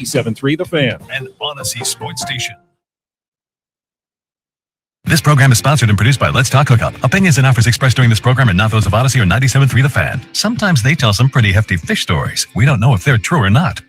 97.3 The Fan. An Odyssey sports station. This program is sponsored and produced by Let's Talk Hookup. Opinions and offers expressed during this program are not those of Odyssey or 97.3 The Fan. Sometimes they tell some pretty hefty fish stories. We don't know if they're true or not.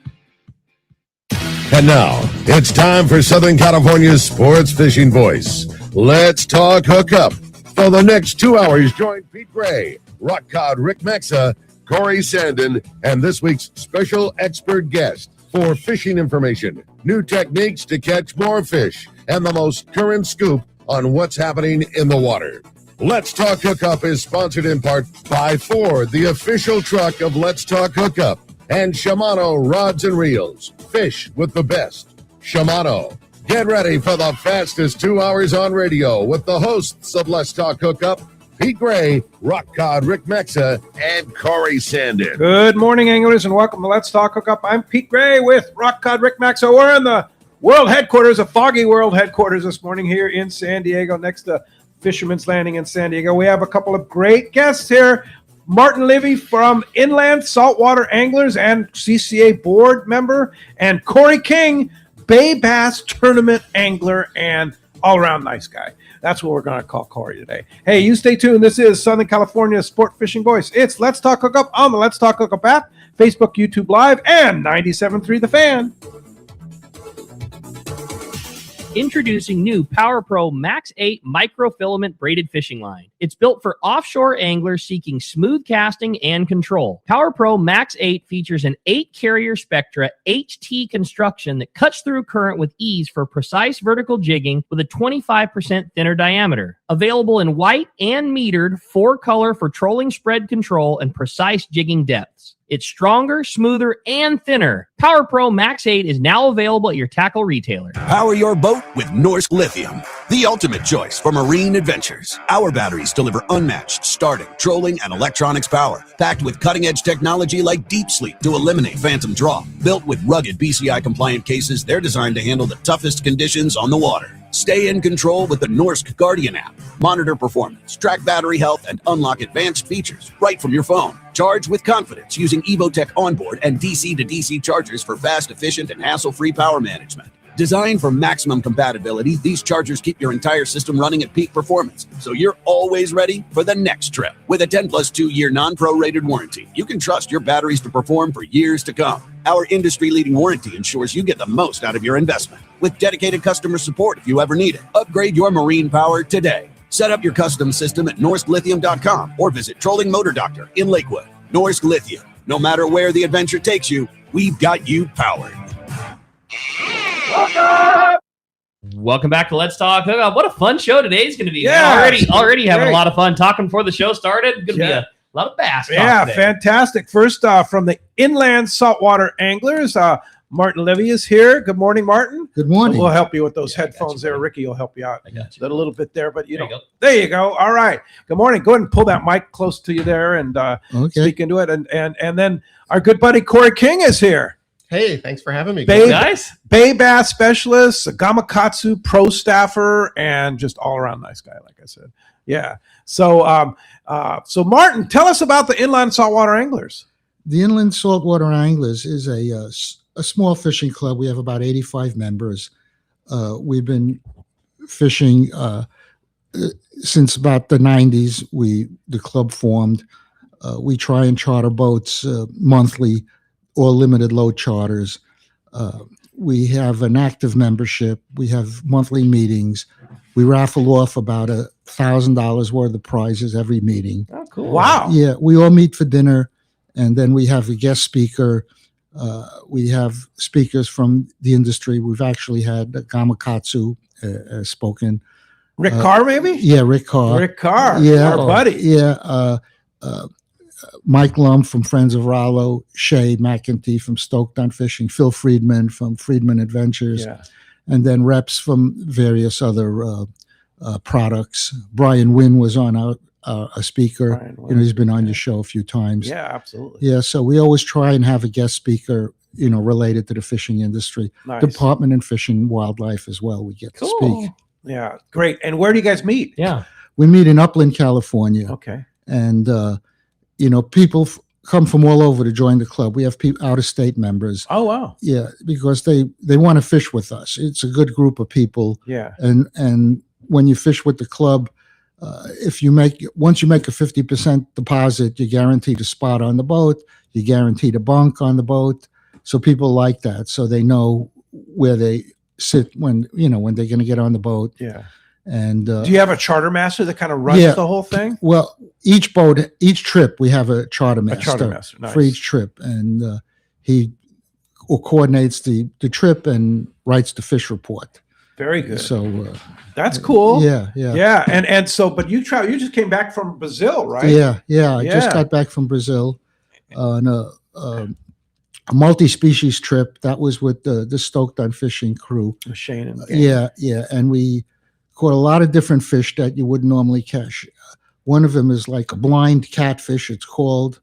And now, it's time for Southern California's sports fishing voice. Let's Talk Hookup. For the next 2 hours, join Pete Gray, Rock Cod Rick Mexa, Cory Sandin, and this week's special expert guest for fishing information, new techniques to catch more fish, and the most current scoop on what's happening in the water. Let's Talk Hookup is sponsored in part by Ford, the official truck of Let's Talk Hookup, and Shimano Rods and Reels. Fish with the best. Shimano. Get ready for the fastest 2 hours on radio with the hosts of Let's Talk Hookup, Pete Gray, Rock Cod Rick Mexa, and Cory Sandin. Good morning, anglers, and welcome to Let's Talk Hookup. I'm Pete Gray with Rock Cod Rick Mexa. We're in the world headquarters, a foggy world headquarters this morning here in San Diego, next to Fisherman's Landing in San Diego. We have a couple of great guests here. Martin Levy from Inland Saltwater Anglers and CCA board member, and Cory King, Bay Bass Tournament angler and all-around nice guy. That's what we're going to call Cory today. Hey, you stay tuned. This is Southern California's sport fishing voice. It's Let's Talk Hookup on the Let's Talk Hookup app, Facebook, YouTube Live, and 97.3 The Fan. Introducing new Power Pro Max 8 microfilament braided fishing line. It's built for offshore anglers seeking smooth casting and control. Power Pro Max 8 features an 8-carrier Spectra HT construction that cuts through current with ease for precise vertical jigging with a 25% thinner diameter. Available in white and metered 4-color for trolling spread control and precise jigging depths. It's stronger, smoother, and thinner. Power Pro Max 8 is now available at your tackle retailer. Power your boat with Norsk Lithium, the ultimate choice for marine adventures. Our batteries deliver unmatched starting, trolling, and electronics power, packed with cutting-edge technology like Deep Sleep to eliminate phantom draw. Built with rugged BCI-compliant cases, they're designed to handle the toughest conditions on the water. Stay in control with the Norsk Guardian app. Monitor performance, track battery health, and unlock advanced features right from your phone. Charge with confidence using Evotech onboard and DC-to-DC chargers for fast, efficient, and hassle-free power management. Designed for maximum compatibility, these chargers keep your entire system running at peak performance, so you're always ready for the next trip. With a 10-plus 2-year non-prorated warranty, you can trust your batteries to perform for years to come. Our industry-leading warranty ensures you get the most out of your investment. With dedicated customer support if you ever need it. Upgrade your marine power today. Set up your custom system at NorskLithium.com or visit Trolling Motor Doctor in Lakewood. Norsk Lithium. No matter where the adventure takes you, we've got you powered. Welcome back to Let's Talk Hookup. What a fun show today's going to be. Yeah, already having a lot of fun talking before the show started. Going to be a lot of bass talk today. Fantastic. First, from the Inland Saltwater Anglers, Martin Levy is here. Good morning, Martin. Good morning. We'll help you with those headphones there. Ricky will help you out. I got you. A little bit there, but There you go. All right. Good morning. Go ahead and pull that mic close to you there and speak into it. And then our good buddy Cory King is here. Hey, thanks for having me. Bay Bass Specialist, a Gamakatsu pro staffer, and just all around nice guy, like I said. Yeah. So, so Martin, tell us about the Inland Saltwater Anglers. The Inland Saltwater Anglers is a small fishing club. We have about 85 members. We've been fishing since about the 90s. The club formed. We try and charter boats monthly or limited load charters. We have an active membership. We have monthly meetings. We raffle off about $1,000 worth of prizes every meeting. Oh, cool. Wow. Yeah, we all meet for dinner, and then we have a guest speaker. We have speakers from the industry. We've actually had Gamakatsu spoken. Rick Carr, maybe? Yeah, Rick Carr. Rick Carr, yeah, our buddy. Yeah, Mike Lum from Friends of Rollo, Shay McEntee from Stoked on Fishing, Phil Friedman from Friedman Adventures, and then reps from various other products. Brian Wynn was on a speaker. He's been on your show a few times. Yeah, absolutely. Yeah, so we always try and have a guest speaker, related to the fishing industry. Nice. Department in Fish and Wildlife as well. We get to speak. Yeah, great. And where do you guys meet? Yeah, we meet in Upland, California. Okay. And people come from all over to join the club. We have people out of state members. Oh, wow. Yeah, because they want to fish with us. It's a good group of people. Yeah. And when you fish with the club, once you make a 50% deposit, you're guaranteed a spot on the boat. You're guaranteed a bunk on the boat. So people like that, so they know where they sit when they're going to get on the boat. Yeah. And do you have a charter master that kind of runs the whole thing? Well, each trip we have a charter master, nice. for each trip, and he coordinates the trip and writes the fish report. Very good. So that's cool. Yeah. And so, but you just came back from Brazil, right? Yeah. I just got back from Brazil on a multi-species trip. That was with the Stoked on Fishing crew. With Shane and the gang. Yeah, and we caught a lot of different fish that you wouldn't normally catch. One of them is like a blind catfish, it's called.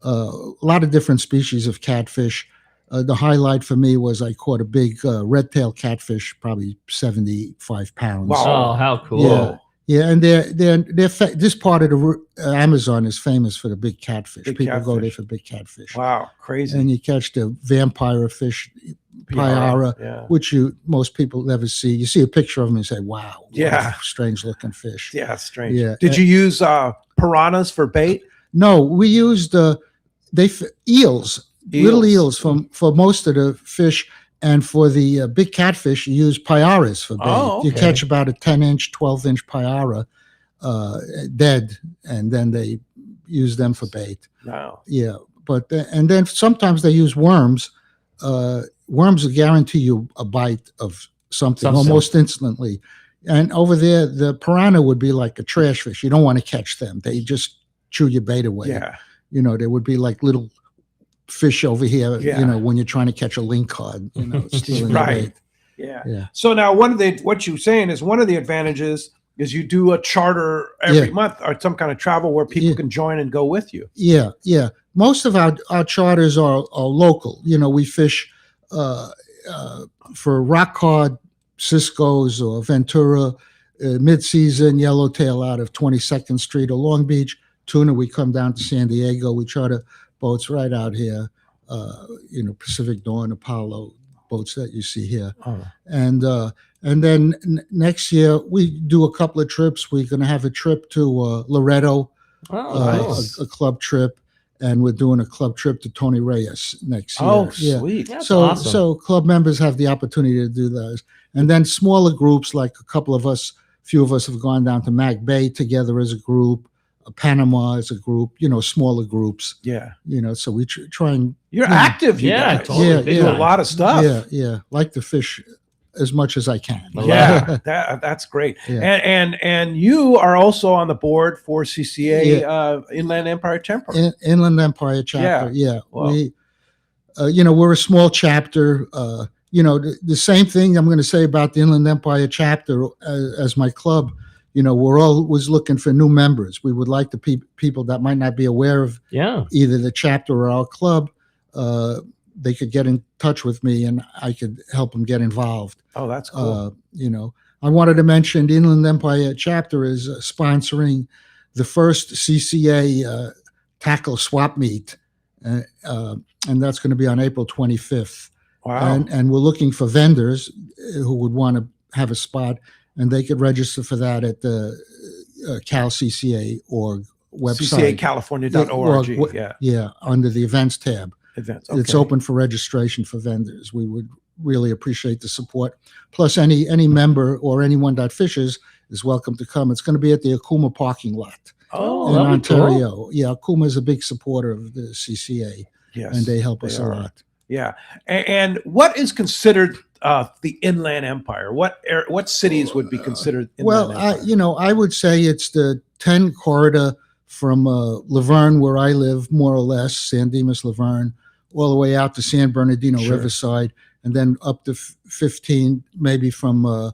A lot of different species of catfish. The highlight for me was I caught a big red-tailed catfish, probably 75 pounds. Wow. Oh, how cool. Yeah, and this part of the Amazon is famous for the big catfish. People go there for big catfish. Wow, crazy. And you catch the vampire fish, Piara, which most people never see. You see a picture of them and say, wow, strange looking fish. Yeah, it's strange. Yeah. Did you use piranhas for bait? No, we used eels, little eels for most of the fish. And for the big catfish, you use Piaras for bait. Oh, okay. You catch about a 10-inch, 12-inch Piara dead, and then they use them for bait. Wow. Yeah, and then sometimes they use worms. Worms will guarantee you a bite of something almost instantly. And over there, the piranha would be like a trash fish. You don't want to catch them. They just chew your bait away. Yeah. There would be like little fish over here, when you're trying to catch a lingcod, stealing the bait. Yeah. So now what you're saying is one of the advantages is you do a charter every month or some kind of travel where people can join and go with you. Yeah. Most of our charters are local. We fish for rock cod, Cisco's or Ventura, mid-season yellowtail out of 22nd Street or Long Beach. Tuna, we come down to San Diego. We charter boats right out here, Pacific Dawn, Apollo boats that you see here. Oh. And then next year we do a couple of trips. We're going to have a trip to Loretto, nice. a club trip, and we're doing a club trip to Tony Reyes next year. Oh, sweet. That's so awesome. So club members have the opportunity to do those. And then smaller groups, like few of us have gone down to Mac Bay together as a group. Panama as a group, smaller groups. Yeah. So we try and. You're active, you guys. Totally. You do a lot of stuff. Yeah. Like to fish as much as I can. Yeah, that's great. Yeah. And you are also on the board for CCA Inland Empire Chapter. Inland Empire Chapter. Yeah. Wow. We, we're a small chapter. The same thing I'm going to say about the Inland Empire Chapter as my club. We're always looking for new members. We would like the people that might not be aware of either the chapter or our club. They could get in touch with me, and I could help them get involved. Oh, that's cool. I wanted to mention the Inland Empire Chapter is sponsoring the first CCA tackle swap meet, and that's going to be on April 25th. Wow. And we're looking for vendors who would want to have a spot. And they could register for that at the CalCCA.org website. CCACalifornia.org. Yeah, under the events tab. Events. It's open for registration for vendors. We would really appreciate the support. Plus, any member or anyone that fishes is welcome to come. It's going to be at the Akuma parking lot in Ontario. Cool. Yeah, Akuma is a big supporter of the CCA, and they help us a lot. Yeah. And what is considered the Inland Empire? What cities would be considered Inland Empire? I would say it's the 10 corridor from Laverne, where I live, more or less, San Dimas, Laverne, all the way out to San Bernardino Riverside, and then up to 15, maybe from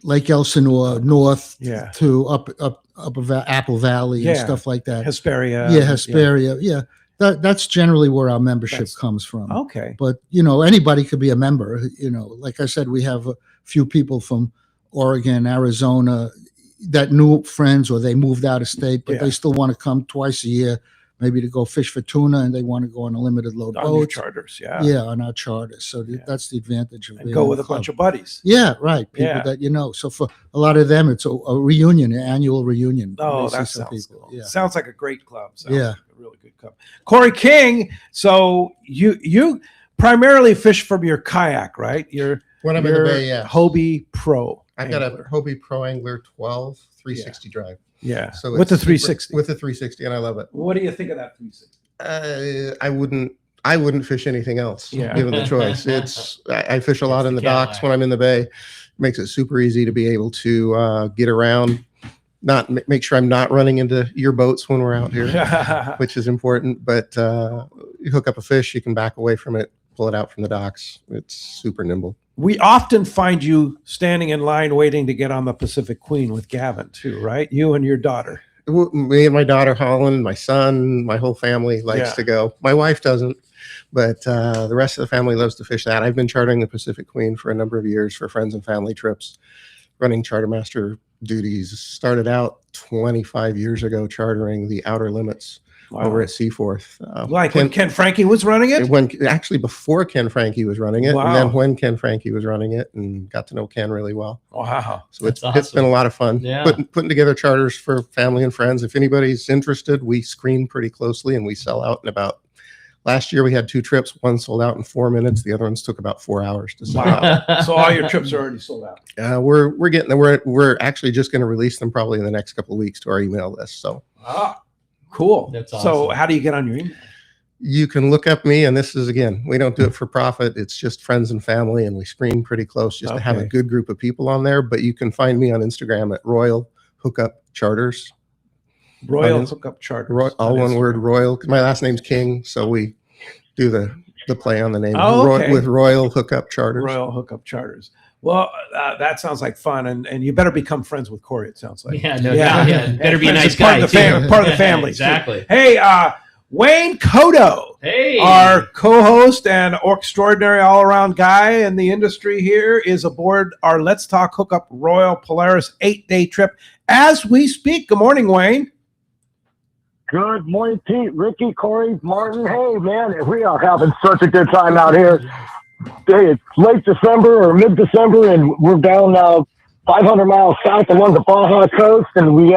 Lake Elsinore north to up Apple Valley and stuff like that. Hesperia. Yeah, Hesperia. Yeah. That's generally where our membership comes from. Okay. But, anybody could be a member. Like I said, we have a few people from Oregon, Arizona that knew friends or they moved out of state, but they still want to come twice a year maybe to go fish for tuna, and they want to go on a limited load On your boat. charters, Yeah, on our charters. So Yeah. that's the advantage of and being go in with the a bunch club. of buddies. Yeah, right. People Yeah. that you know. So for a lot of them, it's a reunion, an annual reunion. Oh, They see that some sounds people. cool. Yeah. Sounds like a great club. Sounds Yeah. like a really good club. Cory King. So you primarily fish from your kayak, right? When I'm in the bay, yeah. Hobie Pro. I've got a angler. Hobie Pro Angler 12 360 drive. Yeah. So With the it's super- 360. With the 360, and I love it. What do you think of that 360? I wouldn't fish anything else, Yeah. given the choice. I fish a lot It's in the the docks Cadillac. when I'm in the bay. Makes it super easy to be able to get around. Make sure I'm not running into your boats when we're out here, which is important. But you hook up a fish, you can back away from it, pull it out from the docks. It's super nimble. We often find you standing in line waiting to get on the Pacific Queen with Gavin too, right? You and your daughter. Me and my daughter Holland, my son, my whole family likes Yeah. to go. My wife doesn't, but the rest of the family loves to fish that. I've been chartering the Pacific Queen for a number of years for friends and family trips, running charter master duties. Started out 25 years ago chartering the Outer Limits over at Seaforth. Like when Ken Frankie was running it? Actually before Ken Frankie was running it, Wow. and then when Ken Frankie was running it, and got to know Ken really well. Wow. So That's it's been a awesome. lot of fun. Yeah. Putting together charters for family and friends. If anybody's interested, we screen pretty closely and we sell out in about. Last year we had 2 trips. One sold out in 4 minutes. The other ones took about 4 hours to sell out. So all your trips are already sold out. We're getting there. We're actually just going to release them probably in the next couple of weeks to our email list. So Cool. That's So awesome. how do you get on your email? you can look up me, and this is, again, we don't do it for profit. It's just friends and family, and we screen pretty close just to have a Okay. good group of people on there. But you can find me on Instagram at Royal Hookup Charters. Royal On- Hookup Charters. All on one Instagram. word, Royal. 'Cause my last name's King, so we do the play on the name Oh, okay. with Royal Hookup Charters. Royal Hookup Charters. Well, that sounds like fun, and you better become friends with Cory. It sounds like. Yeah, no doubt. Yeah, better be a Friends nice is part guy of the too. part of the family. too. Exactly. Hey, Wayne Cotto, Hey, our co-host and extraordinary all-around guy in the industry here, is aboard our Let's Talk Hookup Royal Polaris 8-day trip as we speak. Good morning, Wayne. Good morning, Pete, Ricky, Cory, Martin. Hey, man, we are having such a good time out here. Hey, it's late December or mid-December, and we're down 500 miles south along the Baja coast, and we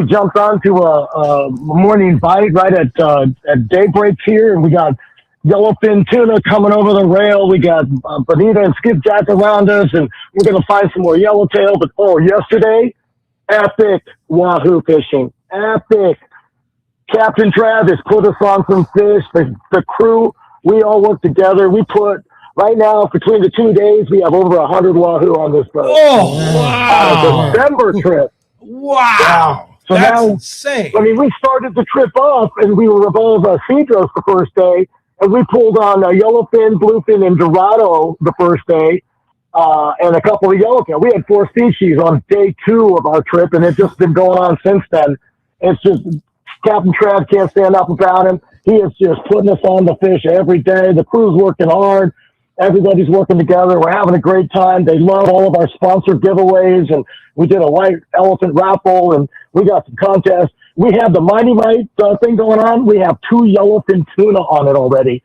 jumped onto a morning bite right at daybreak here, and we got yellowfin tuna coming over the rail. We got bonita and skipjack around us, and we're going to find some more yellowtail. But, yesterday, epic wahoo fishing. Epic. Captain Travis put us on some fish. The crew, we all work together. We put, right now, between the 2 days, we have over 100 wahoo on this boat. Oh, On a December trip. wow. So That's now- insane. I mean, we started the trip off, and we were above Cedros the first day, and we pulled on yellowfin, bluefin, and dorado the first day, and a couple of yellowtail. We had 4 species on day 2 of our trip, and it's just been going on since then. It's just Captain Trav can't stand up about him. He is just putting us on the fish every day. The crew's working hard. Everybody's working together. We're having a great time. They love all of our sponsored giveaways, and we did a white elephant raffle, and we got some contests. We have the Mighty Mite thing going on. We have 2 yellowfin tuna on it already.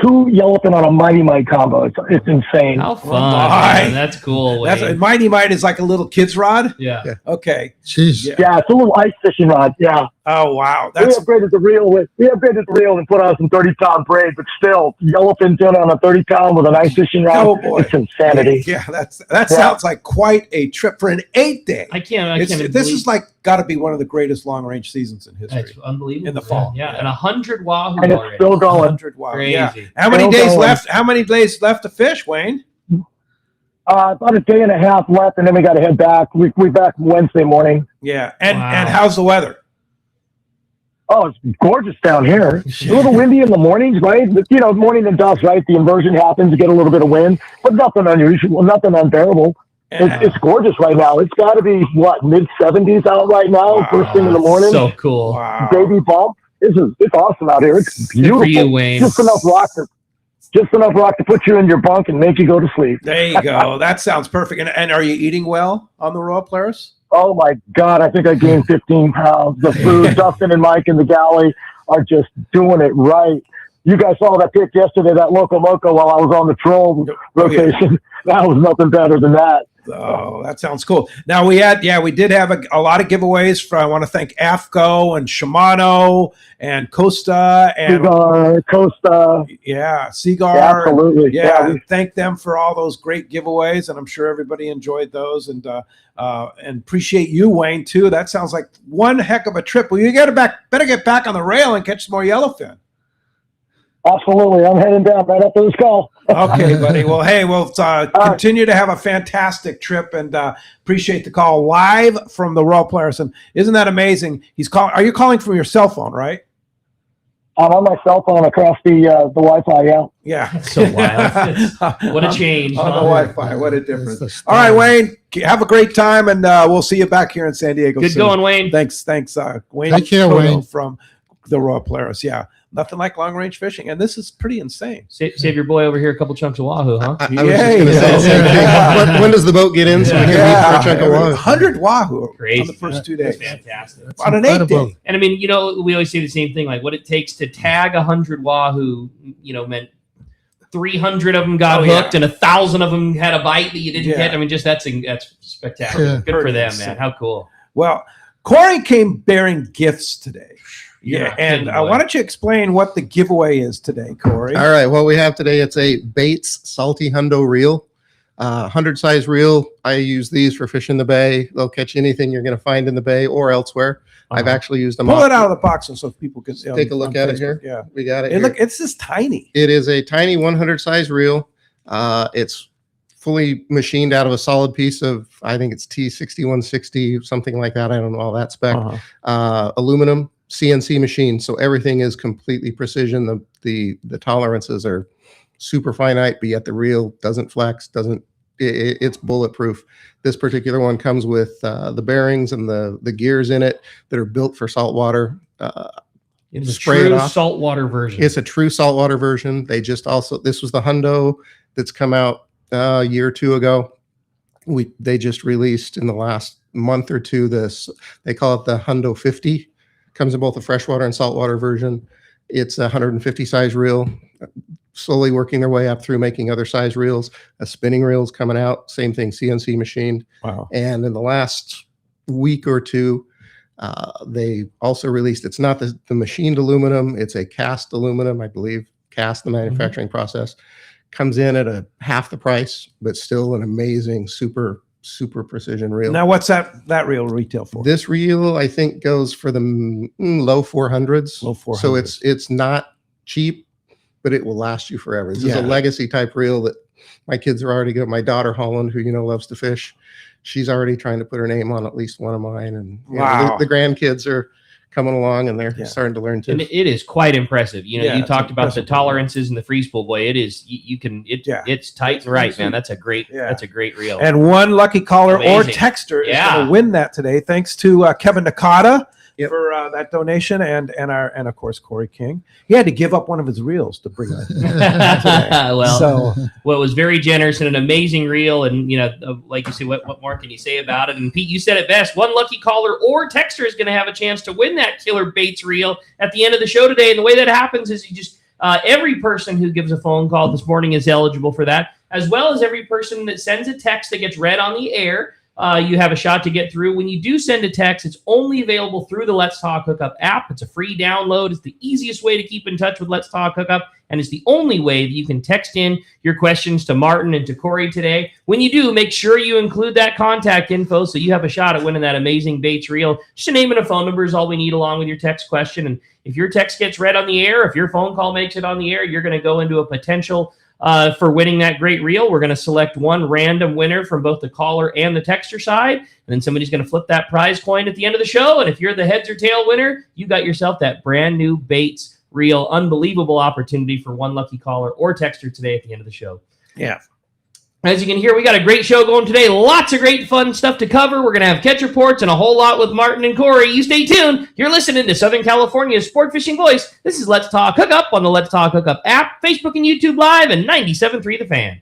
2 yellowfin on a Mighty Mite combo. It's insane. how fun! my. Man, that's cool. That's Wayne. Mighty Mite is like a little kid's rod. Yeah. Okay. Jeez. Yeah. Yeah, it's a little ice fishing rod. Yeah. Oh wow. We upgraded the reel and put on some 30-pound braid, but still, yellowfin tuna on a 30-pound with an ice fishing rod. Oh, boy. It's insanity. Yeah, that sounds like quite a trip for an 8-day. I can't. This believe- is like got to be one of the greatest long range seasons in history. That's unbelievable. In the fall. Yeah, and 100 wahoo And it's already. still going. 100 wow. Crazy. Yeah. How many Still days going. left? How many days left to fish, Wayne? About a day and a half left, and then we got to head back. We back Wednesday morning. Yeah. And Wow. and how's the weather? Oh, it's gorgeous down here. It's a little windy in the mornings, right? You know, morning and dusk, right? The inversion happens, you get a little bit of wind, but nothing unusual, nothing unbearable. It's gorgeous right now. It's got to be, mid-70s out right now, Wow. first thing in the morning. So cool. Wow. Baby bump. It's awesome out here. It's Good beautiful. for you, Wayne. Just enough rock to put you in your bunk and make you go to sleep. There you go. That sounds perfect. And are you eating well on the Royal Polaris? Oh my God, I think I gained 15 pounds. The food, Dustin and Mike in the galley, are just doing it right. You guys saw that pick yesterday, that Loco Moco, while I was on the troll rotation. That was nothing better than that. Oh, that sounds cool. Now we did have a lot of giveaways. I want to thank AFCO and Shimano and Costa and Costa. Yeah, Seagar. Yeah, absolutely. Yeah, we thank them for all those great giveaways, and I'm sure everybody enjoyed those. And appreciate you, Wayne, too. That sounds like one heck of a trip. Well, you better get back on the rail and catch some more yellowfin. Absolutely. I'm heading down right after this call. Okay, buddy. Well, hey, we'll continue to have a fantastic trip, and appreciate the call live from the Royal Polaris. And isn't that amazing? Are you calling from your cell phone, right? I'm on my cell phone across the Wi-Fi, yeah. Yeah. So wild. What a change. On huh? the Wi-Fi. What a difference. All right, Wayne. Have a great time, and we'll see you back here in San Diego Good soon. going, Wayne. Thanks, Wayne. Take care, Toto Wayne. From the Royal Polaris. Yeah. Nothing like long-range fishing, and this is pretty insane. Save your boy over here a couple chunks of wahoo, huh? I was just going to say the same thing. When does the boat get in so we can meet for a chunk of wahoo? 100 wahoo Crazy. on the first 2 days. Fantastic. On an 8 incredible. day. And I mean, we always say the same thing. Like, what it takes to tag 100 wahoo, meant 300 of them got hooked and 1,000 of them had a bite that you didn't get. I mean, just that's spectacular. Yeah. Good for them, man. How cool. Well, Cory came bearing gifts today. Yeah, and why don't you explain what the giveaway is today, Cory? All right. What we have today, it's a Bates Salty Hundo reel, 100 size reel. I use these for fishing the bay. They'll catch anything you're going to find in the bay or elsewhere. I've actually used them. Pull it out of the box so people can see. Take a look at it here. Yeah, we got it. Look, it's just tiny. It is a tiny 100 size reel. It's fully machined out of a solid piece of, I think it's T6160, something like that. I don't know all that spec. Aluminum. CNC machine, so everything is completely precision. The tolerances are super finite, but yet the reel doesn't flex, it's bulletproof. This particular one comes with the bearings and the gears in it that are built for saltwater. It's a spray it true off. saltwater version. It's a true saltwater version. They just this was the Hundo that's come out a year or two ago. They just released in the last month or two they call it the Hundo 50. Comes in both a freshwater and saltwater version. It's a 150 size reel, slowly working their way up through making other size reels. A spinning reel's coming out, same thing, CNC machined. Wow. And in the last week or two, they also released, it's not the machined aluminum, it's a cast aluminum, I believe, the manufacturing process. Comes in at a half the price, but still an amazing, super precision reel. Now, what's that reel retail for? This reel, I think, goes for the low 400s. Low 400s. So it's not cheap, but it will last you forever. This is a legacy type reel that my kids are already good. My daughter Holland, who loves to fish, she's already trying to put her name on at least one of mine. And the grandkids are coming along, and they're starting to learn too. And it is quite impressive. You talked about the tolerances and the freeze pull. Boy, it is. It's tight and right, man. That's a great reel. And one lucky caller or texter is going to win that today. Thanks to Kevin Nakata for that donation, and of course Cory King. He had to give up one of his reels to bring that today. It was very generous and an amazing reel. And like you say, what more can you say about it? And Pete, you said it best. One lucky caller or texter is going to have a chance to win that killer Bates reel at the end of the show today. And the way that happens is you just every person who gives a phone call this morning is eligible for that, as well as every person that sends a text that gets read on the air. You have a shot to get through. When you do send a text, it's only available through the Let's Talk Hookup app. It's a free download. It's the easiest way to keep in touch with Let's Talk Hookup, and it's the only way that you can text in your questions to Martin and to Cory today. When you do, make sure you include that contact info so you have a shot at winning that amazing Bates reel. Just a name and a phone number is all we need along with your text question. And if your text gets read on the air, if your phone call makes it on the air, you're going to go into a potential for winning that great reel. We're going to select one random winner from both the caller and the texter side, and then somebody's going to flip that prize coin at the end of the show. And if you're the heads or tail winner, you got yourself that brand new Bates reel. Unbelievable opportunity for one lucky caller or texter today at the end of the show. Yeah. As you can hear, we got a great show going today. Lots of great fun stuff to cover. We're going to have catch reports and a whole lot with Martin and Cory. You stay tuned. You're listening to Southern California's sport fishing voice. This is Let's Talk Hookup on the Let's Talk Hookup app, Facebook and YouTube Live, and 97.3 The Fan.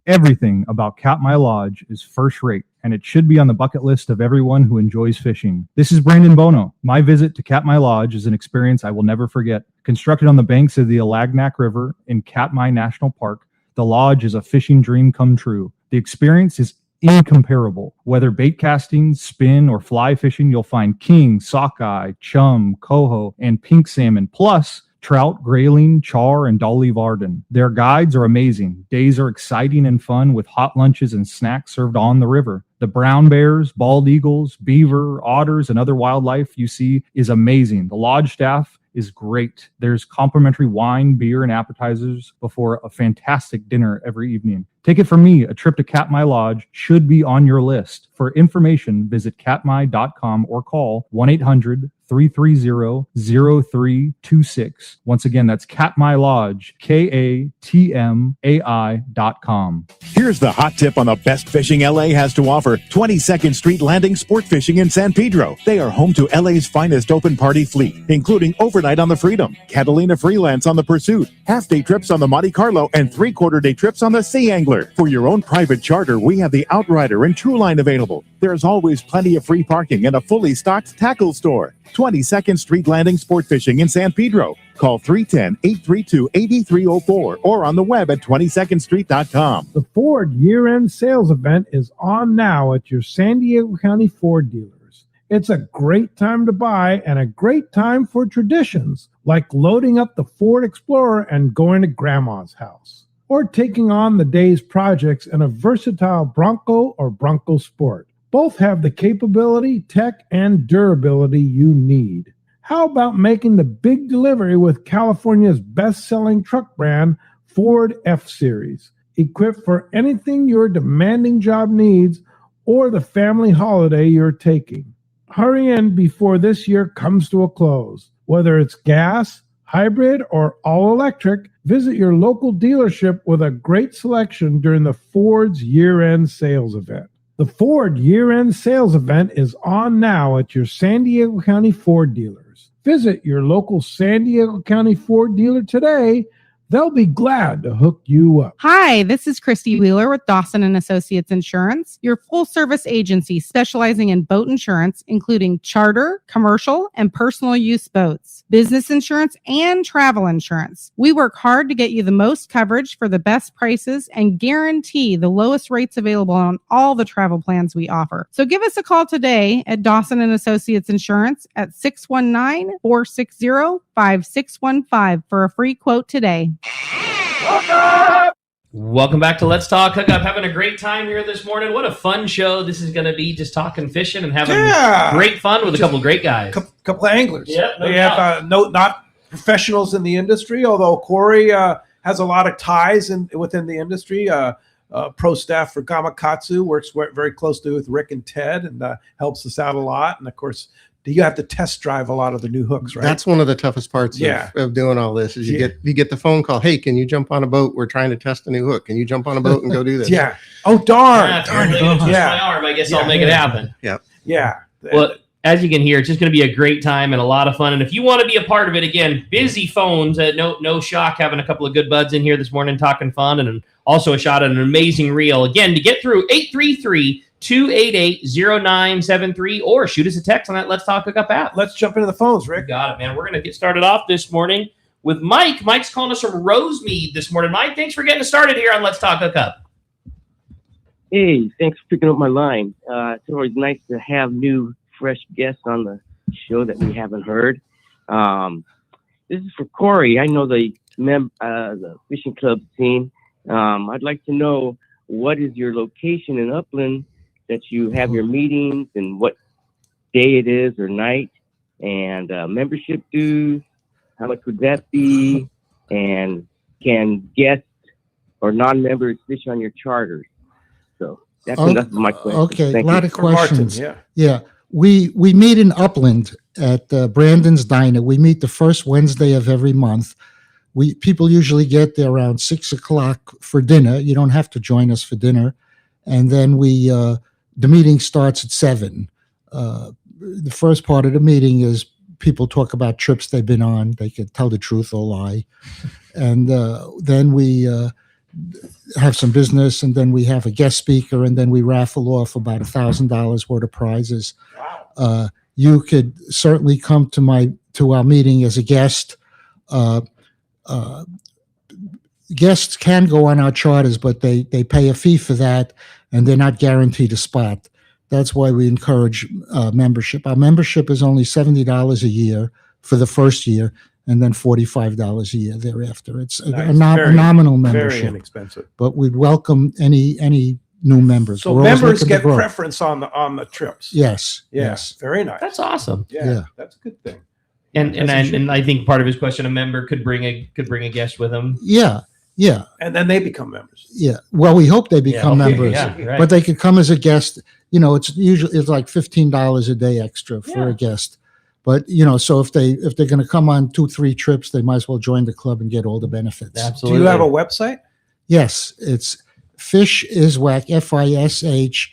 Everything about Katmai Lodge is first rate, and it should be on the bucket list of everyone who enjoys fishing. This is Brandon Bono. My visit to Katmai Lodge is an experience I will never forget. Constructed on the banks of the Alagnak River in Katmai National Park, the lodge is a fishing dream come true. The experience is incomparable. Whether bait casting, spin, or fly fishing, you'll find king, sockeye, chum, coho, and pink salmon, plus trout, grayling, char, and dolly varden. Their guides are amazing. Days are exciting and fun with hot lunches and snacks served on the river. The brown bears, bald eagles, beaver, otters, and other wildlife you see is amazing. The lodge staff is great. There's complimentary wine, beer, and appetizers before a fantastic dinner every evening. Take it from me, a trip to Katmai Lodge should be on your list. For information, visit katmai.com or call 1-800-330-0326. Once again, that's Katmai Lodge, KATMAI.com. Here's the hot tip on the best fishing LA has to offer. 22nd Street Landing Sport Fishing in San Pedro. They are home to LA's finest open party fleet, including overnight on the Freedom, Catalina Freelance on the Pursuit, half-day trips on the Monte Carlo, and three-quarter-day trips on the Sea Angler. For your own private charter, we have the Outrider and Trueline available. There's always plenty of free parking and a fully stocked tackle store. 22nd Street Landing Sport Fishing in San Pedro. Call 310-832-8304 or on the web at 22ndstreet.com. The Ford year-end sales event is on now at your San Diego County Ford dealers. It's a great time to buy and a great time for traditions like loading up the Ford Explorer and going to Grandma's house, or taking on the day's projects in a versatile Bronco or Bronco Sport. Both have the capability, tech, and durability you need. How about making the big delivery with California's best-selling truck brand, Ford F-Series, equipped for anything your demanding job needs or the family holiday you're taking? Hurry in before this year comes to a close. Whether it's gas, hybrid, or all-electric, visit your local dealership with a great selection during the Ford's year-end sales event. The Ford year-end sales event is on now at your San Diego County Ford dealers. Visit your local San Diego County Ford dealer today. They'll be glad to hook you up. Hi, this is Christy Wheeler with Dawson and Associates Insurance, your full-service agency specializing in boat insurance, including charter, commercial, and personal use boats, business insurance, and travel insurance. We work hard to get you the most coverage for the best prices and guarantee the lowest rates available on all the travel plans we offer. So give us a call today at Dawson and Associates Insurance at 619-460-5615 for a free quote today. Welcome back to Let's Talk Hookup. Having a great time here this morning. What a fun show this is going to be, just talking fishing and having great fun with a couple of great guys. Couple of anglers. Yep, They have not professionals in the industry, although Cory has a lot of ties within the industry. Pro staff for Gamakatsu works very closely with Rick and Ted and helps us out a lot. And, of course, you have to test drive a lot of the new hooks, right? That's one of the toughest parts of doing all this is you get the phone call. Hey, can you jump on a boat? We're trying to test a new hook. Can you jump on a boat and go do this? Yeah. Oh, darn. My arm. I guess I'll make it happen. Yeah. Yeah. Well, as you can hear, it's just going to be a great time and a lot of fun. And if you want to be a part of it, again, busy phones. No shock having a couple of good buds in here this morning talking fun, and also a shot at an amazing reel. Again, to get through 833-288-0973 or shoot us a text on that Let's Talk Hookup app. Let's jump into the phones, Rick. Got it, man. We're going to get started off this morning with Mike. Mike's calling us from Rosemead this morning. Mike, thanks for getting us started here on Let's Talk Hookup. Hey, thanks for picking up my line. It's always nice to have new, fresh guests on the show that we haven't heard. This is for Cory. I know the fishing club scene. I'd like to know, what is your location in Upland that you have your meetings, and what day it is or night, and membership dues, how much would that be, and can guests or non-members fish on your charters? So that's enough of my question. Okay, Thank a lot you. of questions. Martin, Yeah, we meet in Upland at Brandon's Diner. We meet the first Wednesday of every month. People usually get there around 6 o'clock for dinner. You don't have to join us for dinner. And then the meeting starts at 7. The first part of the meeting is people talk about trips they've been on. They can tell the truth or lie. And then we have some business, and then we have a guest speaker, and then we raffle off about $1,000 worth of prizes. You could certainly come to our meeting as a guest. Guests can go on our charters, but they pay a fee for that, and they're not guaranteed a spot. That's why we encourage membership. Our membership is only $70 a year for the first year, and then $45 a year thereafter. It's a nominal membership. Very inexpensive. But we'd welcome any new members. So We're always members looking to get grow. preference on the trips. Yes. Yes. Very nice. That's awesome. Yeah, that's a good thing. And I think part of his question, a member could bring a guest with him. Yeah. And then they become members. Yeah. Well, we hope they become members, right. but they could come as a guest. It's like $15 a day extra for a guest. But so if they're going to come on 2-3 trips, they might as well join the club and get all the benefits. Absolutely. Do you have a website? Yes, it's Fishiswac, FISHISWAC,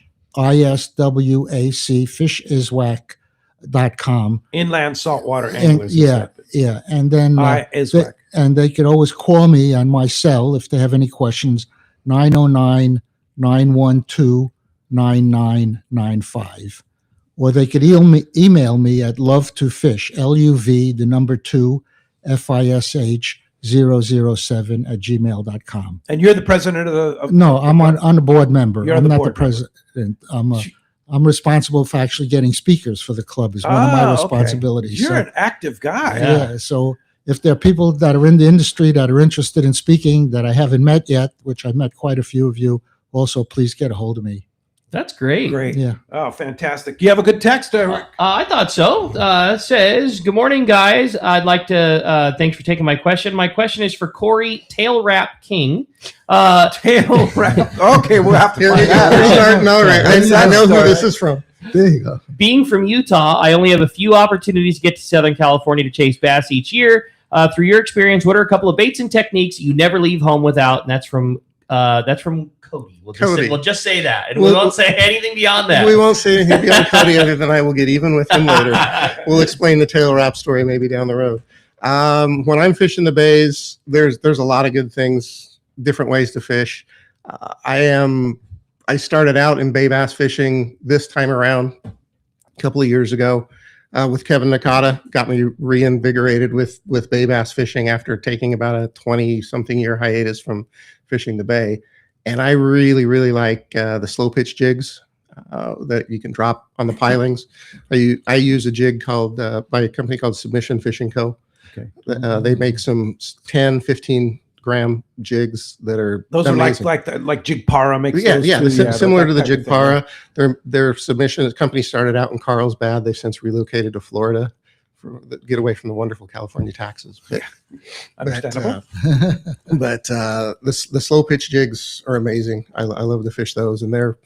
fishiswac.com. Inland saltwater And anglers. and then ISWAC. and they could always call me on my cell if they have any questions. 909-912-9995. Or they could email me at love2fish, LUV, the number 2, FISH 007 at gmail.com. And you're the president of No, I'm on a board member. You're I'm the not board the president. I'm responsible for actually getting speakers for the club is one of my responsibilities. You're So, an active guy. yeah. So if there are people that are in the industry that are interested in speaking that I haven't met yet, which I've met quite a few of you, also please get a hold of me. That's great. Great. Yeah. Oh, fantastic. Do you have a good text, Rick? I thought so. It says, "Good morning, guys. I'd like to thanks for taking my question. My question is for Cory Tail Wrap King. Tail wrap. Okay, we'll have to Here find we go. out. We're starting already. I know who Start. this is from. There you go. Being from Utah, I only have a few opportunities to get to Southern California to chase bass each year. Through your experience, what are a couple of baits and techniques you never leave home without?" And that's from Cody. We'll just say that, and we won't say anything beyond that. We won't say anything beyond Cody other than I will get even with him later. We'll explain the tail wrap story maybe down the road. When I'm fishing the bays, there's a lot of good things, different ways to fish. I started out in bay bass fishing this time around a couple of years ago with Kevin Nakata. Got me reinvigorated with bay bass fishing after taking about a 20-something year hiatus from fishing the bay. And I really, really like the slow pitch jigs that you can drop on the pilings. I use a jig called by a company called Submission Fishing Co. Okay. They make some 10, 15 gram jigs that are Those amazing. are like Jig Para makes those Yeah, too. similar to the that type Jig of thing. Para. Their submission, the company started out in Carlsbad. They've since relocated to Florida to get away from the wonderful California taxes. Understandable. But the slow pitch jigs are amazing. I love to fish those, and they're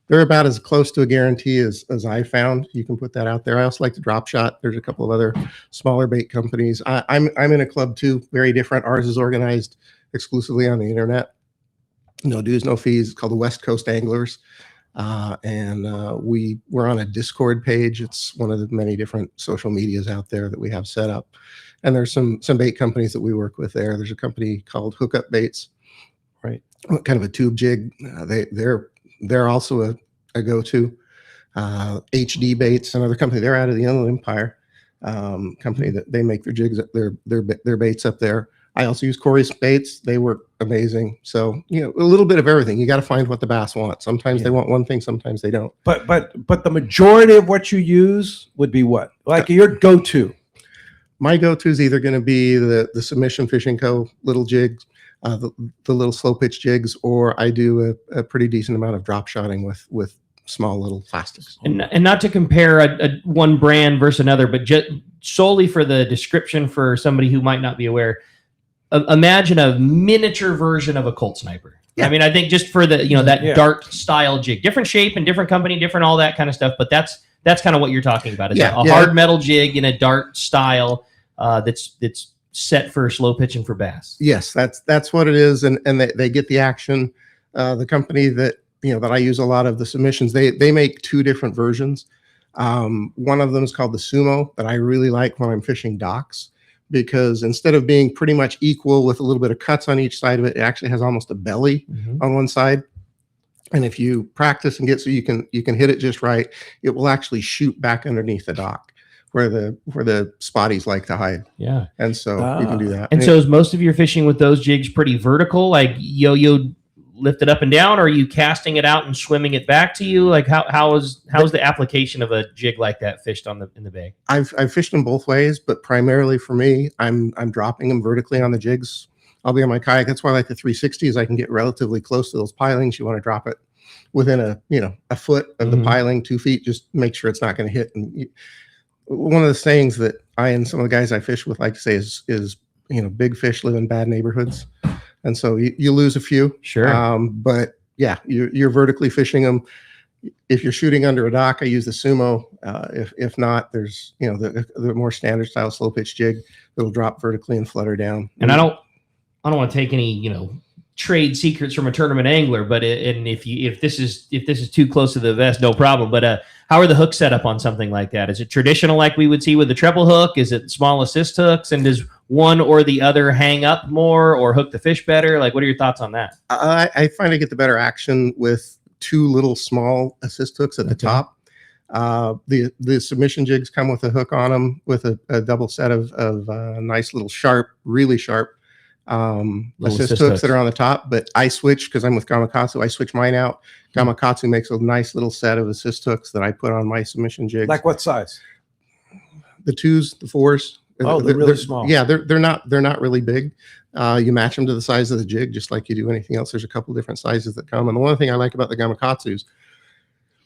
about as close to a guarantee as I found. You can put that out there. I also like the drop shot. There's a couple of other smaller bait companies. I'm in a club too, very different. Ours is organized exclusively on the internet. No dues, no fees. It's called the West Coast Anglers. And we're on a Discord page. It's one of the many different social medias out there that we have set up. And there's some bait companies that we work with there. There's a company called Hookup Baits, right? Kind of a tube jig. They're also a go-to. HD Baits, another company. They're out of the Inland Empire company that they make their jigs, their baits up there. I also use Cory's baits. They work amazing. So, a little bit of everything. You got to find what the bass want. Sometimes they want one thing, sometimes they don't. But the majority of what you use would be what? Like your go-to? My go-to is either going to be the Submission Fishing Co. little jigs, the little slow pitch jigs, or I do a pretty decent amount of drop shotting with small little plastics. And not to compare a one brand versus another, but just solely for the description for somebody who might not be aware. Imagine a miniature version of a Colt Sniper. Yeah. I mean, I think just for the that dart style jig, different shape and different company, different all that kind of stuff. But that's kind of what you're talking about. It's a hard metal jig in a dart style that's set for slow pitching for bass. Yes, that's what it is, and they get the action. The company that that I use a lot of the submissions, they make two different versions. One of them is called the Sumo that I really like when I'm fishing docks, because instead of being pretty much equal with a little bit of cuts on each side of it, it actually has almost a belly on one side. And if you practice and get so you can hit it just right, it will actually shoot back underneath the dock where the spotties like to hide. Yeah. And so you can do that. And so is most of your fishing with those jigs pretty vertical, like yo-yo lifted up and down, or are you casting it out and swimming it back to you? Like how's the application of a jig like that fished in the bay? I've fished them both ways, but primarily for me, I'm dropping them vertically on the jigs. I'll be on my kayak. That's why I like the 360s. I can get relatively close to those pilings. You want to drop it within a foot of the piling, 2 feet. Just make sure it's not going to hit. And one of the sayings that I and some of the guys I fish with like to say is big fish live in bad neighborhoods, and so you lose a few. Sure. But yeah, you're vertically fishing them. If you're shooting under a dock, I use the Sumo. If not, there's the more standard style slow pitch jig that'll drop vertically and flutter down. And I don't want to take any trade secrets from a tournament angler, but if this is too close to the vest, no problem. But how are the hooks set up on something like that? Is it traditional like we would see with the treble hook? Is it small assist hooks? And does one or the other hang up more or hook the fish better? Like, what are your thoughts on that? I find I get the better action with 2 little small assist hooks at the top. The submission jigs come with a hook on them with a double set of nice little really sharp assist hooks that are on the top. But I switch because I'm with Gamakatsu. I switch mine out. Gamakatsu makes a nice little set of assist hooks that I put on my submission jigs. Like what size? The 2s, the 4s. Oh, they're really small. Yeah, they're not really big. You match them to the size of the jig, just like you do anything else. There's a couple different sizes that come. And the one thing I like about the Gamakatsus,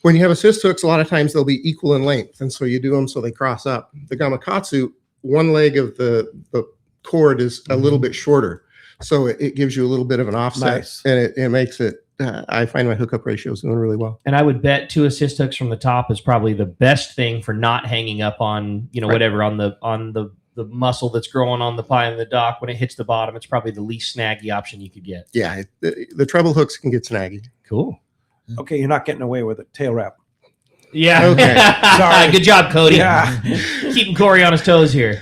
when you have assist hooks, a lot of times they'll be equal in length, and so you do them so they cross up. The Gamakatsu, one leg of the cord is a little bit shorter, so it gives you a little bit of an offset. Nice. And it makes it. I find my hookup ratio is doing really well. And I would bet 2 assist hooks from the top is probably the best thing for not hanging up on whatever on the muscle that's growing on the pie in the dock. When it hits the bottom, it's probably the least snaggy option you could get. Yeah, the treble hooks can get snaggy. Cool. Okay, you're not getting away with it. Tail wrap. Yeah. Okay. Sorry. Good job, Cody. Yeah. Keeping Cory on his toes here.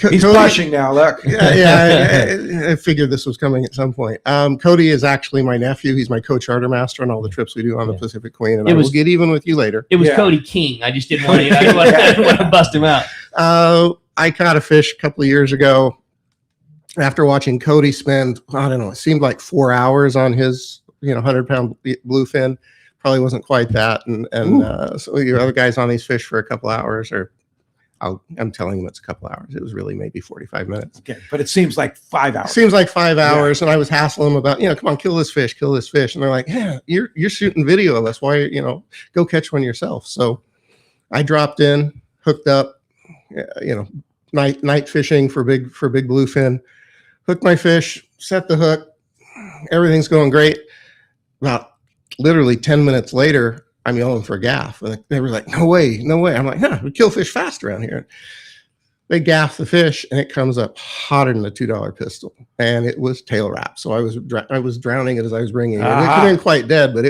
He's blushing now. Look. I figured this was coming at some point. Cody is actually my nephew. He's my co-charter master on all the trips we do on the Pacific Queen, and I will get even with you later. It was Cody King. I just didn't want to. I didn't want to bust him out. I caught a fish a couple of years ago after watching Cody spend, I don't know, it seemed like 4 hours on his 100-pound bluefin. Probably wasn't quite that, and so your other guys on these fish for a couple hours, or I'm telling him it's a couple hours. It was really maybe 45 minutes. Okay, but it seems like 5 hours. Seems like 5 hours, and I was hassling them about, come on, kill this fish, and they're like, yeah, you're shooting video of us. Why, go catch one yourself. So I dropped in, hooked up, night fishing for big bluefin, hooked my fish, set the hook, everything's going great. About literally 10 minutes later, I'm yelling for a gaff. And they were like, no way. I'm like, we kill fish fast around here. They gaff the fish, and it comes up hotter than a $2 pistol. And it was tail wrap. So I was drowning it as I was bringing it. It came in quite dead, but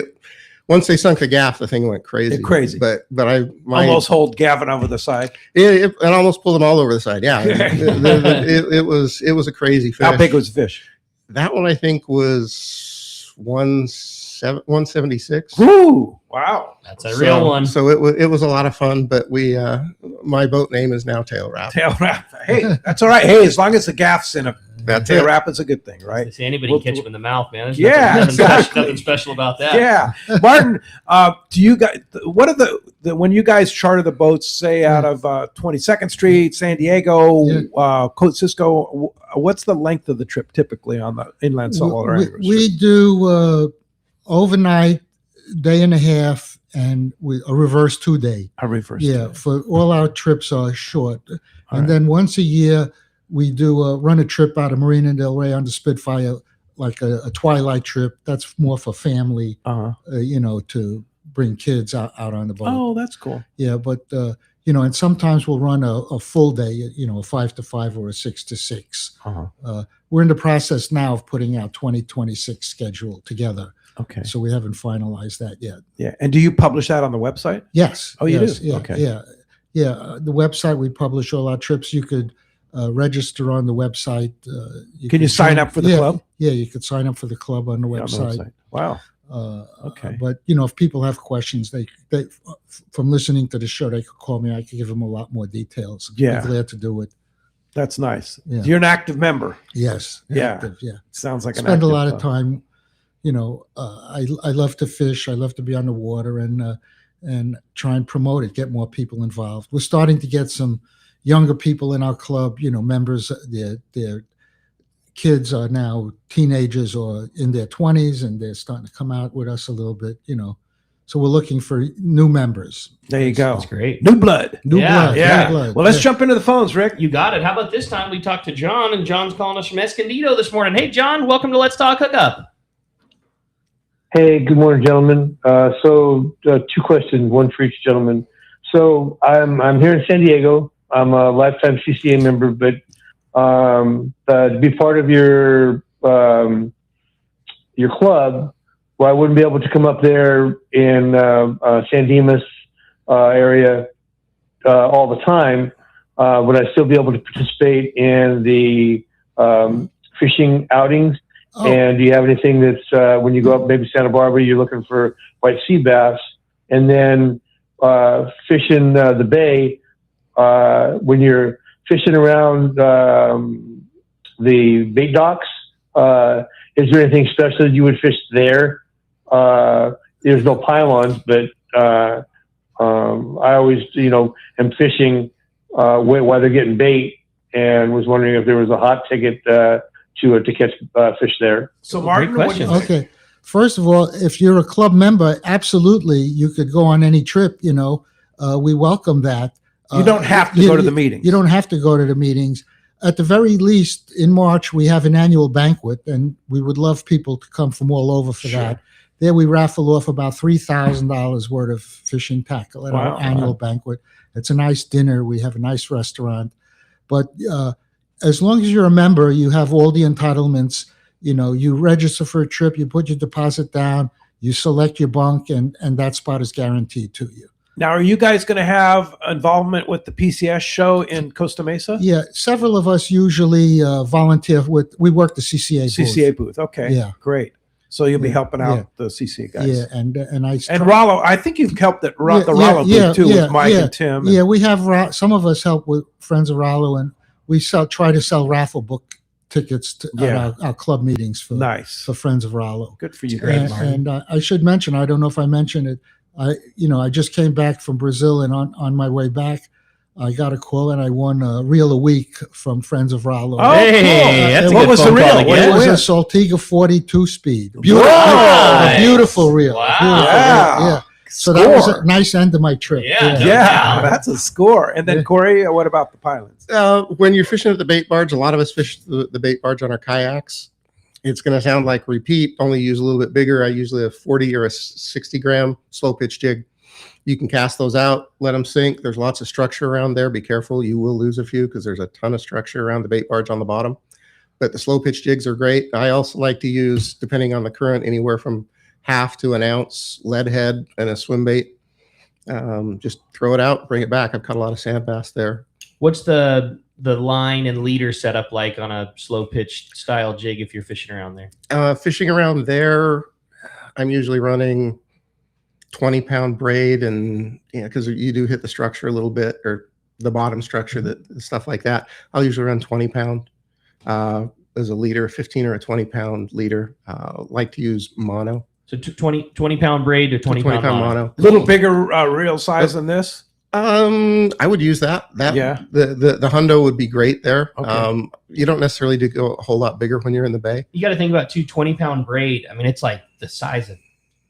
once they sunk the gaff, the thing went crazy. But I almost hold Gavin over the side. It almost pulled them all over the side. Yeah, it was a crazy fish. How big was the fish? That one I think was 176. Ooh, wow, that's a real one. So it was a lot of fun. But my boat name is now Tail Wrap. Tail Wrap. Hey, that's all right. Hey, as long as the gaff's in a tail wrap, is a good thing, right? See, anybody can catch him in the mouth, man. There's nothing special about that. Yeah, Martin. Do you guys? What are the when you guys charter the boats, say out of 22nd Street, San Diego, Cote Cisco? What's the length of the trip typically on the inland saltwater anglers? We do overnight, day and a half, and a reverse 2-day. A reverse. Yeah, for all our trips are short, and then once a year we do run a trip out of Marina del Rey on the Spitfire, like a twilight trip. That's more for family, to bring kids out on the boat. Oh, that's cool. Yeah, but and sometimes we'll run a full day, a 5 to 5 or a 6 to 6. We're in the process now of putting out 2026 schedule together. Okay. So we haven't finalized that yet. Yeah. And do you publish that on the website? Yes. Oh, you do? Yeah. Okay. Yeah. The website, we publish all our trips. You could register on the website. Can you sign up for the club? Yeah, you could sign up for the club on the Yeah, on the website. Wow. Okay. But if people have questions, they from listening to the show, they could call me. I could give them a lot more details. Yeah. I'm glad to do it. That's nice. Yeah. You're an active member. Yes. Yeah. Active, yeah. Sounds like Spend a lot of time. I love to fish. I love to be on the water and try and promote it, get more people involved. We're starting to get some younger people in our club, members, their kids are now teenagers or in their 20s, and they're starting to come out with us a little bit, So we're looking for new members. There you go. That's great. New blood. New blood. Yeah. New blood. Well, let's jump into the phones, Rick. You got it. How about this time we talked to John, and John's calling us from Escondido this morning. Hey, John, welcome to Let's Talk Hookup. Hey, good morning, gentlemen. So 2 questions, one for each gentleman. So I'm here in San Diego. I'm a lifetime CCA member, but to be part of your club, well, I wouldn't be able to come up there in San Dimas area all the time. Would I still be able to participate in the fishing outings? Oh. And do you have anything that's when you go up maybe Santa Barbara, you're looking for white sea bass, and then fishing the bay when you're fishing around the bait docks? Is there anything special that you would fish there? There's no pylons, but I always, am fishing while they're getting bait, and was wondering if there was a hot ticket to catch fish there. So, Martin, Great what do you question. think? Okay. First of all, if you're a club member, absolutely, you could go on any trip. We welcome that. You don't have to go to the meetings. You don't have to go to the meetings. At the very least, in March, we have an annual banquet, and we would love people to come from all over for that. There we raffle off about $3,000 worth of fishing tackle at our annual banquet. It's a nice dinner. We have a nice restaurant. But as long as you're a member, you have all the entitlements. You register for a trip, you put your deposit down, you select your bunk, and that spot is guaranteed to you. Now, are you guys going to have involvement with the PCS show in Costa Mesa? Yeah, several of us usually volunteer we work the CCA booth. CCA booth. Okay. Yeah. Great. So you'll be helping out Yeah. the CCA guys. Yeah, and Rollo, I think you've helped at the Rollo booth too with Mike and Tim. Yeah, we have some of us help with Friends of Rollo, and we try to sell raffle book tickets at our club meetings for Friends of Rollo. Good for you, and I should mention, I don't know if I mentioned it. I just came back from Brazil, and on my way back, I got a call and I won a reel a week from Friends of Rollo. Oh, hey, that's what was the reel? It was a Saltiga 42 speed. Beautiful, Nice. a beautiful reel. Wow. Beautiful reel, yeah. So that was a nice end of my trip. Yeah, that's a score. And then Cory, what about the pilots? When you're fishing at the bait barge, a lot of us fish the bait barge on our kayaks. It's going to sound like repeat, only use a little bit bigger. I usually have 40 or a 60 gram slow pitch jig. You can cast those out, let them sink. There's lots of structure around there. Be careful. You will lose a few because there's a ton of structure around the bait barge on the bottom. But the slow pitch jigs are great. I also like to use, depending on the current, anywhere from half to an ounce lead head and a swim bait. Just throw it out, bring it back. I've caught a lot of sand bass there. What's the line and leader setup like on a slow pitch style jig if you're fishing around there? Fishing around there, I'm usually running 20-pound braid, and because you do hit the structure a little bit, or the bottom structure, that stuff like that. I'll usually run 20-pound as a leader, 15 or a 20-pound leader. Like to use mono. So 20-pound braid to 20-pound mono. A little bigger reel size than this? I would use that. Yeah. The hundo would be great there. Okay. You don't necessarily do go a whole lot bigger when you're in the bay. You got to think about 20-pound braid. I mean, it's like the size of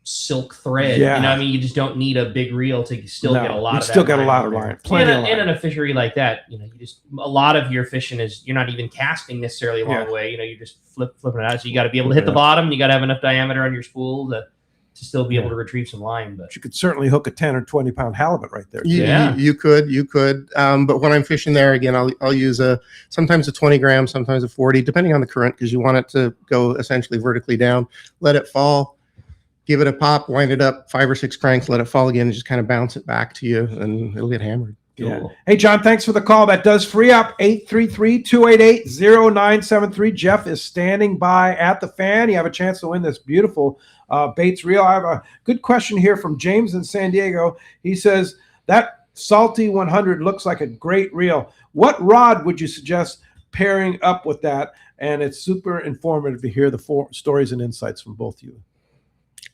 silk thread. Yeah. You just don't need a big reel to still get a lot of that. Still got a lot of line. Plenty of line. And in a fishery like that, you just a lot of your fishing is you're not even casting necessarily a long way. You're just flipping it out. So you got to be able to hit the bottom. You got to have enough diameter on your spool to still be able to retrieve some line. But you could certainly hook a 10 or 20-pound halibut right there. You could. But when I'm fishing there, again, I'll use sometimes a 20 gram, sometimes a 40, depending on the current, because you want it to go essentially vertically down. Let it fall. Give it a pop, wind it up 5 or 6 cranks, let it fall again, and just kind of bounce it back to you, and it'll get hammered. Yeah. Cool. Hey, John, thanks for the call. That does free up 833-288-0973. Jeff is standing by at the fan. You have a chance to win this beautiful Bates reel. I have a good question here from James in San Diego. He says, that Salty 100 looks like a great reel. What rod would you suggest pairing up with that? And it's super informative to hear the stories and insights from both of you.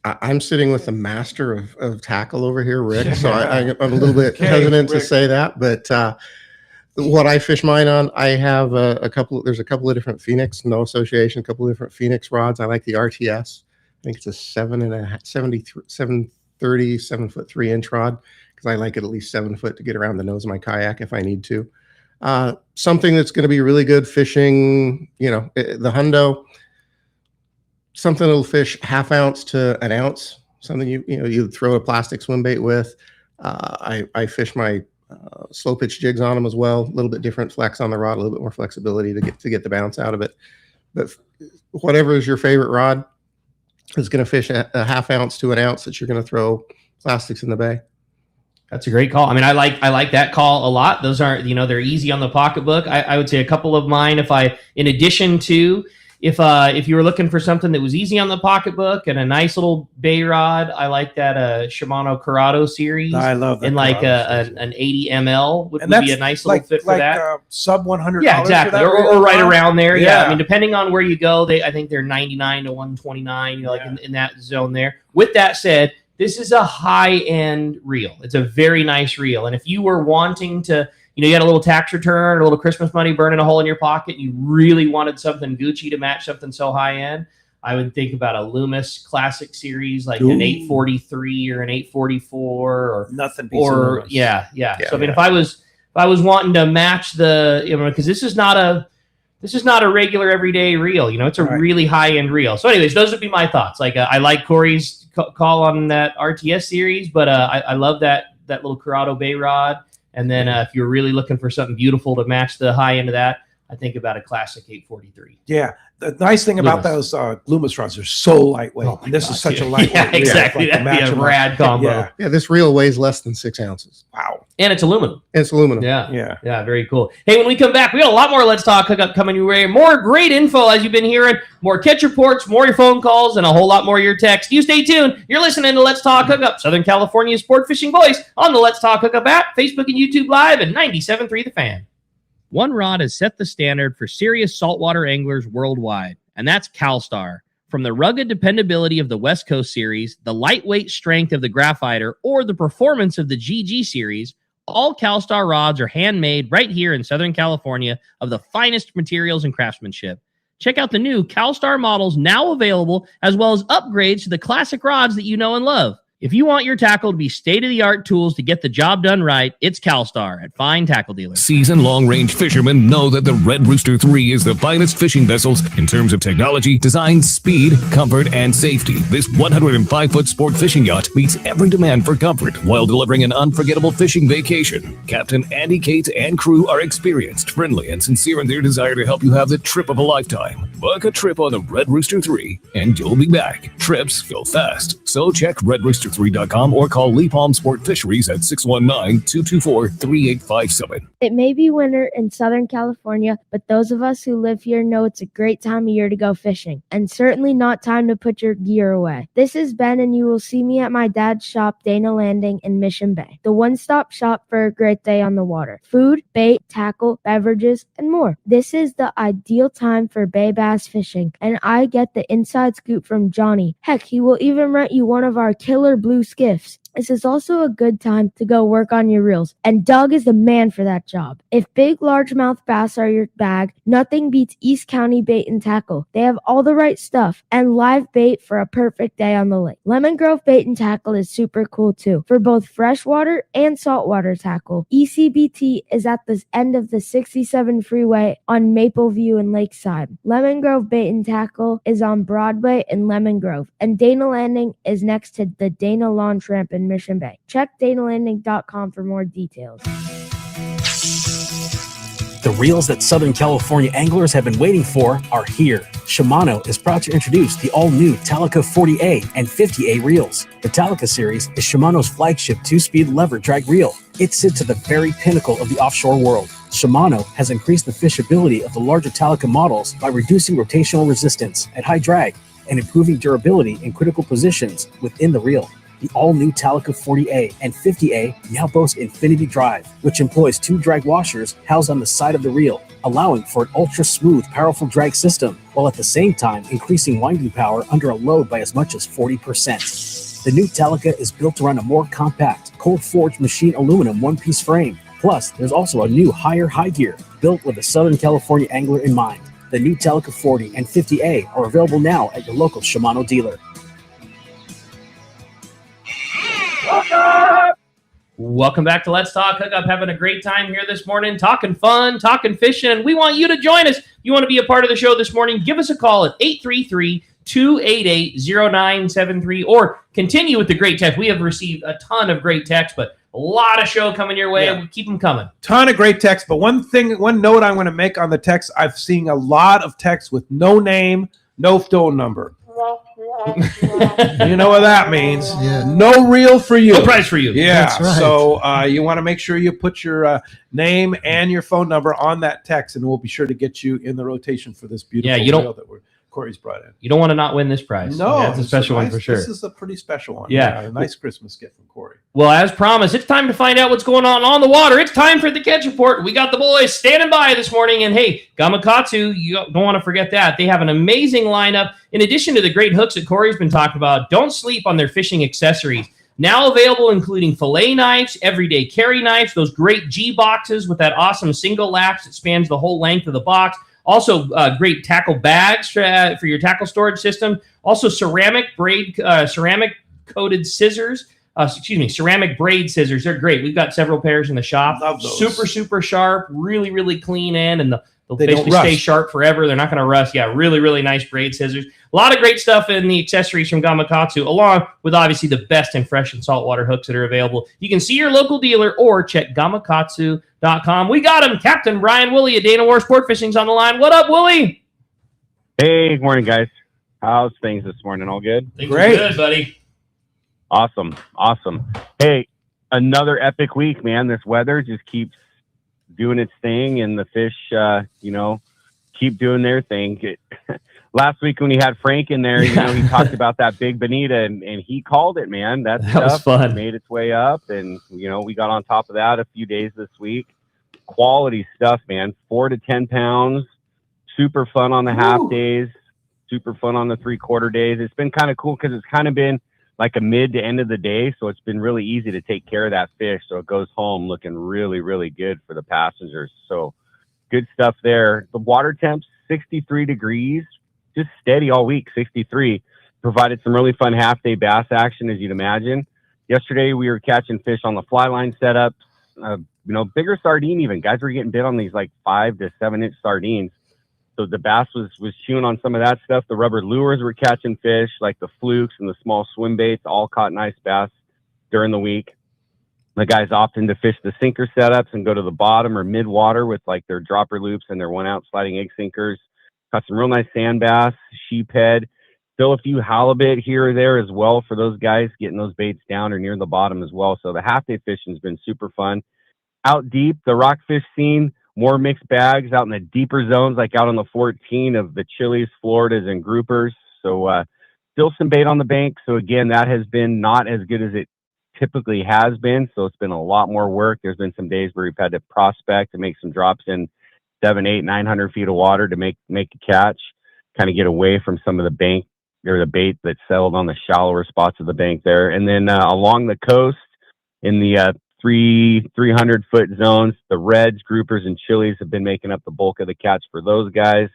I'm sitting with the master of tackle over here, Rick. So I'm a little bit hesitant to say that, but what I fish mine on, I have there's a couple of different Phoenix, no association, a couple of different Phoenix rods. I like the RTS. I think it's a 730, 7'3" rod, because I like it at least 7 foot to get around the nose of my kayak if I need to. Something that's going to be really good fishing, the hundo. Something that'll fish ½ ounce to an ounce. Something you throw a plastic swim bait with. I fish my slow pitch jigs on them as well. A little bit different flex on the rod, a little bit more flexibility to get the bounce out of it. But whatever is your favorite rod is going to fish a ½ ounce to an ounce that you're going to throw plastics in the bay. That's a great call. I mean, I like that call a lot. Those aren't, they're easy on the pocketbook. I would say a couple of mine, in addition to, if you were looking for something that was easy on the pocketbook and a nice little bay rod, I like that Shimano Corrado series. I love that. And like an 80 ml would be a nice little fit for that. Sub $100. Yeah, exactly. Or right around there. Yeah. I mean, depending on where you go, I think they're 99 to 129, in that zone there. With that said, this is a high-end reel. It's a very nice reel. And if you were wanting to, you got a little tax return or a little Christmas money burning a hole in your pocket, and you really wanted something Gucci to match something so high-end, I would think about a Loomis Classic Series, like an 843 or an 844, or nothing beats Loomis. Yeah. So I mean, if I was wanting to match because this is not a regular everyday reel, it's a really high-end reel. So anyways, those would be my thoughts. Like I like Cory's call on that RTS series, but I love that little Corrado Bay rod. And then if you're really looking for something beautiful to match the high end of that, I think about a classic 843. Yeah. The nice thing about those Loomis rods, they're so lightweight. Oh this is such a lightweight. Yeah, exactly. That'd be a rad combo. Yeah. This reel weighs less than 6 ounces. Wow. And it's aluminum. Yeah. Very cool. Hey, when we come back, we got a lot more Let's Talk Hookup coming your way. More great info, as you've been hearing. More catch reports, more your phone calls, and a whole lot more your texts. You stay tuned. You're listening to Let's Talk Hookup, Southern California's sport fishing voice, on the Let's Talk Hookup app, Facebook and YouTube Live, and 97.3 The Fan. One rod has set the standard for serious saltwater anglers worldwide, and that's CalStar. From the rugged dependability of the West Coast series, the lightweight strength of the Graphiter, or the performance of the GG series, all CalStar rods are handmade right here in Southern California of the finest materials and craftsmanship. Check out the new CalStar models now available, as well as upgrades to the classic rods that you know and love. If you want your tackle to be state-of-the-art tools to get the job done right, it's CalStar at Fine Tackle Dealers. Seasoned long-range fishermen know that the Red Rooster 3 is the finest fishing vessels in terms of technology, design, speed, comfort, and safety. This 105-foot sport fishing yacht meets every demand for comfort while delivering an unforgettable fishing vacation. Captain Andy Cates and crew are experienced, friendly, and sincere in their desire to help you have the trip of a lifetime. Book a trip on the Red Rooster 3, and you'll be back. Trips go fast, so check redrooster3.com or call Lee Palm Sport Fisheries at 619-224-3857. It may be winter in Southern California, but those of us who live here know it's a great time of year to go fishing, and certainly not time to put your gear away. This is Ben, and you will see me at my dad's shop, Dana Landing in Mission Bay, the one-stop shop for a great day on the water. Food, bait, tackle, beverages, and more. This is the ideal time for bay bass fishing, and I get the inside scoop from Johnny. Heck, he will even rent you one of our killer blue skiffs. This is also a good time to go work on your reels, and Doug is the man for that job. If big largemouth bass are your bag, nothing beats East County Bait and Tackle. They have all the right stuff and live bait for a perfect day on the lake. Lemon Grove Bait and Tackle is super cool too, for both freshwater and saltwater tackle. ECBT is at the end of the 67 freeway on Mapleview and Lakeside. Lemon Grove Bait and Tackle is on Broadway in Lemon Grove, and Dana Landing is next to the Dana Launch Ramp in Mission Bay. Check danalanding.com for more details. The reels that Southern California anglers have been waiting for are here. Shimano is proud to introduce the all-new Talica 40A and 50A reels. The Talica series is Shimano's flagship 2-speed lever drag reel. It sits at the very pinnacle of the offshore world. Shimano has increased the fishability of the larger Talica models by reducing rotational resistance at high drag and improving durability in critical positions within the reel. The all-new Talica 40A and 50A now boast Infinity Drive, which employs 2 drag washers housed on the side of the reel, allowing for an ultra-smooth, powerful drag system, while at the same time increasing winding power under a load by as much as 40%. The new Talica is built around a more compact, cold-forged machine aluminum one-piece frame. Plus, there's also a new higher high gear, built with a Southern California angler in mind. The new Talica 40 and 50A are available now at your local Shimano dealer. Welcome back to Let's Talk Hookup. Having a great time here this morning, talking fun, talking fishing, and we want you to join us. If you want to be a part of the show this morning, give us a call at 833-288-0973 or continue with the great text. We have received a ton of great texts, but a lot of show coming your way. Yeah. Keep them coming. Ton of great texts, but one note I'm going to make on the text, I've seen a lot of texts with no name, no phone number. You know what that means. Yeah. No reel for you. No price for you. Yeah. That's right. So you want to make sure you put your name and your phone number on that text, and we'll be sure to get you in the rotation for this beautiful reel that Corey's brought in. You don't want to not win this prize. No. That's a special one for sure. This is a pretty special one. Yeah. A nice Christmas gift from Cory. Well, as promised, it's time to find out what's going on the water. It's time for the catch report. We got the boys standing by this morning. And hey, Gamakatsu, you don't want to forget that. They have an amazing lineup. In addition to the great hooks that Cory's been talking about, don't sleep on their fishing accessories. Now available, including fillet knives, everyday carry knives, those great G boxes with that awesome single latch that spans the whole length of the box. Also, great tackle bags for your tackle storage system. Also, ceramic coated scissors. Ceramic braid scissors. They're great. We've got several pairs in the shop. Love those. Super, super sharp. Really, really clean end, and they'll They basically don't stay rust. sharp forever. They're not going to rust. Yeah, really, really nice braid scissors. A lot of great stuff in the accessories from Gamakatsu, along with obviously the best in fresh and saltwater hooks that are available. You can see your local dealer or check gamakatsu.com. We got him, Captain Brian Woolley of Dana War Sport Fishing's on the line. What up, Woolley? Hey, good morning, guys. How's things this morning? All good? Things are good, buddy. Awesome. Hey, another epic week, man. This weather just keeps doing its thing, and the fish, keep doing their thing. Last week when he had Frank in there, he talked about that big bonita, and he called it, man. That was fun. Made its way up, and, we got on top of that a few days this week. Quality stuff, man. 4 to 10 pounds. Super fun on the half days. Super fun on the 3/4 days. It's been kind of cool because it's kind of been like a mid to end of the day, so it's been really easy to take care of that fish, so it goes home looking really, really good for the passengers. So good stuff there. The water temps, 63 degrees, just steady all week, 63. Provided some really fun half-day bass action, as you'd imagine. Yesterday, we were catching fish on the fly line setups, bigger sardine even. Guys were getting bit on these like 5 to 7 inch sardines. So the bass was chewing on some of that stuff. The rubber lures were catching fish, like the flukes and the small swim baits, all caught nice bass during the week. The guys opting to fish the sinker setups and go to the bottom or mid-water with like their dropper loops and their 1-ounce sliding egg sinkers. Caught some real nice sand bass, sheephead, still a few halibut here or there as well for those guys getting those baits down or near the bottom as well. So the half-day fishing has been super fun. Out deep, the rockfish scene, more mixed bags out in the deeper zones, like out on the 14 of the Chilis, Floridas, and groupers. So still some bait on the bank. So again, that has been not as good as it typically has been. So it's been a lot more work. There's been some days where we've had to prospect and make some drops in 700, 800, 900 feet of water to make a catch, kind of get away from some of the bank or the bait that settled on the shallower spots of the bank there. And then along the coast in the 300 foot zones, the reds, groupers, and Chilis have been making up the bulk of the catch for those guys,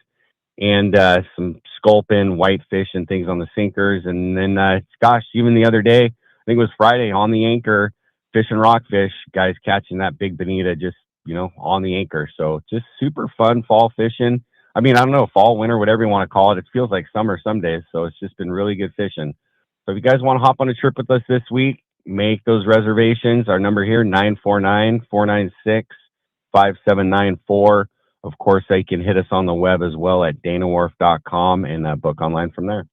and some sculpin, whitefish, and things on the sinkers. And then, even the other day, I think it was Friday, on the anchor, fishing rockfish, guys catching that big bonita just, on the anchor. So just super fun fall fishing. I mean, I don't know, fall, winter, whatever you want to call it. It feels like summer some days. So it's just been really good fishing. So if you guys want to hop on a trip with us this week, make those reservations. Our number here, 949-496-5794. of course, they can hit us on the web as well at danawharf.com and book online from there.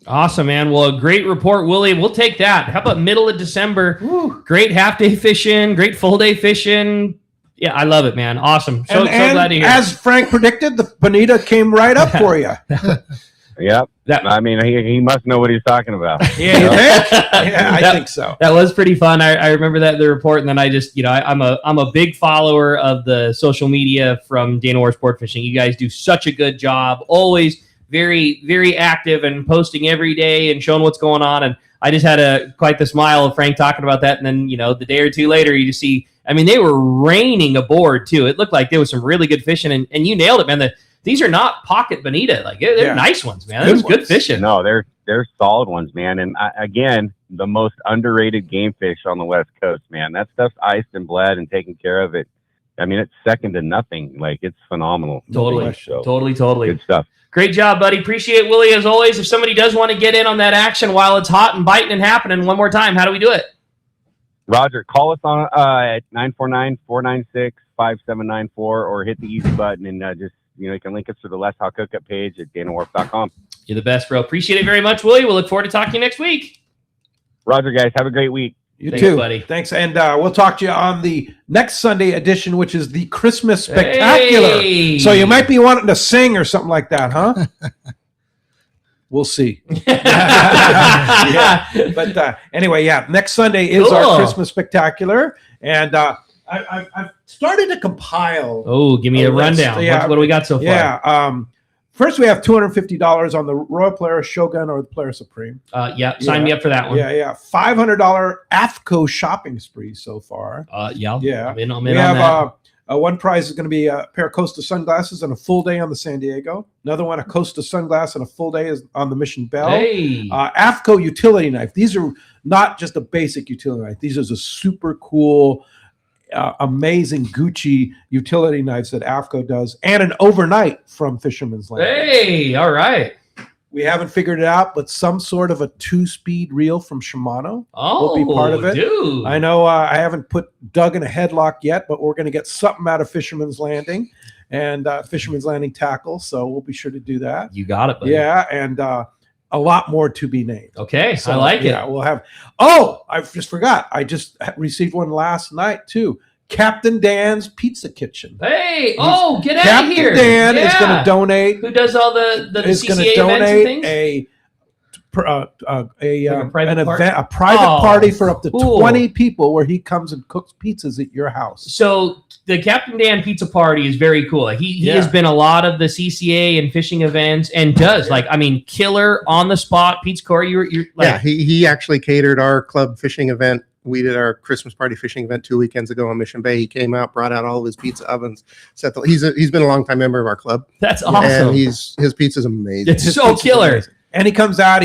Awesome, man. Well, a great report, Willie. We'll take that. How about middle of December? Great half-day fishing, great full-day fishing. Yeah, I love it, man. Awesome. So glad to hear. As Frank predicted, the bonita came right up for you. Yep. I mean, he must know what he's talking about. Yeah, you think? Yeah, I think so. That was pretty fun. I remember that in the report, and then I just, I'm a big follower of the social media from Dana Wharf Sport Fishing. You guys do such a good job. Always very, very active and posting every day and showing what's going on. And I just had quite the smile of Frank talking about that. And then, the day or two later, you just see, they were raining aboard too. It looked like there was some really good fishing, and you nailed it, man. These are not pocket bonita. Like they're nice ones, man. That was good fishing. No, they're solid ones, man. And again, the most underrated game fish on the West Coast, man. That stuff's iced and bled and taken care of. It's second to nothing. Like, it's phenomenal. Totally. Good stuff. Great job, buddy. Appreciate it, Willie, as always. If somebody does want to get in on that action while it's hot and biting and happening, one more time, how do we do it? Roger, call us on at 949-496-5794 or hit the easy button and just, you can link us to the Let's Talk Hookup page at danawharf.com. You're the best, bro. Appreciate it very much, Willie. We'll look forward to talking to you next week. Roger, guys. Have a great week. Thanks, too, buddy. Thanks, and we'll talk to you on the next Sunday edition, which is the Christmas Spectacular. Hey! So you might be wanting to sing or something like that, huh? We'll see. Yeah. But anyway, next Sunday is our Christmas Spectacular, and I've started to compile. Oh, give me a rundown. What do we got so far? Yeah. First, we have $250 on the Royal Polaris Shogun or the Polaris Supreme. Sign me up for that one. Yeah. $500 AFCO shopping spree so far. Yeah. I'm in we have one prize is going to be a pair of Costa sunglasses and a full day on the San Diego. Another one, a Costa sunglass and a full day is on the Mission Bell. Hey. AFCO utility knife. These are not just a basic utility knife. These are a super cool, amazing Gucci utility knives that AFCO does, and an overnight from Fisherman's Landing. Hey, all right. We haven't figured it out, but some sort of a 2-speed reel from Shimano will be part of it. Dude. I know I haven't put Doug in a headlock yet, but we're going to get something out of Fisherman's Landing and Fisherman's Landing tackle, so we'll be sure to do that. You got it, buddy. Yeah, and a lot more to be named. Okay, so I like it. Yeah, we'll have. Oh, I just forgot. I just received one last night too. Captain Dan's Pizza Kitchen. Hey, get out of here. Captain Dan is going to donate. Who does all the is going to CCA donate events a private party for up to 20 people where he comes and cooks pizzas at your house. So the Captain Dan Pizza Party is very cool. He has been a lot of the CCA and fishing events and does killer on the spot. Pizza Cory, you're like, he actually catered our club fishing event. We did our Christmas party fishing event 2 weekends ago on Mission Bay. He came out, brought out all of his pizza ovens. He's been a long time member of our club. That's awesome. And his pizza's amazing. It's so killer. And he comes out.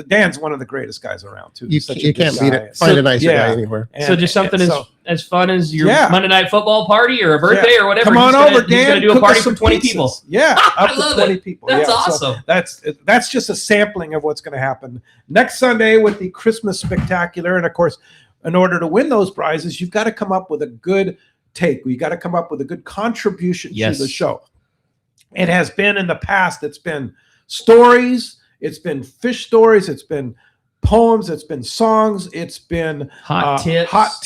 Dan's one of the greatest guys around too. You can't beat it. Find a nicer guy anywhere. So just something as fun as your Monday night football party or a birthday or whatever. Come on over, Dan. He's going to do a party for 20 people. Yeah, up to 20 people. That's awesome. So that's just a sampling of what's going to happen next Sunday with the Christmas Spectacular. And of course, in order to win those prizes, you've got to come up with a good take. You got to come up with a good contribution to the show. It has been in the past. It's been stories. It's been fish stories. It's been poems. It's been songs. It's been hot tips, hot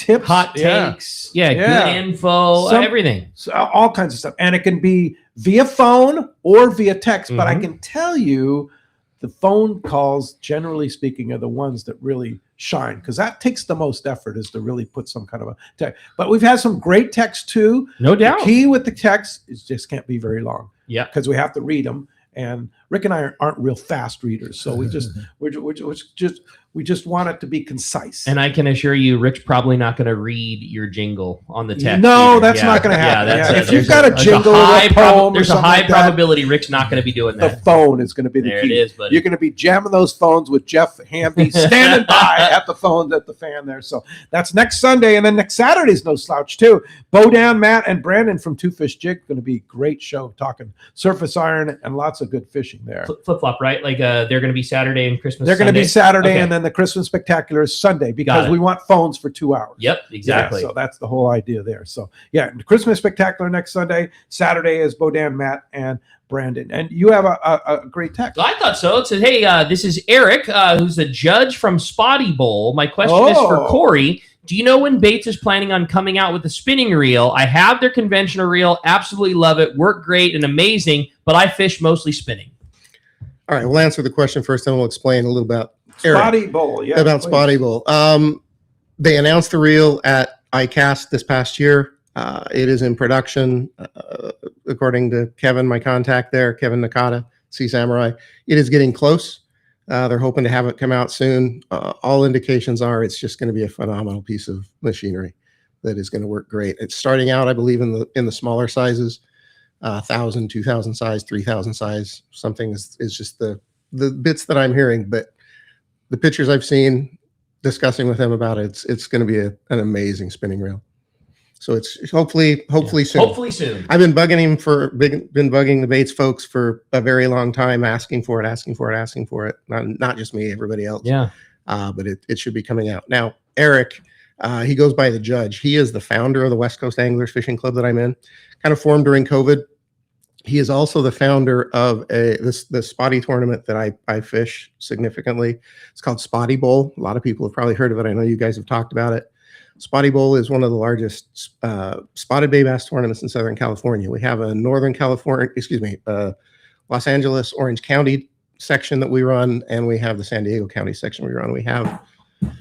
takes. Good info, everything. So all kinds of stuff. And it can be via phone or via text. But I can tell you, the phone calls, generally speaking, are the ones that really shine because that takes the most effort is to really put some kind of a text. But we've had some great text too. No doubt. The key with the text is just can't be very long. Yeah. Because we have to read them. And Rick and I aren't real fast readers, so we just want it to be concise. And I can assure you, Rick's probably not going to read your jingle on the text. No, that's not going to happen. If you've got a jingle or a poem, there's a high probability Rick's not going to be doing that. The phone is going to be the key. There it is, buddy. You're going to be jamming those phones with Jeff Hamby standing by at the phone at the fan there. So that's next Sunday, and then next Saturday's no slouch too. Matt, and Brandon from Two Fish Jig going to be a great show talking surface iron and lots of good fishing. fishing there. Flip flop, right? Like they're going to be Saturday and Christmas. They're going to be Saturday, Okay. and then the Christmas Spectacular is Sunday Got because it. we want phones for 2 hours. Yep, exactly. Yeah, so that's the whole idea there. So yeah, the Christmas Spectacular next Sunday. Saturday is Bodan, Matt, and Brandon. And you have a great text. I thought so. It says, hey, this is Eric, who's a judge from Spotty Bowl. My question is for Cory. Do you know when Bates is planning on coming out with the spinning reel? I have their conventional reel. Absolutely love it. Work great and amazing, but I fish mostly spinning. All right, we'll answer the question first, then we'll explain a little about Eric, Spotty Bowl. Yeah, about please. Spotty Bowl. They announced the reel at ICAST this past year. It is in production, according to Kevin, my contact there, Kevin Nakata, Sea Samurai. It is getting close. They're hoping to have it come out soon. All indications are it's just going to be a phenomenal piece of machinery that is going to work great. It's starting out, I believe, in the smaller sizes, 1,000, 2,000 size, 3,000 size. Something is just the bits that I'm hearing, but the pictures I've seen, discussing with him about it, it's going to be an amazing spinning reel. So it's hopefully soon. Hopefully soon. I've been bugging him been bugging the Bates folks for a very long time, asking for it. Not just me, everybody else. Yeah. But it should be coming out now. Eric, he goes by the Judge. He is the founder of the West Coast Anglers Fishing Club that I'm in. Kind of formed during COVID. He is also the founder of the Spotty tournament that I fish significantly. It's called Spotty Bowl. A lot of people have probably heard of it. I know you guys have talked about it. Spotty Bowl is one of the largest spotted bay bass tournaments in Southern California. We have a Los Angeles, Orange County section that we run, and we have the San Diego County section we run. We have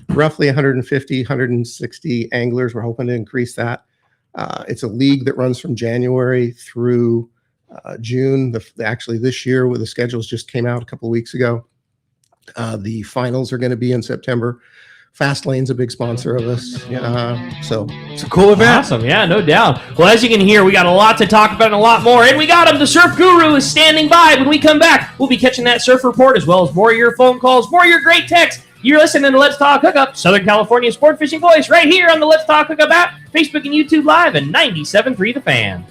roughly 150, 160 anglers. We're hoping to increase that. It's a league that runs from January through June. Actually, this year, where the schedules just came out a couple of weeks ago. The finals are going to be in September. Fastlane's a big sponsor of us. So it's a cool event. Awesome. Yeah, no doubt. Well, as you can hear, we got a lot to talk about and a lot more. And we got him. The Surf Guru is standing by. When we come back, we'll be catching that surf report as well as more of your phone calls, more of your great texts. You're listening to Let's Talk Hookup, Southern California sport fishing voice, right here on the Let's Talk Hookup app, Facebook and YouTube Live, and 97.3 The Fan.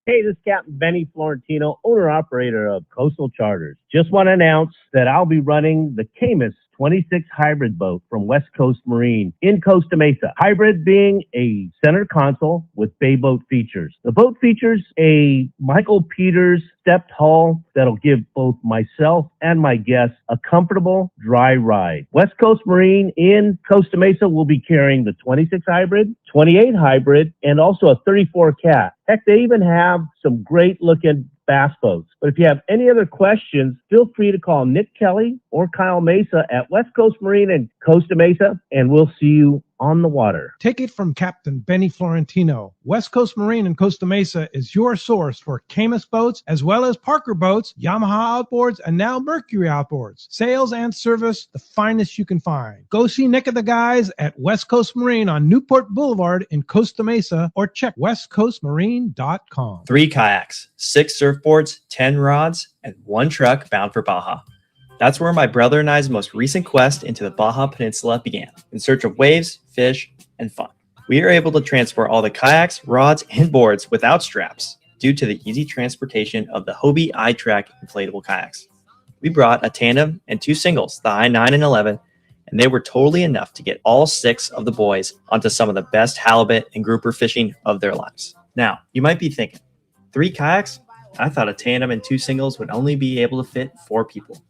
Hey, this is Captain Benny Florentino, owner-operator of Coastal Charters. Just want to announce that I'll be running the Camus 26 hybrid boat from West Coast Marine in Costa Mesa. Hybrid being a center console with bay boat features. The boat features a Michael Peters stepped hull that'll give both myself and my guests a comfortable, dry ride. West Coast Marine in Costa Mesa will be carrying the 26 hybrid, 28 hybrid, and also a 34 cat. Heck, they even have some great looking bass boats. But if you have any other questions, feel free to call Nick Kelly or Kyle Mesa at West Coast Marine in Costa Mesa, and we'll see you on the water. Take it from Captain Benny Florentino. West Coast Marine in Costa Mesa is your source for Camus boats, as well as Parker boats, Yamaha outboards, and now Mercury outboards. Sales and service, the finest you can find. Go see Nick and the guys at West Coast Marine on Newport Boulevard in Costa Mesa, or check westcoastmarine.com. 3 kayaks, 6 surfboards, 10 rods, and 1 truck bound for Baja. That's where my brother and I's most recent quest into the Baja Peninsula began, in search of waves, fish, and fun. We are able to transport all the kayaks, rods, and boards without straps due to the easy transportation of the Hobie iTrack inflatable kayaks. We brought a tandem and 2 singles, the I-9 and 11, and they were totally enough to get all 6 of the boys onto some of the best halibut and grouper fishing of their lives. Now, you might be thinking, 3 kayaks? I thought a tandem and 2 singles would only be able to fit 4 people.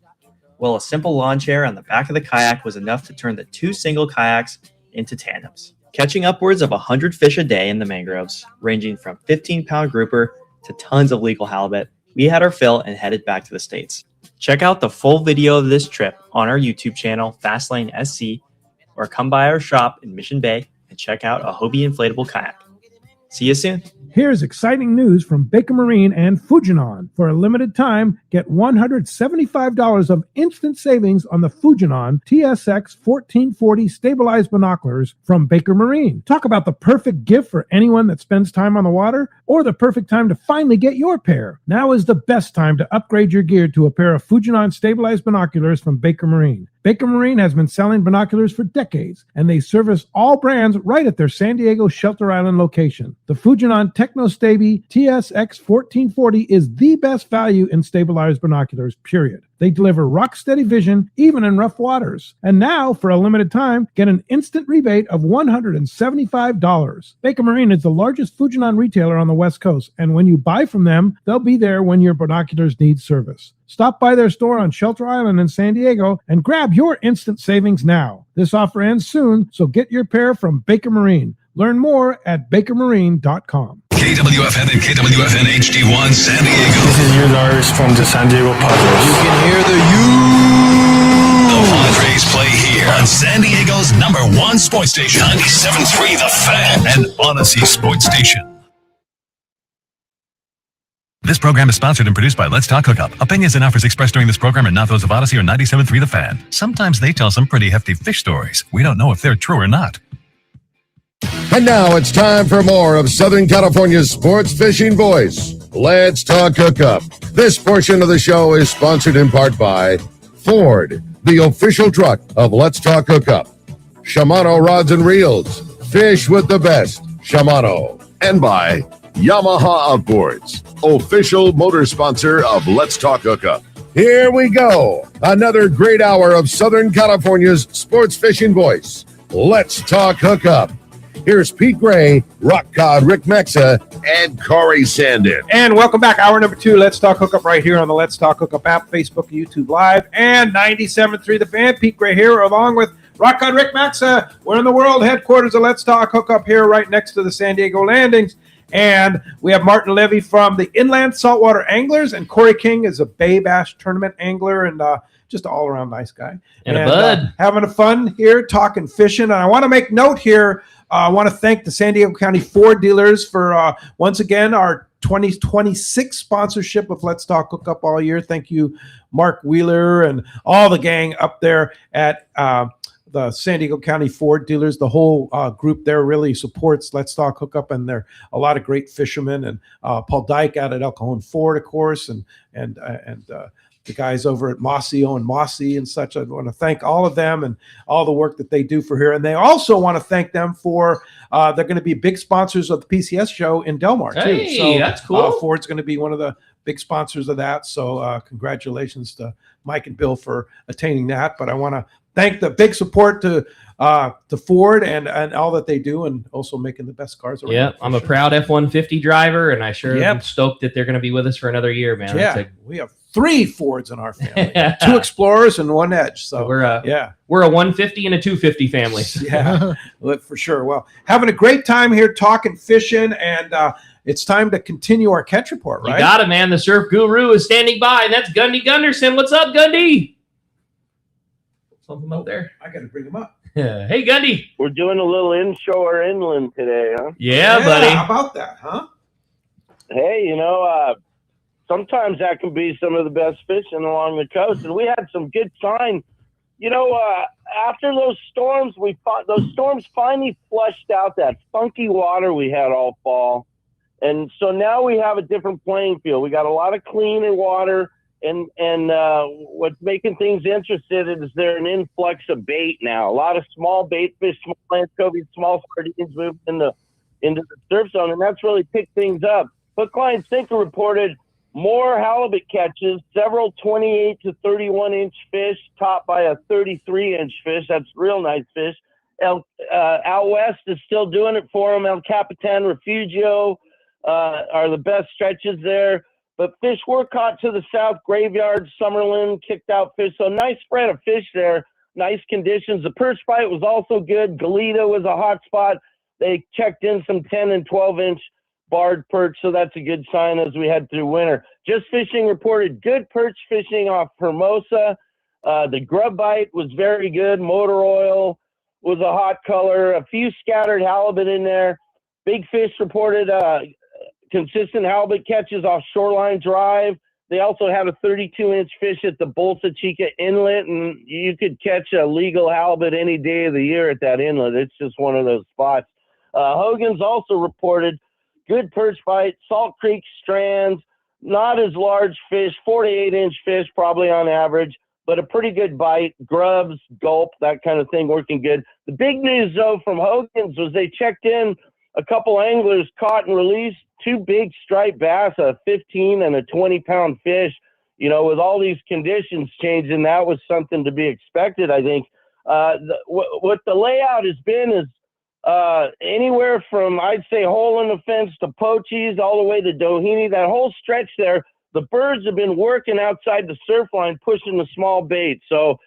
Well, a simple lawn chair on the back of the kayak was enough to turn the 2 single kayaks into tandems. Catching upwards of 100 fish a day in the mangroves, ranging from 15-pound grouper to tons of legal halibut, we had our fill and headed back to the States. Check out the full video of this trip on our YouTube channel, Fastlane SC, or come by our shop in Mission Bay and check out a Hobie inflatable kayak. See you soon. Here's exciting news from Baker Marine and Fujinon. For a limited time, get $175 of instant savings on the Fujinon TSX 1440 stabilized binoculars from Baker Marine. Talk about the perfect gift for anyone that spends time on the water, or the perfect time to finally get your pair. Now is the best time to upgrade your gear to a pair of Fujinon stabilized binoculars from Baker Marine. Baker Marine has been selling binoculars for decades, and they service all brands right at their San Diego Shelter Island location. The Fujinon Technostabi TSX 1440 is the best value in stabilized binoculars, period. They deliver rock-steady vision even in rough waters. And now, for a limited time, get an instant rebate of $175. Baker Marine is the largest Fujinon retailer on the West Coast, and when you buy from them, they'll be there when your binoculars need service. Stop by their store on Shelter Island in San Diego and grab your instant savings now. This offer ends soon, so get your pair from Baker Marine. Learn more at bakermarine.com. KWFN and KWFN HD1 San Diego. This is you, Lars, from the San Diego Padres. You can hear the Padres play here on San Diego's #1 sports station, 97.3 The Fan and Odyssey Sports Station. This program is sponsored and produced by Let's Talk Hookup. Opinions and offers expressed during this program are not those of Odyssey or 97.3 The Fan. Sometimes they tell some pretty hefty fish stories. We don't know if they're true or not. And now it's time for more of Southern California's sports fishing voice. Let's Talk Hookup. This portion of the show is sponsored in part by Ford, the official truck of Let's Talk Hookup. Shimano Rods and Reels. Fish with the best. Shimano. And by Yamaha Outboards, official motor sponsor of Let's Talk Hookup. Here we go. Another great hour of Southern California's sports fishing voice. Let's Talk Hookup. Here's Pete Gray, Rock Cod Rick Mexa, and Cory Sandin. And welcome back. Hour number 2, Let's Talk Hookup right here on the Let's Talk Hookup app, Facebook, YouTube Live, and 97.3 The Fan. Pete Gray here along with Rock Cod Rick Mexa. We're in the world headquarters of Let's Talk Hookup here right next to the San Diego Landings. And we have Martin Levy from the Inland Saltwater Anglers, and Cory King is a Bay Bass tournament angler and just an all-around nice guy. And a bud. Having a fun here, talking fishing. And I want to make note here, I want to thank the San Diego County Ford dealers for, once again, our 2026 sponsorship of Let's Talk Hookup all year. Thank you, Mark Wheeler and all the gang up there at the San Diego County Ford dealers. The whole group there really supports Let's Talk Hookup, and they're a lot of great fishermen. And Paul Dyke out at El Cajon Ford, of course, and the guys over at Mossio and Mossy and such. I want to thank all of them and all the work that they do for here. And they also want to thank them for, they're going to be big sponsors of the PCS show in Del Mar, too. Hey, So that's cool. Ford's going to be one of the big sponsors of that. So congratulations to Mike and Bill for attaining that. But I want to thank the big support to Ford and all that they do, and also making the best cars around. Yeah, I'm a proud F-150 driver, and I sure am stoked that they're going to be with us for another year, man. Yeah, we have 3 Fords in our family, 2 Explorers and 1 Edge. So we're a 150 and a 250 family. Yeah, for sure. Well, having a great time here talking fishing, and it's time to continue our catch report, right? You got it, man. The surf guru is standing by, and that's Gundy Gunderson. What's up, Gundy? Something out there. I got to bring him up. Hey, Gundy. We're doing a little inshore inland today, huh? Yeah, buddy. How about that, huh? Hey, sometimes that can be some of the best fishing along the coast, and we had some good sign. After those storms, those storms finally flushed out that funky water we had all fall, and so now we have a different playing field. We got a lot of cleaner water. And what's making things interesting is there an influx of bait now. A lot of small bait fish, small anchovies, small sardines moved into the surf zone, and that's really picked things up. Hook, line, sinker reported more halibut catches, several 28 to 31-inch fish, topped by a 33-inch fish. That's real nice fish. Out west is still doing it for them. El Capitan, Refugio are the best stretches there. But fish were caught to the south. Graveyard, Summerlin, kicked out fish. So nice spread of fish there. Nice conditions. The perch bite was also good. Goleta was a hot spot. They checked in some 10 and 12-inch barred perch, so that's a good sign as we head through winter. Just Fishing reported good perch fishing off Hermosa. The grub bite was very good. Motor oil was a hot color. A few scattered halibut in there. Big Fish reported consistent halibut catches off Shoreline Drive. They also had a 32-inch fish at the Bolsa Chica Inlet, and you could catch a legal halibut any day of the year at that inlet. It's just one of those spots. Hogan's also reported good perch bite, Salt Creek strands, not as large fish, 4 to 8-inch fish probably on average, but a pretty good bite. Grubs, gulp, that kind of thing working good. The big news, though, from Hogan's was they checked in a couple anglers, caught and released 2 big striped bass, a 15 and a 20-pound fish. You know, with all these conditions changing, that was something to be expected, I think. What the layout has been is anywhere from, I'd say, Hole in the Fence to Pochies all the way to Doheny. That whole stretch there, the birds have been working outside the surf line, pushing the small bait. So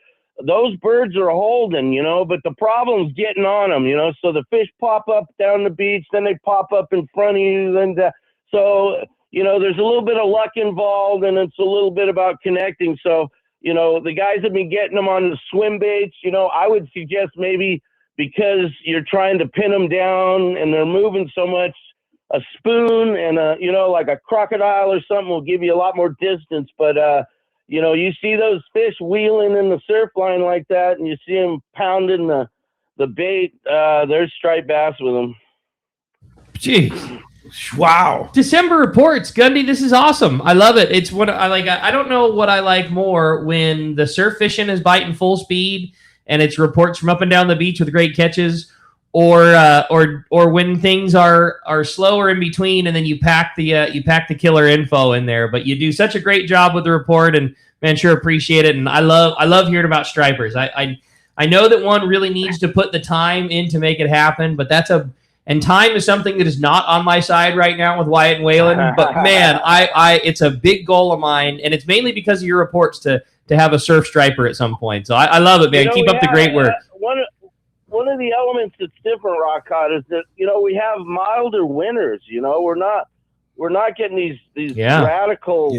those birds are holding, you know, but the problem's getting on them, you know. So the fish pop up down the beach, then they pop up in front of you. So, you know, there's a little bit of luck involved, and it's a little bit about connecting. So, you know, the guys have been getting them on the swim baits. You know, I would suggest maybe because you're trying to pin them down and they're moving so much, a spoon and you know, like a crocodile or something will give you a lot more distance. But, you know, you see those fish wheeling in the surf line like that, and you see them pounding the bait. There's striped bass with them. Jeez. Wow. December reports, Gundy. This is awesome. I love it. It's what I like. I don't know what I like more, when the surf fishing is biting full speed and it's reports from up and down the beach with great catches, or when things are slower in between, and then you pack the killer info in there. But you do such a great job with the report, and man, sure appreciate it. And I love hearing about stripers. I know that one really needs to put the time in to make it happen, but and time is something that is not on my side right now with Wyatt and Waylon. But man, it's a big goal of mine, and it's mainly because of your reports to have a surf striper at some point. So I love it, man. You know, keep up the great work. One of the elements that's different, Rock Cod, is that, you know, we have milder winters. You know, we're not getting these radical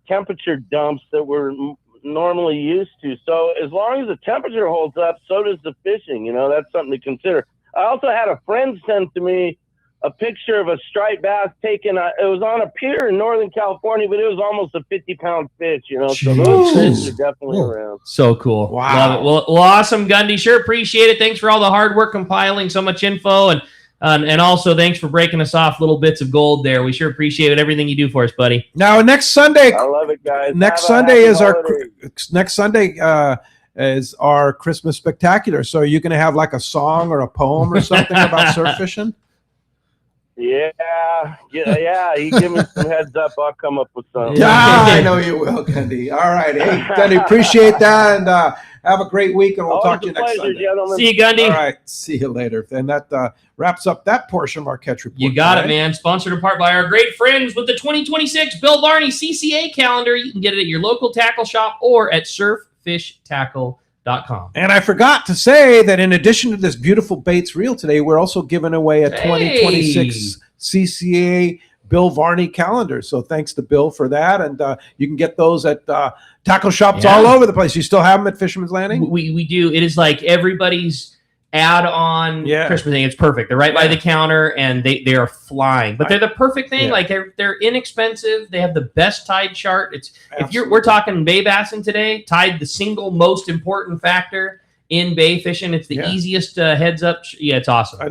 temperature dumps that we're normally used to. So as long as the temperature holds up, so does the fishing. You know, that's something to consider. I also had a friend send to me a picture of a striped bass taken. It was on a pier in Northern California, but it was almost a 50-pound fish, you know. So those fish are definitely around. So cool. Wow. Love it. Well, awesome, Gundy. Sure appreciate it. Thanks for all the hard work compiling so much info, and also thanks for breaking us off little bits of gold there. We sure appreciate everything you do for us, buddy. Now, next Sunday. I love it, guys. Next Sunday is our Christmas spectacular. So are you going to have like a song or a poem or something about surf fishing? Yeah. You give me some heads up, I'll come up with something. Yeah, I know you will, Gundy. All right, hey, Gundy, appreciate that, and have a great week, and we'll talk to you next Sunday. Gentlemen. See you, Gundy. All right, see you later. And that wraps up that portion of our catch report. You got today. it, man. Sponsored in part by our great friends with the 2026 Bill Varney CCA calendar. You can get it at your local tackle shop or at surffishtackle.com. And I forgot to say that in addition to this beautiful baits reel today, we're also giving away a 2026 CCA Bill Varney calendar. So thanks to Bill for that. And you can get those at tackle shops all over the place. You still have them at Fisherman's Landing? We do. It is like everybody's add-on Christmas thing. It's perfect. They're right by the counter, and they are flying. But they're the perfect thing. Like they're inexpensive. They have the best tide chart. We're talking bay bassing today. Tide, the single most important factor in bay fishing. It's the easiest heads up. It's awesome. I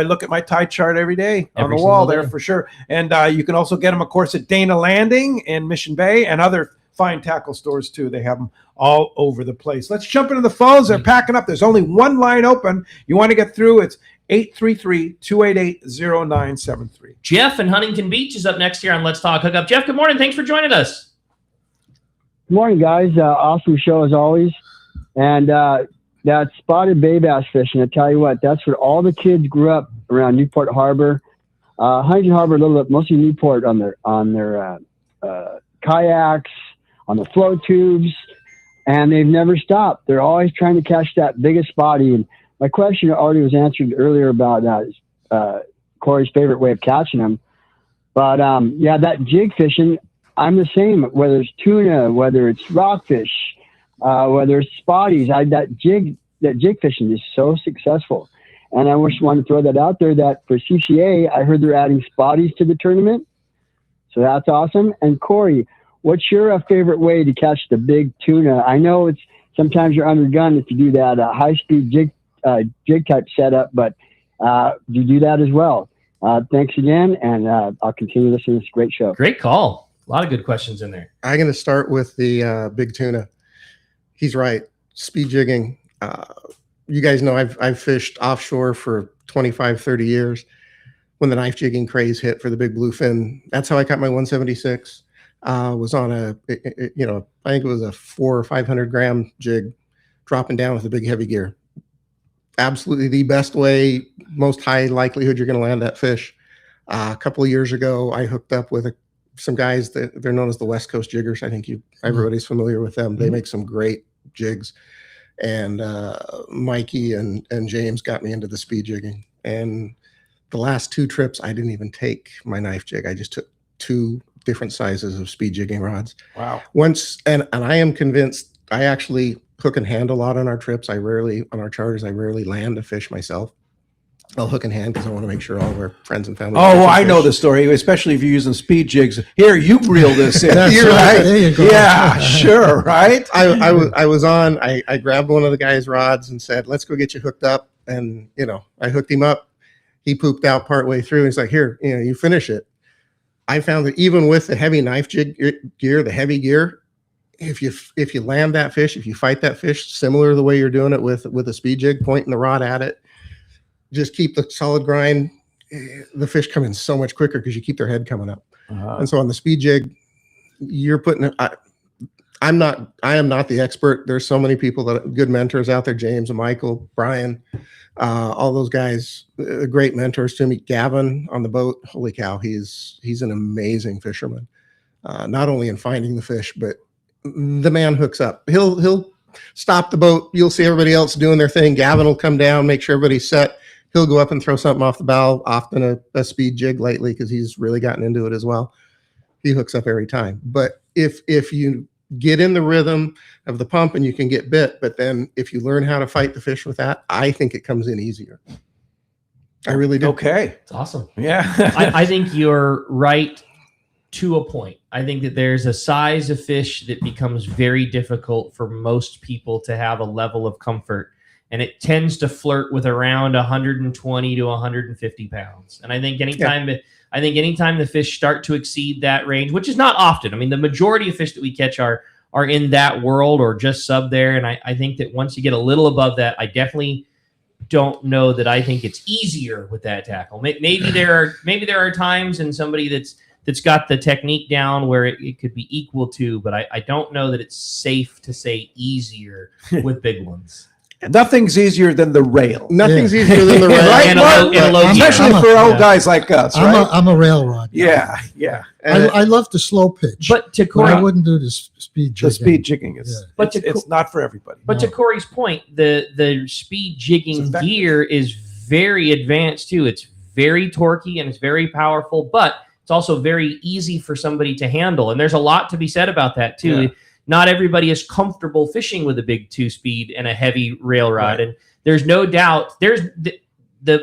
look at my tide chart every day on the wall there for sure. And you can also get them, of course, at Dana Landing and Mission Bay and other fine tackle stores too. They have them all over the place. Let's jump into the phones. They're packing up. There's only one line open. You want to get through, it's 833-288-0973. Jeff in Huntington Beach is up next here on Let's Talk Hookup. Jeff, good morning. Thanks for joining us. Good morning, guys. Awesome show as always. And that spotted bay bass fishing, I tell you what, that's where all the kids grew up around Newport Harbor. Huntington Harbor a little bit, mostly Newport on their kayaks, on the float tubes, and they've never stopped. They're always trying to catch that biggest spotty. And my question already was answered earlier about Cory's favorite way of catching them. But that jig fishing, I'm the same. Whether it's tuna, whether it's rockfish, whether it's spotties, that jig fishing is so successful. And I just want to throw that out there that for CCA, I heard they're adding spotties to the tournament. So that's awesome. And Cory, what's your favorite way to catch the big tuna? I know it's sometimes you're undergunned if you do that high-speed jig type setup, but you do that as well. Thanks again, and I'll continue listening to this great show. Great call. A lot of good questions in there. I'm going to start with the big tuna. He's right. Speed jigging. You guys know I've fished offshore for 25, 30 years. When the knife jigging craze hit for the big bluefin, that's how I caught my 176. Was on I think it was a 400 or 500 gram jig, dropping down with a big heavy gear. Absolutely the best way, most high likelihood you're going to land that fish. A couple of years ago, I hooked up with some guys that they're known as the West Coast Jiggers. I think everybody's familiar with them. They make some great jigs. And Mikey and James got me into the speed jigging. And the last 2 trips, I didn't even take my knife jig. I just took 2 different sizes of speed jigging rods. Wow. And I am convinced I actually hook and hand a lot on our trips. On our charters, I rarely land a fish myself. I'll hook and hand because I want to make sure all of our friends and family. Oh, I know the story, especially if you're using speed jigs. Here, you reel this in. That's You're right. right. There you go. Yeah, sure, right? I grabbed one of the guy's rods and said, "Let's go get you hooked up." And I hooked him up. He pooped out partway through. He's like, "Here, you finish it." I found that even with the heavy knife jig gear, the heavy gear, if you land that fish, if you fight that fish similar to the way you're doing it with a speed jig, pointing the rod at it, just keep the solid grind, the fish come in so much quicker because you keep their head coming up. And so on the speed jig, you're putting I am not the expert. There's so many people that good mentors out there, James and Michael, Brian, all those guys, great mentors to me. Gavin on the boat, holy cow, he's an amazing fisherman. Not only in finding the fish, but the man hooks up. He'll stop the boat. You'll see everybody else doing their thing. Gavin will come down, make sure everybody's set. He'll go up and throw something off the bow, often a speed jig lately because he's really gotten into it as well. He hooks up every time. But if you get in the rhythm of the pump and you can get bit, but then if you learn how to fight the fish with that, I think it comes in easier. I really do. Okay. It's awesome. Yeah. I think you're right to a point. I think that there's a size of fish that becomes very difficult for most people to have a level of comfort. And it tends to flirt with around 120 to 150 pounds. And I think anytime the fish start to exceed that range, which is not often. I mean, the majority of fish that we catch are in that world or just sub there. And I think that once you get a little above that, I definitely don't know that I think it's easier with that tackle. Maybe there are times in somebody that's got the technique down where it could be equal to, but I don't know that it's safe to say easier with big ones. Nothing's easier than the rail. Nothing's easier than the rail. Right? Especially for old guys like us, right? I'm a railroad. Yeah. I love the slow pitch, but I wouldn't do the speed jigging. The speed jigging is, it's not for everybody. But to Cory's point, the speed jigging gear is very advanced too. It's very torquey and it's very powerful, but it's also very easy for somebody to handle. And there's a lot to be said about that too. Yeah. Not everybody is comfortable fishing with a big 2-speed and a heavy rail rod. Right. And there's no doubt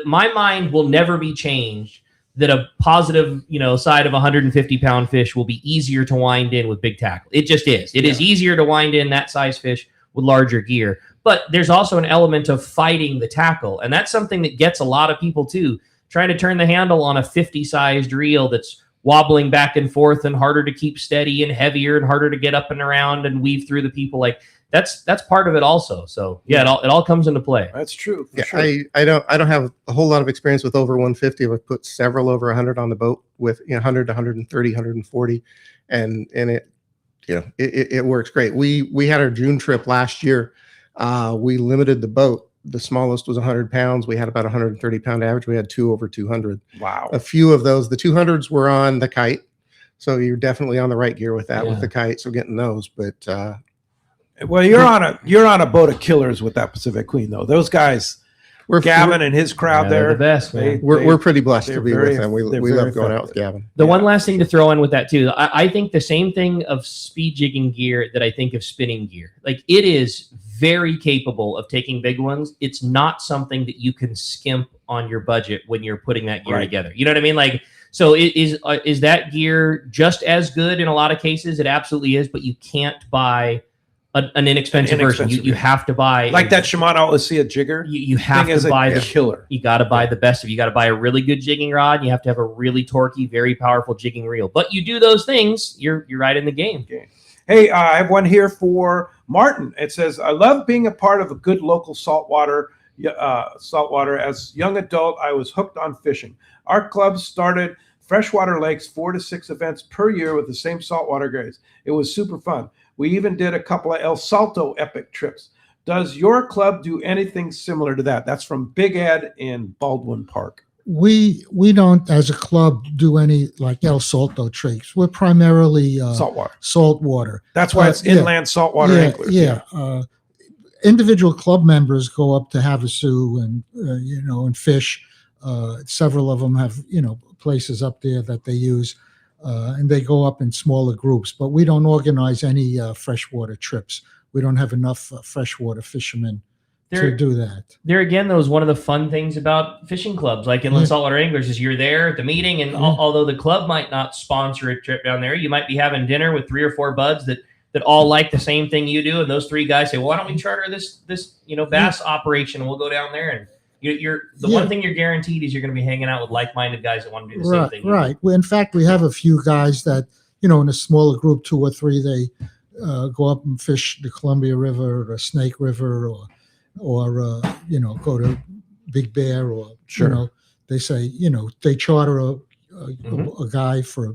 my mind will never be changed that a positive, side of 150-pound fish will be easier to wind in with big tackle. It just is. It is easier to wind in that size fish with larger gear. But there's also an element of fighting the tackle. And that's something that gets a lot of people too. Trying to turn the handle on a 50-sized reel that's wobbling back and forth and harder to keep steady and heavier and harder to get up and around and weave through the people. Like that's part of it also. So yeah, it all comes into play. That's true. Sure. I don't have a whole lot of experience with over 150. I've put several over 100 on the boat with 100 to 130, 140, and it works great. We had our June trip last year. We limited the boat. The smallest was 100 pounds. We had about 130-pound average. We had 2 over 200. Wow. A few of those, the 200s were on the kite. So you're definitely on the right gear with that, with the kite. So getting those, but well, you're on a boat of killers with that Pacific Queen though. Those guys, Gavin and his crowd there, the best, man. We're pretty blessed to be with them. We love going out with Gavin. The one last thing to throw in with that too, I think the same thing of speed jigging gear that I think of spinning gear. Like it is very capable of taking big ones. It's not something that you can skimp on your budget when you're putting that gear together. You know what I mean? Like, so is that gear just as good in a lot of cases? It absolutely is, but you can't buy an inexpensive version. You have to buy like that Shimano Osea jigger. You have to buy the killer. You got to buy the best of. You got to buy a really good jigging rod. You have to have a really torquey, very powerful jigging reel. But you do those things, you're right in the game. Okay. Hey, I have one here for Martin. It says, I love being a part of a good local saltwater. As young adult, I was hooked on fishing. Our club started freshwater lakes, 4 to 6 events per year with the same saltwater guys. It was super fun. We even did a couple of El Salto epic trips. Does your club do anything similar to that? That's from Big Ed in Baldwin Park. We don't, as a club, do any like El Salto trips. We're primarily saltwater. That's why it's inland saltwater anglers. Yeah. Individual club members go up to Havasu and and fish. Several of them have places up there that they use, and they go up in smaller groups. But we don't organize any freshwater trips. We don't have enough freshwater fishermen to do that. There again, though, is one of the fun things about fishing clubs, like inland saltwater anglers, is you're there at the meeting, and although the club might not sponsor a trip down there, you might be having dinner with 3 or 4 buds that all like the same thing you do, and those 3 guys say, well, why don't we charter this bass operation, and we'll go down there, and one thing you're guaranteed is you're going to be hanging out with like-minded guys that want to do the same thing. Right. Well, in fact, we have a few guys that in a smaller group, 2 or 3, they go up and fish the Columbia River or Snake River, or go to Big Bear, or they say they charter a guy for a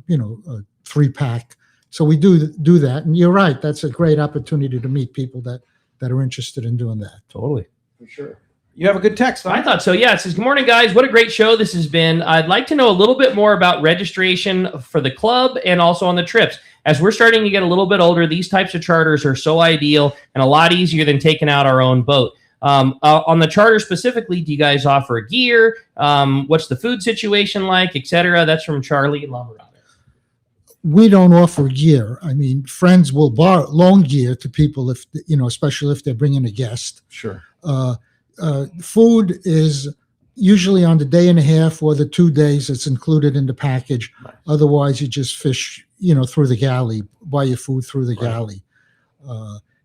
3-pack. So we do that, and you're right. That's a great opportunity to meet people that are interested in doing that. Totally, for sure. You have a good text, huh? I thought so. Yeah, it says, good morning, guys. What a great show this has been. I'd like to know a little bit more about registration for the club and also on the trips. As we're starting to get a little bit older, these types of charters are so ideal and a lot easier than taking out our own boat. On the charter specifically, do you guys offer gear? What's the food situation like, etc.? That's from Charlie in Lamorado. We don't offer gear. I mean, friends will loan gear to people if especially if they're bringing a guest. Sure. Food is usually on the day and a half or the 2 days. It's included in the package. Right. Otherwise, you just fish, through the galley, buy your food through the galley.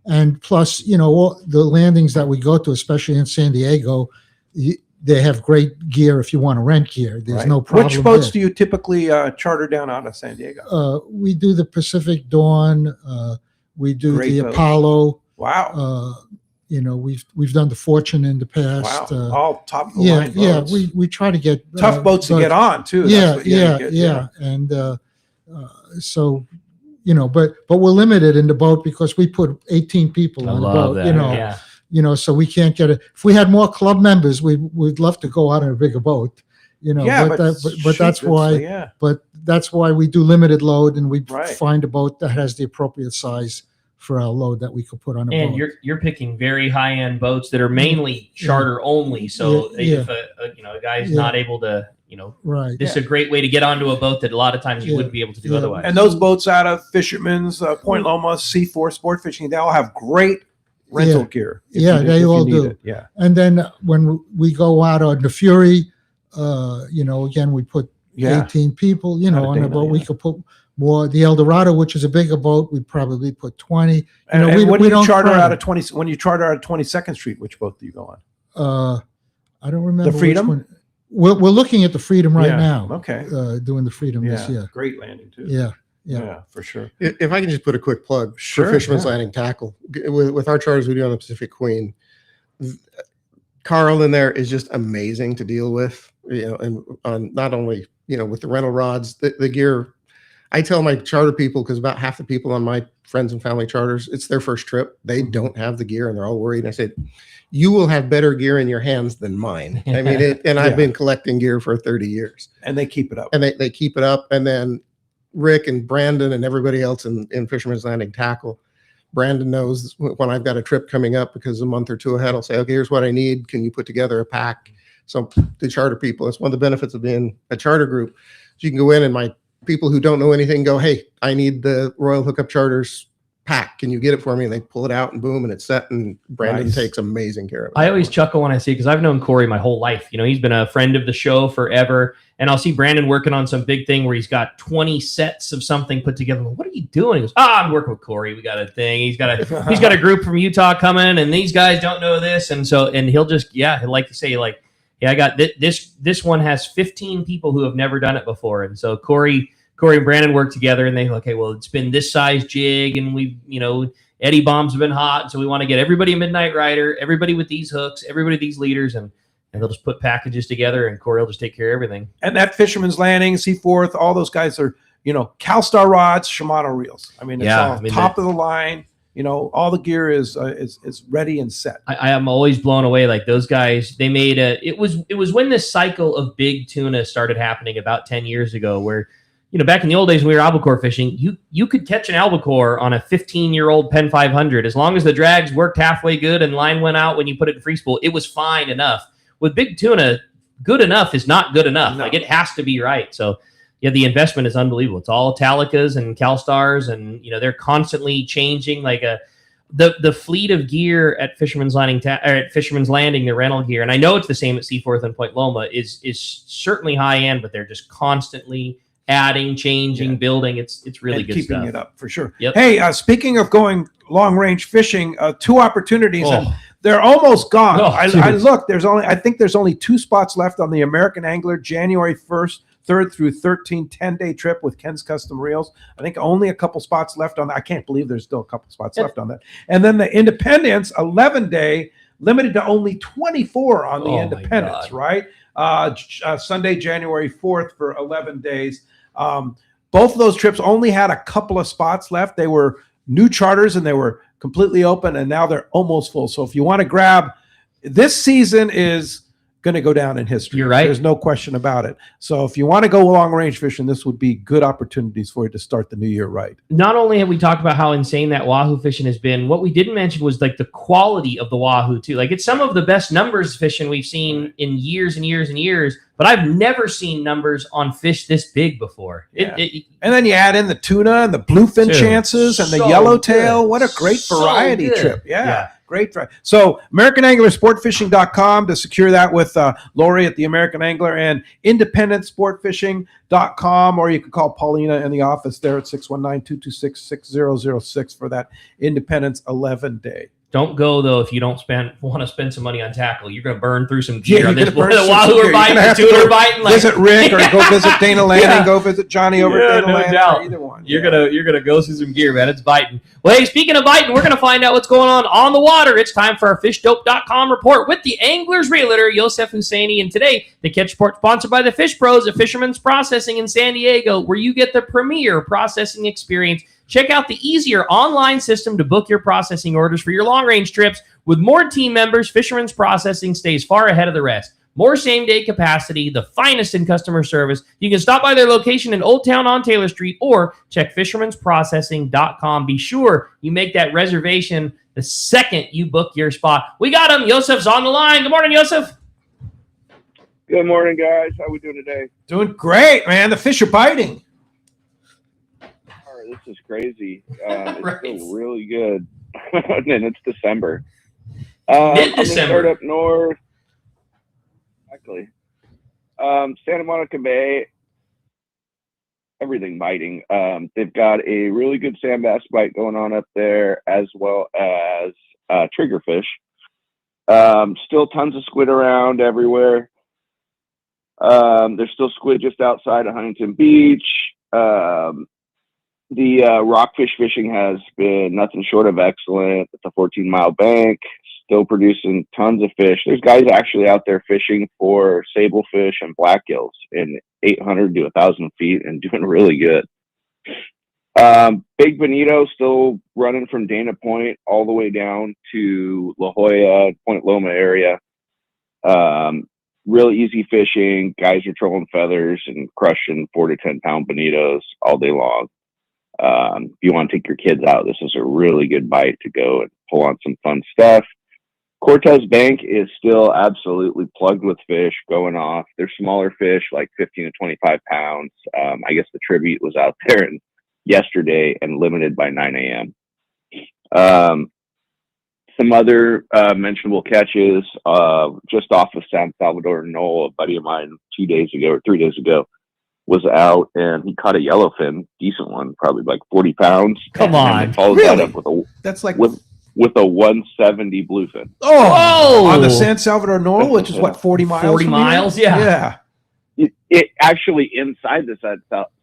And plus, all the landings that we go to, especially in San Diego, they have great gear if you want to rent gear. There's no problem. Which boats do you typically charter down out of San Diego? We do the Pacific Dawn. We do Great the boat. Apollo. Wow. We've done the Fortune in the past. Wow. All top of the line boats. We try to get tough boats to get on too. Yeah. And so but we're limited in the boat because we put 18 people on the boat. That. So we can't get it. If we had more club members, we'd love to go out on a bigger boat. But that's why we do limited load, and we find a boat that has the appropriate size for our load that we could put on a boat. And you're picking very high-end boats that are mainly charter only. So if a guy's not able to, this is a great way to get onto a boat that a lot of times you wouldn't be able to do otherwise. And those boats out of Fisherman's, Point Loma, C4 Sport Fishing, they all have great rental gear. They all do. Yeah. And then when we go out on the Fury, again, we put 18 people, on the boat. We could put more. The El Dorado, which is a bigger boat, we'd probably put 20. And when you charter out of 22nd Street, which boat do you go on? I don't remember. The Freedom? Which one. We're looking at the Freedom right now. Okay. Doing the Freedom this year. Great landing too. Yeah, for sure. If I can just put a quick plug for Fisherman's Landing Tackle. With our charters we do on the Pacific Queen, Carl in there is just amazing to deal with, and on not only, with the rental rods, the gear. I tell my charter people, because about half the people on my friends and family charters, it's their first trip. They don't have the gear and they're all worried. And I said, you will have better gear in your hands than mine. I mean, I've been collecting gear for 30 years. And they keep it up. And they keep it up. And then Rick and Brandon and everybody else in Fisherman's Landing Tackle, Brandon knows when I've got a trip coming up, because a month or two ahead, I'll say, okay, here's what I need. Can you put together a pack? So the charter people, it's one of the benefits of being a charter group. So you can go in and my people who don't know anything go, hey, I need the Royal Hookup Charters pack. Can you get it for me? And they pull it out and boom, and it's set. And Brandon takes amazing care of it. I always chuckle when I see, because I've known Cory my whole life. He's been a friend of the show forever. And I'll see Brandon working on some big thing where he's got 20 sets of something put together. What are you doing? He goes, I'm working with Cory. We got a thing. He's got a group from Utah coming, and these guys don't know this. And he'll just, he'll like to say, I got this one has 15 people who have never done it before. And so Cory Cory and Brandon work together, and they okay, well, it's been this size jig, and we, Eddie bombs have been hot, so we want to get everybody a Midnight Rider, everybody with these hooks, everybody these leaders, and they'll just put packages together, and Cory will just take care of everything. And that Fisherman's Landing, Seaforth, all those guys are, CalStar rods, Shimano reels. I mean, it's all top of the line. All the gear is ready and set. I am always blown away. Like those guys, they made it was when this cycle of big tuna started happening about 10 years ago, where back in the old days when we were albacore fishing, you could catch an albacore on a 15-year-old Penn 500 as long as the drags worked halfway good and line went out when you put it in free spool. It was fine enough. With big tuna, good enough is not good enough. No. Like it has to be right. So yeah, the investment is unbelievable. It's all Italicas and CalStars, and they're constantly changing. Like the fleet of gear at Fisherman's Landing, the rental gear, and I know it's the same at Seaforth and Point Loma, is certainly high end, but they're just constantly adding, changing, building. It's really and good keeping stuff. It up for sure. Yep. Hey, speaking of going long range fishing, 2 opportunities, and they're almost gone. I looked. I think there's only 2 spots left on the American Angler January 1st. 3rd through 13, 10-day trip with Ken's Custom Reels. I think only a couple spots left on that. I can't believe there's still a couple spots left on that. And then the Independence, 11-day, limited to only 24 on the Independence, right? Sunday, January 4th for 11 days. Both of those trips only had a couple of spots left. They were new charters and they were completely open, and now they're almost full. So if you want to grab, this season is going to go down in history. You're right. There's no question about it. So if you want to go long range fishing, this would be good opportunities for you to start the new year right. Not only have we talked about how insane that wahoo fishing has been, what we didn't mention was like the quality of the wahoo too. Like it's some of the best numbers fishing we've seen in years and years and years, but I've never seen numbers on fish this big before. Yeah. And then you add in the tuna and the bluefin chances and the yellowtail. What a great variety trip. Yeah. Great try. So AmericanAnglerSportFishing.com to secure that with Lori at the American Angler, and IndependenceSportFishing.com, or you can call Paulina in the office there at 619-226-6006 for that Independence 11-day. Don't go though if you don't want to spend some money on tackle. You're going to burn through some gear on this. The wahoo are biting, the tuna are biting. Visit Rick or go visit Dana Landing. Go visit Johnny over at Dana Landing. Doubt. Either one. You're gonna go through some gear, man. It's biting. Well, hey, speaking of biting, we're gonna find out what's going on the water. It's time for our FishDope.com report with the Anglers Realtor Yosef Husseini, and today the Catch Report sponsored by the Fish Pros at Fisherman's Processing in San Diego, where you get the premier processing experience. Check out the easier online system to book your processing orders for your long-range trips. With more team members, Fisherman's Processing stays far ahead of the rest. More same-day capacity, the finest in customer service. You can stop by their location in Old Town on Taylor Street or check fishermansprocessing.com. Be sure you make that reservation the second you book your spot. We got him. Yosef's on the line. Good morning, Yosef. Good morning, guys. How we doing today? Doing great, man. The fish are biting. This is crazy. It's still really good. And it's December. I'm going to start up north. Exactly. Santa Monica Bay, everything biting. They've got a really good sand bass bite going on up there, as well as triggerfish. Still tons of squid around everywhere. There's still squid just outside of Huntington Beach. The rockfish fishing has been nothing short of excellent. It's a 14-mile bank, still producing tons of fish. There's guys actually out there fishing for sablefish and blackgills in 800 to 1,000 feet and doing really good. Big Bonito still running from Dana Point all the way down to La Jolla, Point Loma area. Real easy fishing. Guys are trolling feathers and crushing 4 to 10 pound bonitos all day long. If you want to take your kids out, this is a really good bite to go and pull on some fun stuff. Cortez Bank is still absolutely plugged with fish going off. They're smaller fish, like 15 to 25 pounds. I guess the tribute was out there yesterday and limited by 9 a.m. Some other mentionable catches just off of San Salvador Knoll. A buddy of mine 3 days ago was out and he caught a yellowfin, decent one, probably like 40 pounds. Come on, really? That up with That's like with a 170 bluefin. Oh, on the San Salvador Knoll, which is what, 40 miles? 40 miles, yeah. It actually inside the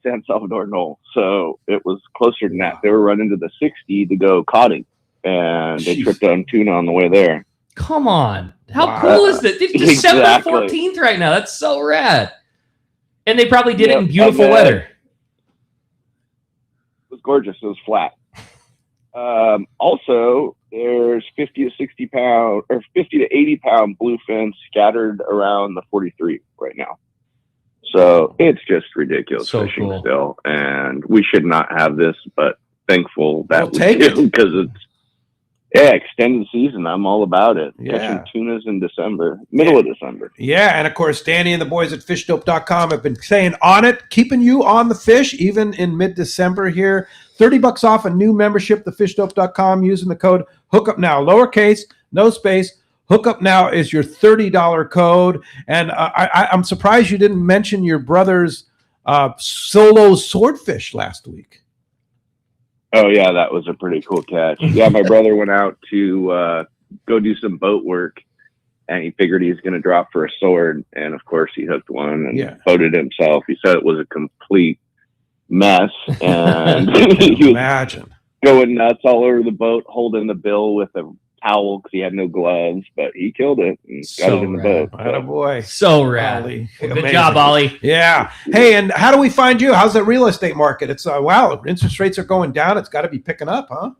San Salvador Knoll, so it was closer than that. They were running to the 60 to go coding, and they tripped on tuna on the way there. Come on. How cool is that? It's December 14th right now. That's so rad. And they probably did it in beautiful weather. It was gorgeous. It was flat. Also, there's 50 to 60 pound or 50 to 80 pound bluefin scattered around the 43 right now. So it's just ridiculous fishing still. And we should not have this, but thankful that we do, because it's extended season. I'm all about it. Catching tunas in December, middle of December. Yeah, and of course, Danny and the boys at fishdope.com have been staying on it, keeping you on the fish, even in mid-December here. $30 off a new membership, thefishdope.com, using the code Hookup Now, lowercase, no space. Hookup Now is your $30 code. And I'm surprised you didn't mention your brother's solo swordfish last week. Oh, yeah, that was a pretty cool catch. Yeah, my brother went out to go do some boat work, and he figured he was going to drop for a sword. And, of course, he hooked one and boated himself. He said it was a complete mess. And he was going nuts all over the boat, holding the bill with a towel because he had no gloves, but he killed it and got it in the boat. Attaboy. So rad. Well, good job, Ollie. Yeah. Hey, and how do we find you? How's the real estate market? It's wow, interest rates are going down. It's got to be picking up, huh?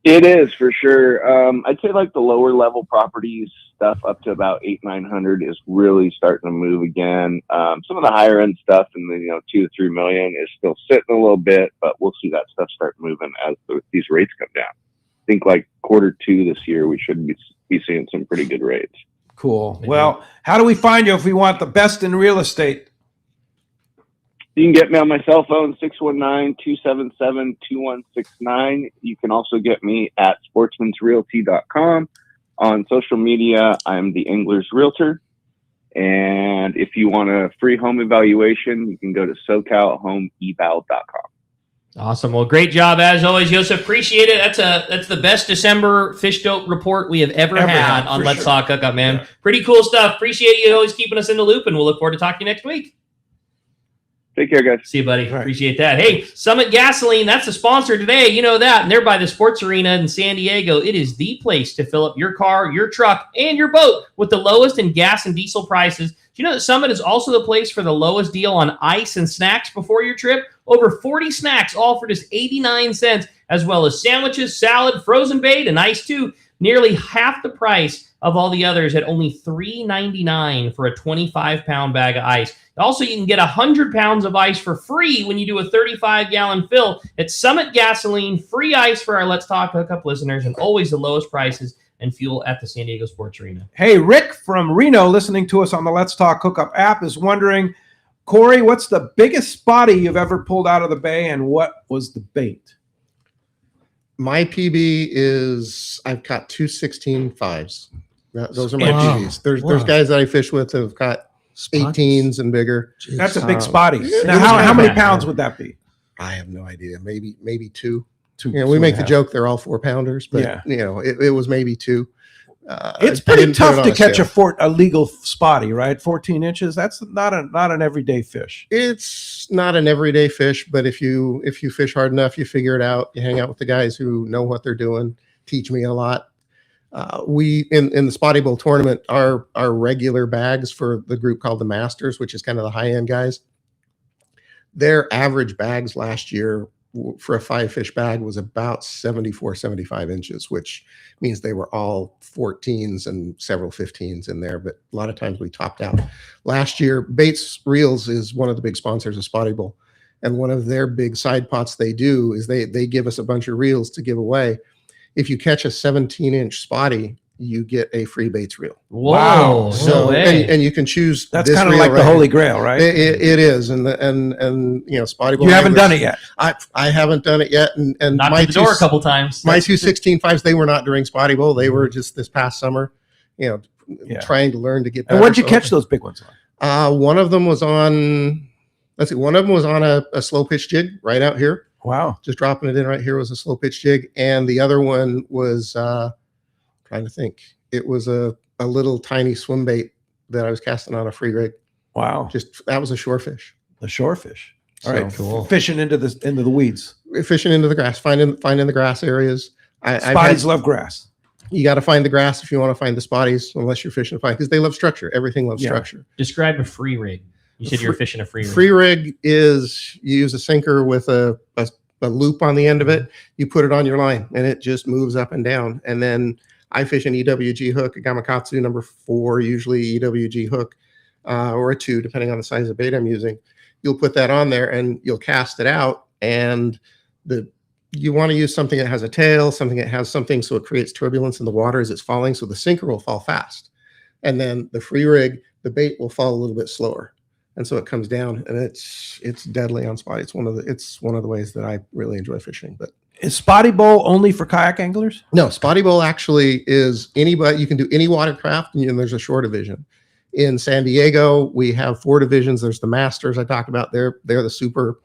It is for sure. I'd say like the lower level properties stuff up to about 800-900 is really starting to move again. Some of the higher end stuff in the 2 to 3 million is still sitting a little bit, but we'll see that stuff start moving as these rates come down. I think like Q2 this year, we should be seeing some pretty good rates. Cool. Well, how do we find you if we want the best in real estate? You can get me on my cell phone, 619-277-2169. You can also get me at sportsmansrealty.com. On social media, I'm the Angler's Realtor. And if you want a free home evaluation, you can go to SoCalHomeEval.com. Awesome. Well, great job as always, Joseph. Appreciate it. That's the best December fish dope report we have ever had on Let's Talk Hookup, man. Yeah. Pretty cool stuff. Appreciate you always keeping us in the loop, and we'll look forward to talking to you next week. Take care, guys. See you, buddy. Appreciate that. Hey, Summit Gasoline, that's the sponsor today. You know that. And they're by the Sports Arena in San Diego. It is the place to fill up your car, your truck, and your boat with the lowest in gas and diesel prices. Do you know that Summit is also the place for the lowest deal on ice and snacks before your trip? Over 40 snacks, all for just 89 cents, as well as sandwiches, salad, frozen bait, and ice too. Nearly half the price of all the others at only $3.99 for a 25-pound bag of ice. Also, you can get 100 pounds of ice for free when you do a 35-gallon fill at Summit Gasoline. Free ice for our Let's Talk Hookup listeners, and always the lowest prices and fuel at the San Diego Sports Arena. Hey, Rick from Reno, listening to us on the Let's Talk Hookup app, is wondering, Cory, what's the biggest spotty you've ever pulled out of the bay, and what was the bait? My PB is I've caught 2 16.5s. Those are my PBs. There's guys that I fish with that have caught 18s and bigger. That's a big spotty. Now, how many pounds would that be? I have no idea. Maybe 2. We make the joke they're all 4-pounders, but it was maybe 2. It's pretty tough to catch a legal spotty, right? 14 inches. That's not an everyday fish. It's not an everyday fish, but if you fish hard enough, you figure it out. You hang out with the guys who know what they're doing. Teach me a lot. We in the Spotty Bowl tournament, our regular bags for the group called the Masters, which is kind of the high end guys. Their average bags last year for a 5-fish bag was about 75 inches, which means they were all 14s and several 15s in there. But a lot of times we topped out. Last year, Bates Reels is one of the big sponsors of Spotty Bowl. And one of their big side pots they do is they give us a bunch of reels to give away. If you catch a 17-inch spotty, you get a free Bates reel. Wow! So no way. And you can choose. That's kind of like the Holy Grail, right? It is, and Spotty Bowl. You haven't done it yet. I haven't done it yet, and knocked my the door a couple times. My 2 16.5s, they were not during Spotty Bowl. They were just this past summer. Trying to learn to get better. And when did you catch those big ones on? One of them was on. Let's see. One of them was on a slow pitch jig right out here. Wow! Just dropping it in right here was a slow pitch jig, and the other one was. Trying to think. It was a little tiny swim bait that I was casting on a free rig. Wow. That was a shore fish. The shore fish. All right. Cool. Fishing into the weeds. Fishing into the grass, finding the grass areas. Spotties love grass. You got to find the grass if you want to find the spotties, unless you're fishing fine, because they love structure. Everything loves structure. Describe a free rig. You said you're fishing a free rig. Free rig is you use a sinker with a loop on the end of it. You put it on your line, and it just moves up and down. And then I fish an EWG hook, a Gamakatsu number 4, usually EWG hook, or a 2, depending on the size of bait I'm using. You'll put that on there, and you'll cast it out. And you want to use something that has a tail, something that has something so it creates turbulence in the water as it's falling, so the sinker will fall fast. And then the free rig, the bait will fall a little bit slower. And so it comes down, and it's deadly on spot. It's one of the ways that I really enjoy fishing. But is spotty bowl only for kayak anglers? No, spotty bowl actually is anybody. You can do any watercraft, and there's a shore division. In San Diego, we have 4 divisions. There's the masters I talked about. They're the super,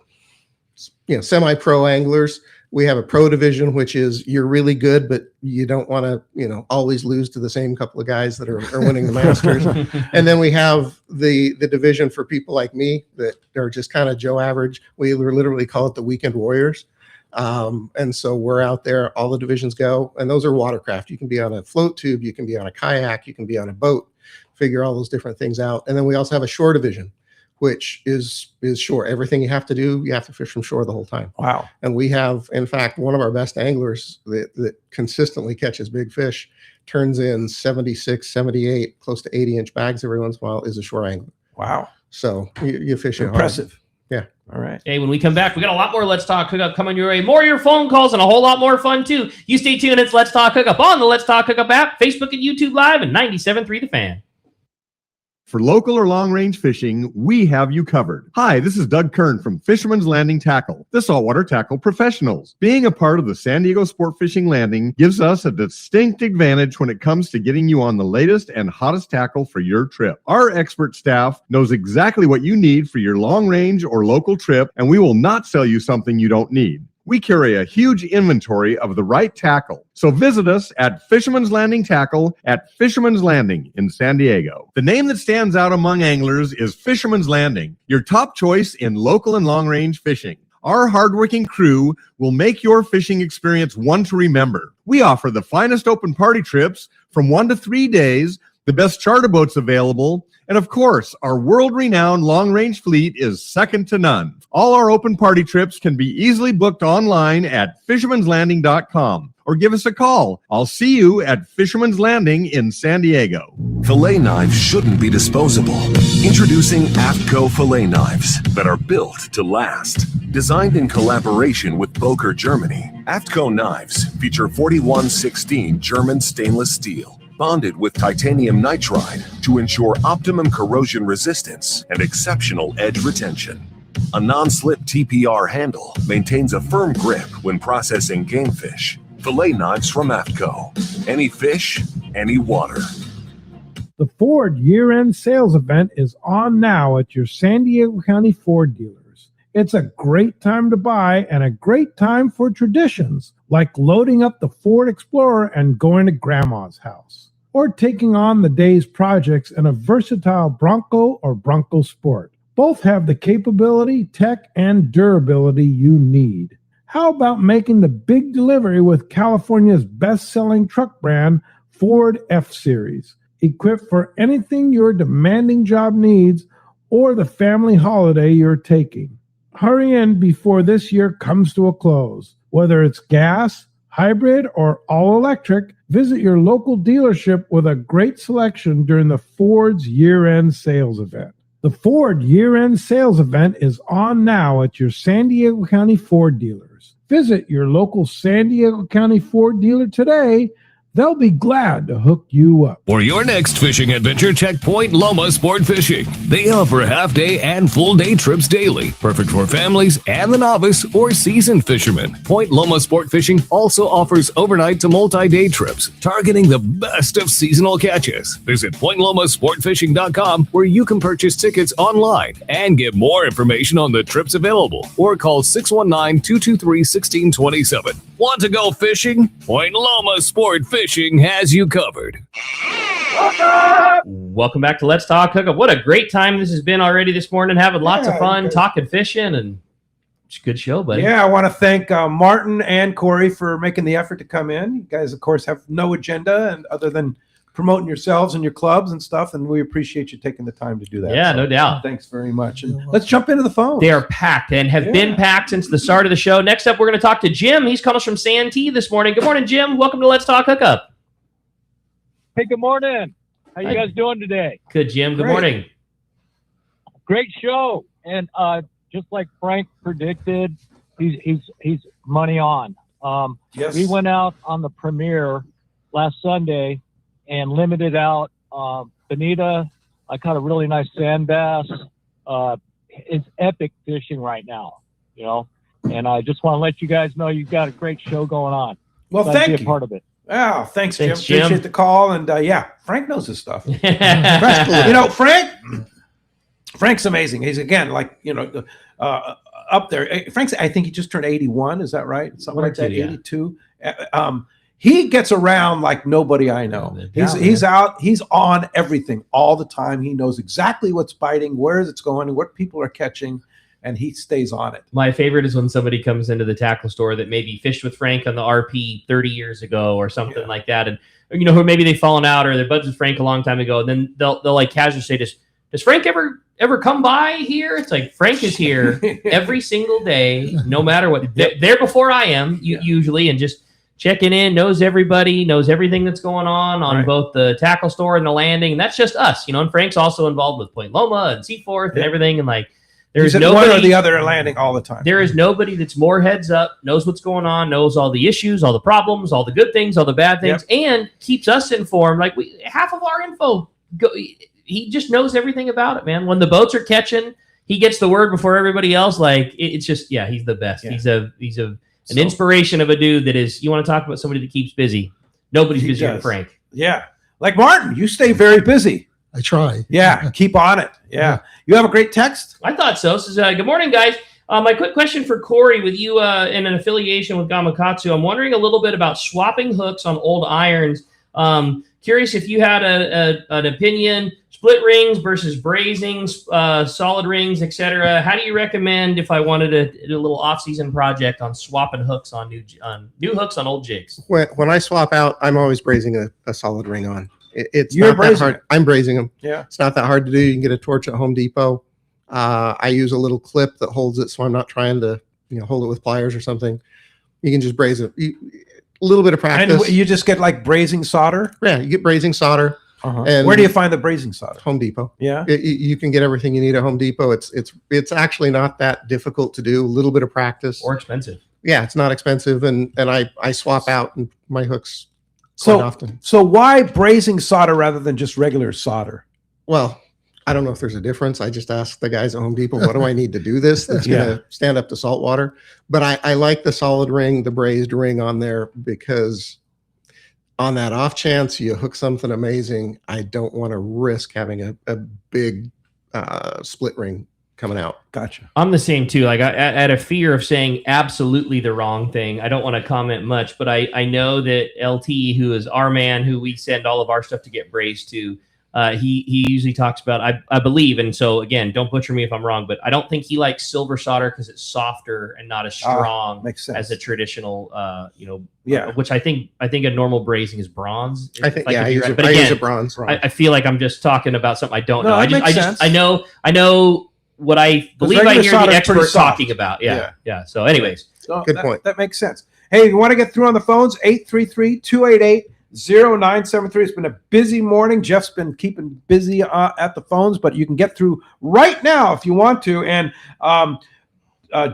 semi-pro anglers. We have a pro division, which is you're really good, but you don't want to, always lose to the same couple of guys that are winning the Masters. And then we have the division for people like me that are just kind of Joe average. We literally call it the weekend warriors. And so we're out there, all the divisions go, and those are watercraft. You can be on a float tube, you can be on a kayak, you can be on a boat, figure all those different things out. And then we also have a shore division, which is shore. Everything you have to do, you have to fish from shore the whole time. Wow. And we have, in fact, one of our best anglers that consistently catches big fish, turns in 76, 78, close to 80-inch bags every once in a while, is a shore angler. Wow. So you fish it impressive. hard. Yeah. All right. Hey, when we come back, we got a lot more Let's Talk Hookup coming your way. More of your phone calls and a whole lot more fun, too. You stay tuned. It's Let's Talk Hookup on the Let's Talk Hookup app, Facebook and YouTube Live, and 97.3 The Fan. For local or long-range fishing, we have you covered. Hi, this is Doug Kern from Fisherman's Landing Tackle, the saltwater tackle professionals. Being a part of the San Diego Sport Fishing Landing gives us a distinct advantage when it comes to getting you on the latest and hottest tackle for your trip. Our expert staff knows exactly what you need for your long-range or local trip, and we will not sell you something you don't need. We carry a huge inventory of the right tackle. So visit us at Fisherman's Landing Tackle at Fisherman's Landing in San Diego. The name that stands out among anglers is Fisherman's Landing, your top choice in local and long-range fishing. Our hardworking crew will make your fishing experience one to remember. We offer the finest open party trips from 1 to 3 days, the best charter boats available, and of course, our world-renowned long-range fleet is second to none. All our open party trips can be easily booked online at fishermanslanding.com or give us a call. I'll see you at Fisherman's Landing in San Diego. Fillet knives shouldn't be disposable. Introducing AFTCO fillet knives that are built to last. Designed in collaboration with Boker, Germany, AFTCO knives feature 4116 German stainless steel, bonded with titanium nitride to ensure optimum corrosion resistance and exceptional edge retention. A non-slip TPR handle maintains a firm grip when processing game fish. Fillet knives from AFTCO. Any fish, any water. The Ford year-end sales event is on now at your San Diego County Ford dealers. It's a great time to buy and a great time for traditions like loading up the Ford Explorer and going to Grandma's house, or taking on the day's projects in a versatile Bronco or Bronco Sport. Both have the capability, tech, and durability you need. How about making the big delivery with California's best-selling truck brand, Ford F-Series, equipped for anything your demanding job needs or the family holiday you're taking? Hurry in before this year comes to a close. Whether it's gas, hybrid, or all-electric, visit your local dealership with a great selection during the Ford's year-end sales event. The Ford year-end sales event is on now at your San Diego County Ford dealers. Visit your local San Diego County Ford dealer today. They'll be glad to hook you up. For your next fishing adventure, check Point Loma Sport Fishing. They offer half-day and full-day trips daily, perfect for families and the novice or seasoned fishermen. Point Loma Sport Fishing also offers overnight to multi-day trips, targeting the best of seasonal catches. Visit PointLomaSportFishing.com, where you can purchase tickets online and get more information on the trips available, or call 619-223-1627. Want to go fishing? Point Loma Sport Fishing has you covered. Welcome back to Let's Talk Hookup. What a great time this has been already this morning. Having lots of fun, talking fishing, and it's a good show, buddy. Yeah, I want to thank Martin and Cory for making the effort to come in. You guys, of course, have no agenda and other than promoting yourselves and your clubs and stuff, and we appreciate you taking the time to do that. Yeah, no doubt. Thanks very much. And let's jump into the phone. They are packed and have been packed since the start of the show. Next up, we're going to talk to Jim. He's calling us from Santee this morning. Good morning, Jim. Welcome to Let's Talk Hookup. Hey, good morning. How you guys doing today? Good, Jim. Good morning. Great show. And just like Frank predicted, he's money on. Yes. We went out on the premiere last Sunday and limited out bonita. I caught a really nice sand bass. It's epic fishing right now, you know. And I just want to let you guys know you've got a great show going on. Well, Glad to thank be you. a part of it. Oh, thanks, Jim. Thanks, Jim. Appreciate the call. And Frank knows his stuff. Frank's amazing. He's again, up there. Frank's, I think he just turned 81. Is that right? Something like that. 82. He gets around like nobody I know. He's out. He's on everything all the time. He knows exactly what's biting, where it's going, and what people are catching, and he stays on it. My favorite is when somebody comes into the tackle store that maybe fished with Frank on the RP 30 years ago or something like that, and who maybe they've fallen out or they're buds with Frank a long time ago, and then they'll like casually say, "Does Frank ever come by here?" It's like Frank is here every single day, no matter what. There before I am, usually, and just checking in, knows everybody, knows everything that's going on both the tackle store and the landing. And that's just us, and Frank's also involved with Point Loma and Seaforth and everything. And there's nobody one or the other landing all the time. There is nobody that's more heads up, knows what's going on, knows all the issues, all the problems, all the good things, all the bad things, and keeps us informed. Half of our info, he just knows everything about it, man. When the boats are catching, he gets the word before everybody else. It's just, he's the best. Yeah. He's an inspiration of a dude that is, you want to talk about somebody that keeps busy. Nobody's busier than Frank. Yeah. Like Martin, you stay very busy. I try. Yeah. Keep on it. Yeah. You have a great text? I thought so. Good morning, guys. My quick question for Cory, with you in an affiliation with Gamakatsu, I'm wondering a little bit about swapping hooks on old irons. Curious if you had an opinion, split rings versus brazing, solid rings, etc. How do you recommend if I wanted to do a little off-season project on swapping hooks on new hooks on old jigs? When I swap out, I'm always brazing a solid ring on. It's You're not that brazing hard. it. I'm brazing them. Yeah. It's not that hard to do. You can get a torch at Home Depot. I use a little clip that holds it, so I'm not trying to hold it with pliers or something. You can just braze it. A little bit of practice. And you just get like brazing solder? Yeah, you get brazing solder. And where do you find the brazing solder? Home Depot. Yeah. You can get everything you need at Home Depot. It's actually not that difficult to do. A little bit of practice. Or expensive. Yeah, it's not expensive, and I swap out my hooks quite often. So why brazing solder rather than just regular solder? Well, I don't know if there's a difference. I just asked the guys at Home Depot, what do I need to do this that's going to stand up to salt water? But I like the solid ring, the brazed ring on there, because on that off chance you hook something amazing, I don't want to risk having a big split ring coming out. Gotcha. I'm the same too. Like I had a fear of saying absolutely the wrong thing. I don't want to comment much, but I know that LT, who is our man, who we send all of our stuff to get brazed to, he usually talks about, I believe, and so again, don't butcher me if I'm wrong, but I don't think he likes silver solder because it's softer and not as strong as a traditional, which I think a normal brazing is bronze. I think, I use a bronze. I feel like I'm just talking about something I don't know. No, I know what I believe I hear the expert talking about. Yeah. So anyways, good point. That makes sense. Hey, you want to get through on the phones? 833-288-0973. It's been a busy morning. Jeff's been keeping busy at the phones, but you can get through right now if you want to. And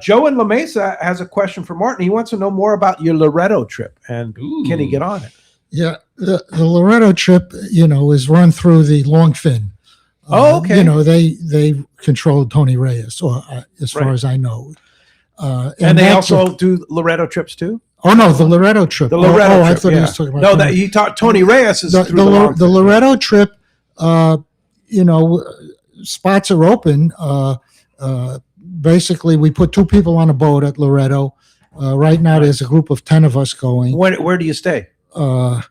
Joe in La Mesa has a question for Martin. He wants to know more about your Loretto trip, and can he get on it? Yeah, the Loretto trip, is run through the Longfin. Okay. They control Tony Reyes, or as far as I know. And they also do Loretto trips too? Oh no, the Loretto trip. The Loretto trip. I thought he was talking about. No, that he taught Tony Reyes is the Loretto Loretto trip. Spots are open. Basically, we put two people on a boat at Loretto, Right now, there's a group of 10 of us going. Where do you stay? Do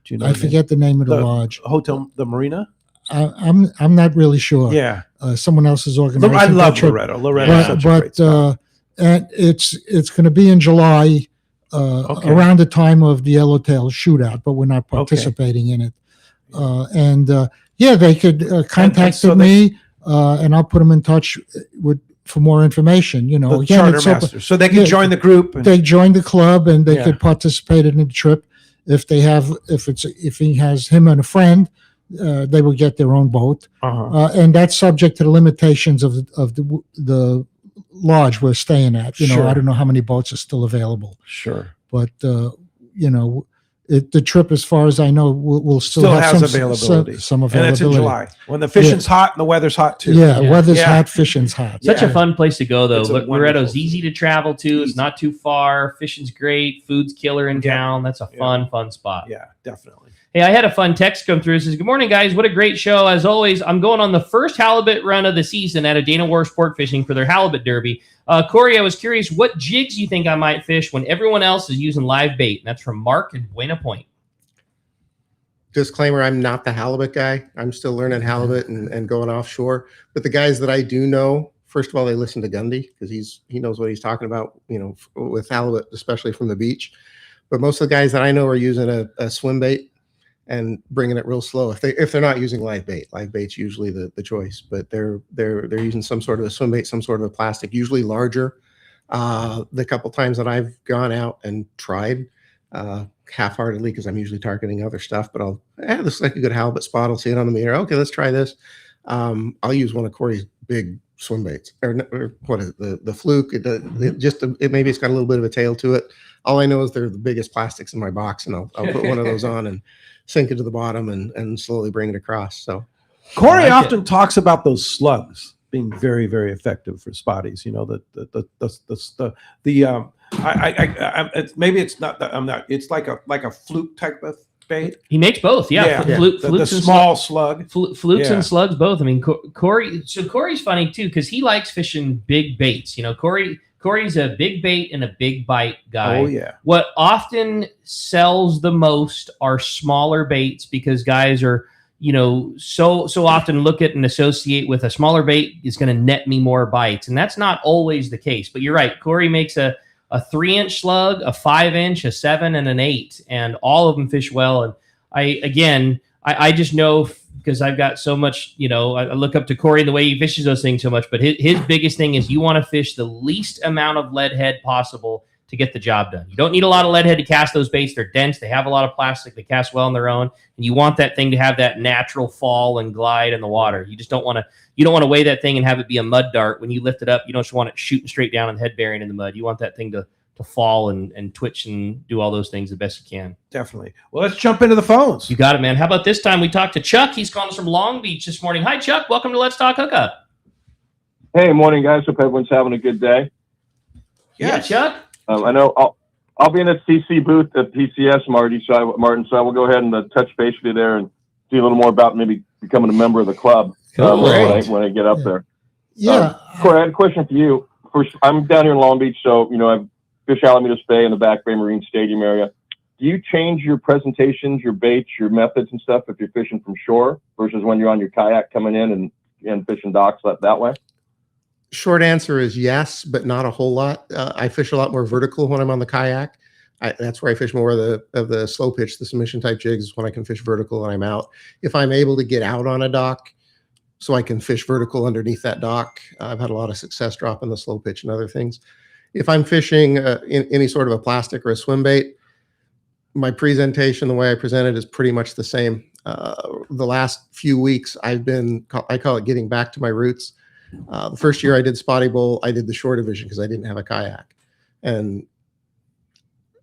you know I forget the name of the lodge. Hotel, the Marina? I'm not really sure. Yeah. Someone else is organizing. I love that trip. Loretto. Loretto is such a great spot. And it's going to be in July, around the time of the Yellowtail shootout, but we're not participating in it. They could contact me, and I'll put them in touch for more information. You know, The chartermaster, so they can join the group. They join the club, and they could participate in the trip. If he has him and a friend, they will get their own boat, and that's subject to the limitations of the lodge we're staying at. You know, Sure. I don't know how many boats are still available. Sure. But the trip, as far as I know, will still have has some availability. Some And availability. it's in July when the fishing's hot and the weather's hot too. Weather's hot, fishing's hot. Such a fun place to go, though. It's a Loretto's easy to travel to. It's not too far. Fishing's great. Food's killer in town. That's a fun spot. Yeah, definitely. Hey, I had a fun text come through. It says, "Good morning, guys. What a great show. As always, I'm going on the first halibut run of the season at a Dana War Sport Fishing for their halibut derby. Cory, I was curious what jigs you think I might fish when everyone else is using live bait." And that's from Mark in Buena Point. Disclaimer, I'm not the halibut guy. I'm still learning halibut and going offshore. But the guys that I do know, first of all, they listen to Gundy because he knows what he's talking about, you know, with halibut, especially from the beach. But most of the guys that I know are using a swim bait and bringing it real slow. If they're not using live bait's usually the choice. But they're using some sort of a swim bait, some sort of a plastic, usually larger. The couple times that I've gone out and tried, half-heartedly, because I'm usually targeting other stuff, but this is like a good halibut spot. I'll see it on the meter. Okay, let's try this. I'll use one of Cory's big swim baits, or what is it, the fluke. Maybe it's got a little bit of a tail to it. All I know is they're the biggest plastics in my box, and I'll put one of those on and sink it to the bottom and slowly bring it across. So Cory often talks about those slugs being very, very effective for spotties. You know, maybe it's not that I'm not. It's like a fluke type of bait. He makes both, the Flukes and small slug, flukes and slugs, both. I mean, Cory. So Cory's funny too because he likes fishing big baits. You know, Cory's a big bait and a big bite guy. Oh yeah. What often sells the most are smaller baits because guys are, you know, so often look at and associate with a smaller bait is going to net me more bites, and that's not always the case. But you're right. Cory makes a 3-inch slug, a 5-inch, a 7, and an 8, and all of them fish well. And I just know because I've got so much, you know, I look up to Cory and the way he fishes those things so much. But his biggest thing is you want to fish the least amount of lead head possible to get the job done. You don't need a lot of lead head to cast those baits. They're dense. They have a lot of plastic. They cast well on their own. And you want that thing to have that natural fall and glide in the water. You just don't want to weigh that thing and have it be a mud dart. When you lift it up, you don't just want it shooting straight down and head bearing in the mud. You want that thing to fall and twitch and do all those things the best you can. Definitely. Well, let's jump into the phones. You got it, man. How about this time we talked to Chuck? He's calling us from Long Beach this morning. Hi, Chuck. Welcome to Let's Talk Hookup. Hey, morning, guys. Hope everyone's having a good day. Yeah, Chuck. I know I'll be in the CC booth at PCS, Martin, so I will go ahead and touch base with you there and see a little more about maybe becoming a member of the club when I get up there. Yeah. Cory, I had a question for you. First, I'm down here in Long Beach, so, you know, I fish Alameda Bay in the Back Bay Marine Stadium area. Do you change your presentations, your baits, your methods and stuff if you're fishing from shore versus when you're on your kayak coming in and fishing docks that way? short answer is yes, but not a whole lot. I fish a lot more vertical when I'm on the kayak. That's where I fish more of the slow pitch, the submission type jigs, when I can fish vertical and I'm out. If I'm able to get out on a dock so I can fish vertical underneath that dock, I've had a lot of success dropping the slow pitch and other things. If I'm fishing in any sort of a plastic or a swim bait, my presentation, the way I present it, is pretty much the same. The last few weeks, I call it getting back to my roots. The first year I did Spotty Bowl, I did the shore division because I didn't have a kayak. And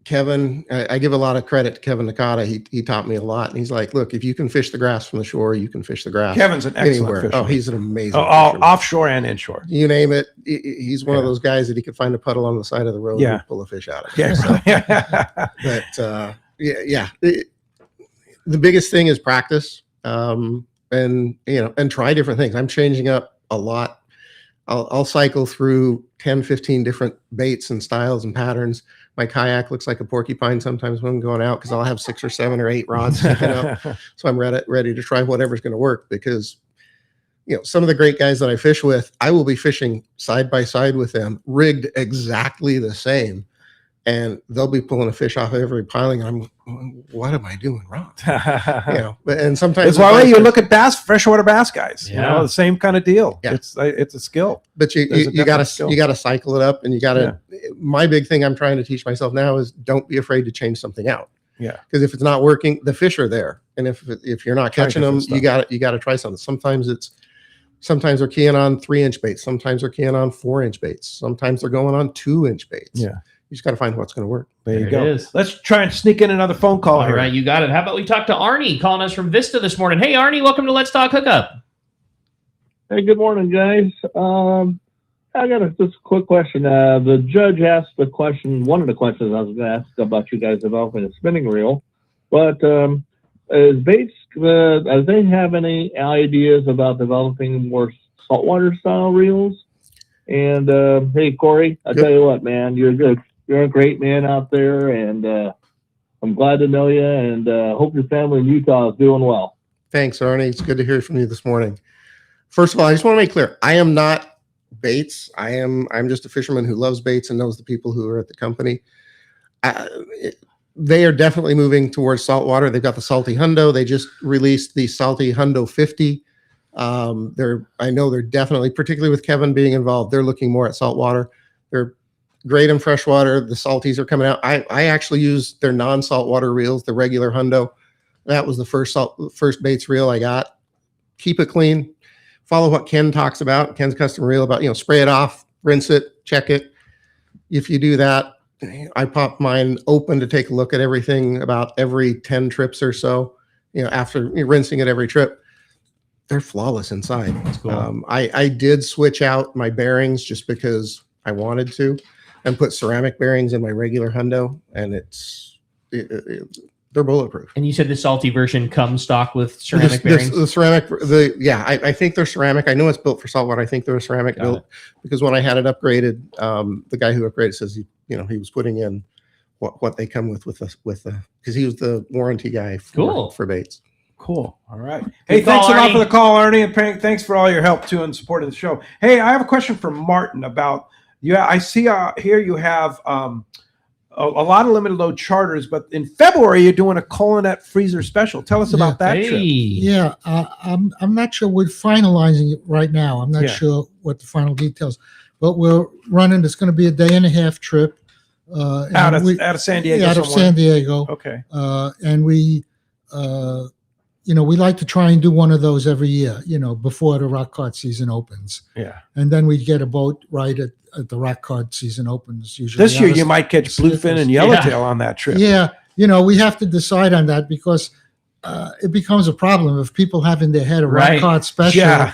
Kevin, I give a lot of credit to Kevin Nakata. He taught me a lot. And he's like, look, if you can fish the grass from the shore, you can fish the grass. Kevin's an excellent anywhere. fisherman. Oh, he's an amazing fisherman. Offshore and inshore. You name it. He's one of those guys that he could find a puddle on the side of the road and pull a fish out of. Yeah. So, the biggest thing is practice, and try different things. I'm changing up a lot. I'll cycle through 10, 15 different baits and styles and patterns. My kayak looks like a porcupine sometimes when I'm going out because I'll have 6 or 7 or 8 rods sticking up. So I'm ready to try whatever's going to work because, some of the great guys that I fish with, I will be fishing side by side with them, rigged exactly the same. And they'll be pulling a fish off every piling. And I'm, what am I doing wrong? And sometimes that's why you look at freshwater bass guys. The same kind of deal. Yeah. It's a skill. But you got to cycle it up, and you got to. Yeah. My big thing I'm trying to teach myself now is don't be afraid to change something out. Yeah. Because if it's not working, the fish are there, and if you're not catching them, you got to try something. Sometimes they're keying on 3-inch baits. Sometimes they're keying on 4-inch baits. Sometimes they're going on 2-inch baits. Yeah. You just got to find what's going to work. There you go. Let's try and sneak in another phone call. All right, you got it. How about we talk to Arnie calling us from Vista this morning? Hey, Arnie, welcome to Let's Talk Hookup. Hey, good morning, guys. I got just a quick question. The judge asked one of the questions I was going to ask about you guys developing a spinning reel. But is Bates, do they have any ideas about developing more saltwater style reels? And hey, Cory, I tell you what, man, you're good. You're a great man out there, and I'm glad to know you, and hope your family in Utah is doing well. Thanks, Arnie. It's good to hear from you this morning. First of all, I just want to make clear, I am not Bates. I'm just a fisherman who loves baits and knows the people who are at the company. They are definitely moving towards saltwater. They've got the Salty Hundo. They just released the Salty Hundo 50. I know they're definitely, particularly with Kevin being involved, they're looking more at saltwater. They're great in freshwater. The salties are coming out. I actually use their non-saltwater reels, the regular Hundo. That was the first baits reel I got. Keep it clean. Follow what Ken talks about, Ken's custom reel, about, spray it off, rinse it, check it. If you do that, I pop mine open to take a look at everything about every 10 trips or so, after rinsing it every trip. They're flawless inside. That's cool. I did switch out my bearings just because I wanted to and put ceramic bearings in my regular Hundo, and they're bulletproof. And you said the salty version comes stock with ceramic bearings? The ceramic, I think they're ceramic. I know it's built for saltwater. I think they're ceramic built because when I had it upgraded, the guy who upgraded says he was putting in what they come with because he was the warranty guy for baits. Cool. All right. Hey, thanks a lot for the call, Arnie, and thanks for all your help too and support of the show. Hey, I have a question for Martin about I see here you have a lot of limited load charters, but in February you're doing a Colonet freezer special. Tell us about that trip. Yeah, I'm not sure we're finalizing it right now. I'm not sure what the final details, but we're running. It's going to be a 1.5-day trip out of San Diego. Out of San Diego. Okay. And we we like to try and do one of those every year, before the rock cod season opens. Yeah. And then we get a boat right at the rock cod season opens. Usually this year you might catch bluefin and yellowtail on that trip. Yeah. We have to decide on that because it becomes a problem if people have in their head a rock cod special. Yeah.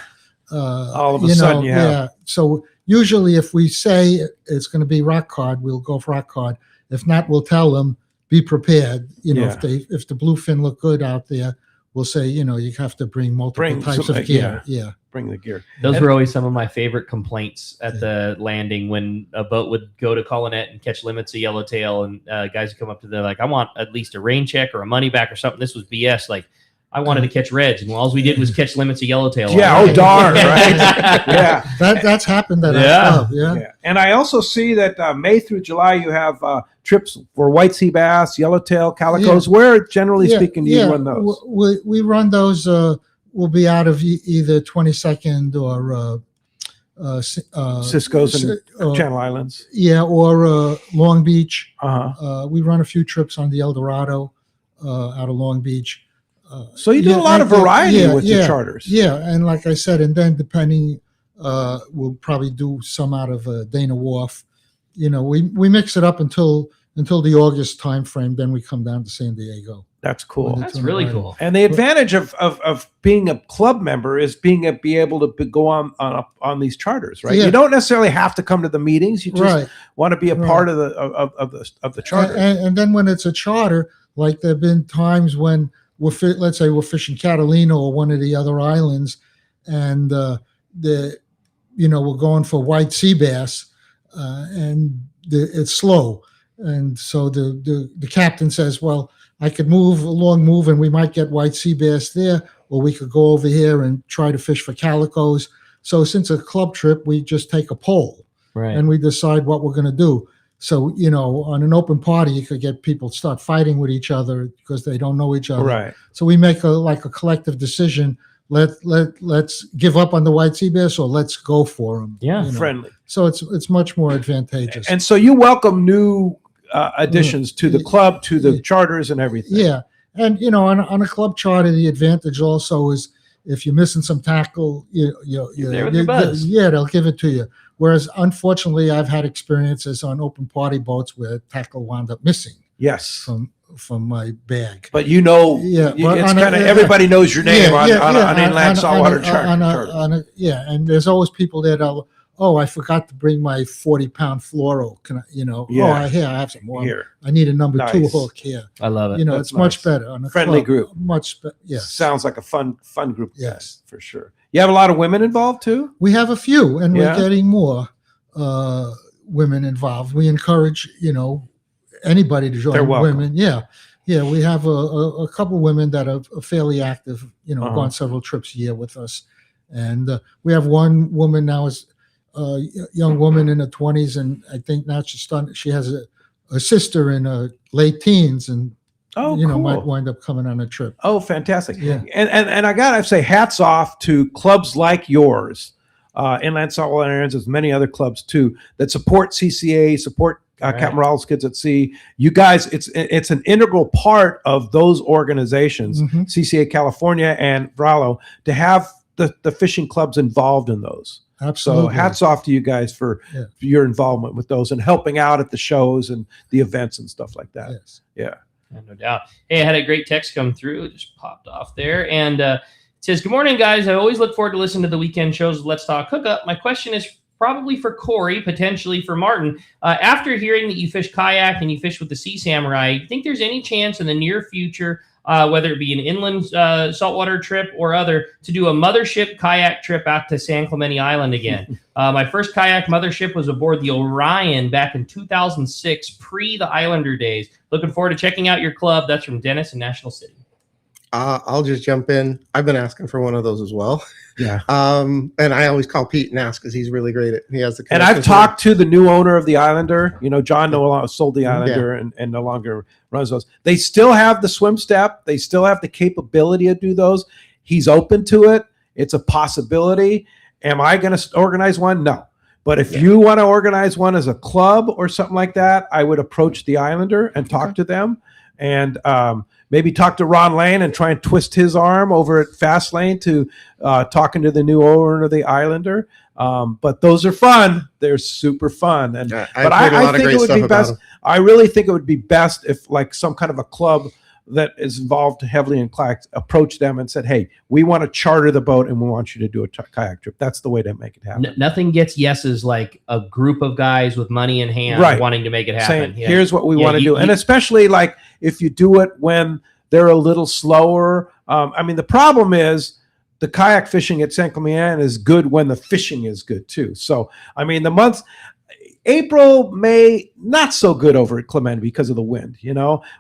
All of a sudden, yeah. So usually if we say it's going to be rock cod, we'll go for rock cod. If not, we'll tell them, be prepared. If the bluefin look good out there, we'll say, you have to bring multiple types of gear. Yeah. Bring the gear. Those were always some of my favorite complaints at the landing when a boat would go to Colonet and catch limits of yellowtail, and guys would come up to them like, I want at least a rain check or a money back or something. This was BS. Like, I wanted to catch reds, and all we did was catch limits of yellowtail. Yeah, oh darn, right? Yeah. That's happened at our club, yeah. And I also see that May through July you have trips for white sea bass, yellowtail, calicos. Where, generally speaking, do you run those? We run those. We'll be out of either 22nd or Cisco's and Channel Islands. Yeah, or Long Beach. Uh-huh. We run a few trips on the El Dorado out of Long Beach. So you do a lot of variety with your charters. Yeah, and like I said, and then depending, we'll probably do some out of Dana Wharf. We mix it up until the August time frame. Then we come down to San Diego. That's cool. That's really cool. And the advantage of being a club member is be able to go on these charters, right? Yeah. You don't necessarily have to come to the meetings. You just want to be a part of the charter. And then when it's a charter, like there've been times when let's say we're fishing Catalina or one of the other islands, and we're going for white sea bass, and it's slow. And so the captain says, well, I could move and we might get white sea bass there, or we could go over here and try to fish for calicos. So since a club trip, we just take a poll, and we decide what we're going to do. So, on an open party, you could get people start fighting with each other because they don't know each other. Right. So we make a collective decision. Let's give up on the white sea bass, or let's go for them. Yeah, friendly. So it's much more advantageous. And so you welcome new additions to the club, to the charters, and everything. Yeah, and on a club charter, the advantage also is if you're missing some tackle, they'll give it to you. Whereas, unfortunately, I've had experiences on open party boats where tackle wound up missing. Yes, from my bag. But yeah, it's kind of everybody knows your name on inland saltwater charter. Yeah, and there's always people that are, I forgot to bring my 40-pound fluoro. Can I, I have some more. Here. I need a number 2 Nice. hook here. I love it. It's much better on a Friendly club. group. Much better. Yes. Sounds like a fun group. Yes, for sure. You have a lot of women involved too? We have a few, and Yeah. we're getting more women involved. We encourage, anybody to join. They're welcome. Women. Yeah. We have a couple women that are fairly active. Go on several trips a year with us, and we have one woman now is a young woman in her 20s, and I think now she has a sister in her late teens, and cool. might wind up coming on a trip. Oh, fantastic. Yeah. And I gotta say, hats off to clubs like yours, Inland Saltwater Areas, as many other clubs too, that support CCA, support Captain Morales Kids at Sea. You guys, it's an integral part of those organizations, CCA California and Vralo, to have the fishing clubs involved in those. Absolutely. So hats off to you guys for your involvement with those and helping out at the shows and the events and stuff like that. Yes. Yeah. No doubt. Hey, I had a great text come through. It just popped off there. And it says, good morning, guys. I always look forward to listening to the weekend shows. Let's Talk Hookup. My question is probably for Cory, potentially for Martin. After hearing that you fish kayak and you fish with the Sea Samurai, do you think there's any chance in the near future, whether it be an inland saltwater trip or other, to do a mothership kayak trip out to San Clemente Island again? My first kayak mothership was aboard the Orion back in 2006, pre the Islander days. Looking forward to checking out your club. That's from Dennis in National City. I'll just jump in. I've been asking for one of those as well. Yeah. And I always call Pete and ask because he's really great at. He has the. And I've talked to the new owner of the Islander. John no longer sold the Islander and no longer runs those. They still have the swim step. They still have the capability to do those. He's open to it. It's a possibility. Am I going to organize one? No. But if you want to organize one as a club or something like that, I would approach the Islander and talk to them, and maybe talk to Ron Lane and try and twist his arm over at Fast Lane to talking to the new owner of the Islander. But those are fun. They're super fun. And but I think it would be best. I really think it would be best if like some kind of a club that is involved heavily in kayak approached them and said, hey, we want to charter the boat and we want you to do a kayak trip. That's the way to make it happen. Nothing gets yeses like a group of guys with money in hand wanting to make it happen. Saying, here's what we want to do. And especially like if you do it when they're a little slower. The problem is the kayak fishing at San Clemente is good when the fishing is good too. So, the months April, May, not so good over at Clemente because of the wind,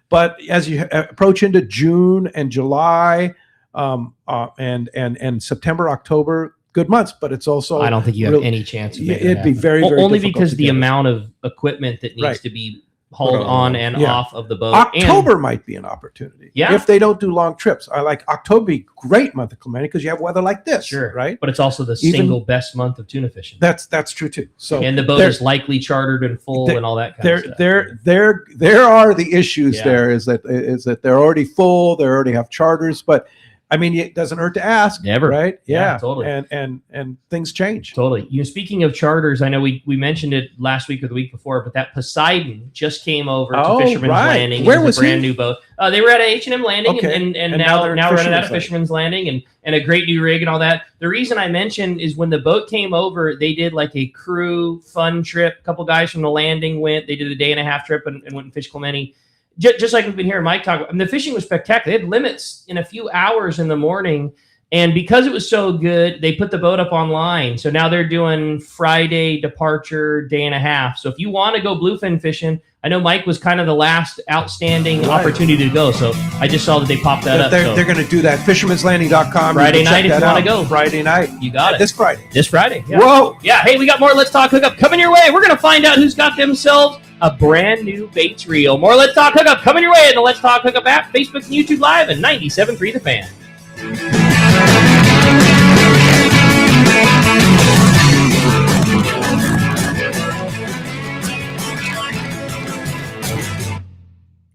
but as you approach into June and July, and September, October, good months, but it's also, I don't think you have any chance of making it'd be very, very only difficult because to the get it. amount of equipment that needs to be hauled on and off of the boat. October might be an opportunity. Yeah. If they don't do long trips. I like October be great month of Clemente because you have weather like this. Sure. Right. But it's also the single best month of tuna fishing. That's true too. So and the boat is likely chartered and full and all that kind of stuff. There are the issues there is that they're already full, they already have charters, but it doesn't hurt to ask. Never. Right? Yeah, totally. And things change. Totally. Speaking of charters, I know we mentioned it last week or the week before, but that Poseidon just came over to Fisherman's Landing. Where was a brand new boat? They were at H&M Landing and now running out of Fisherman's Landing and a great new rig and all that. The reason I mentioned is when the boat came over, they did like a crew fun trip. A couple guys from the landing they did a day and a half trip and went and fished Clemente. Just like we've been hearing Mike talk, the fishing was spectacular. They had limits in a few hours in the morning, And because it was so good, they put the boat up online. So now they're doing Friday departure, day and a half. So if you want to go bluefin fishing, I know Mike was kind of the last outstanding opportunity to go. So I just saw that they popped that up. They're, So they're going to do that. Fishermanslanding.com. Friday night if you want to go. Friday night. You got it. This Friday. This Friday. Yeah. Whoa. Yeah. Hey, we got more Let's Talk Hookup coming your way. We're going to find out who's got themselves a brand new baits reel. More Let's Talk Hookup coming your way in the Let's Talk Hookup app, Facebook and YouTube Live, and 97.3 The Fan.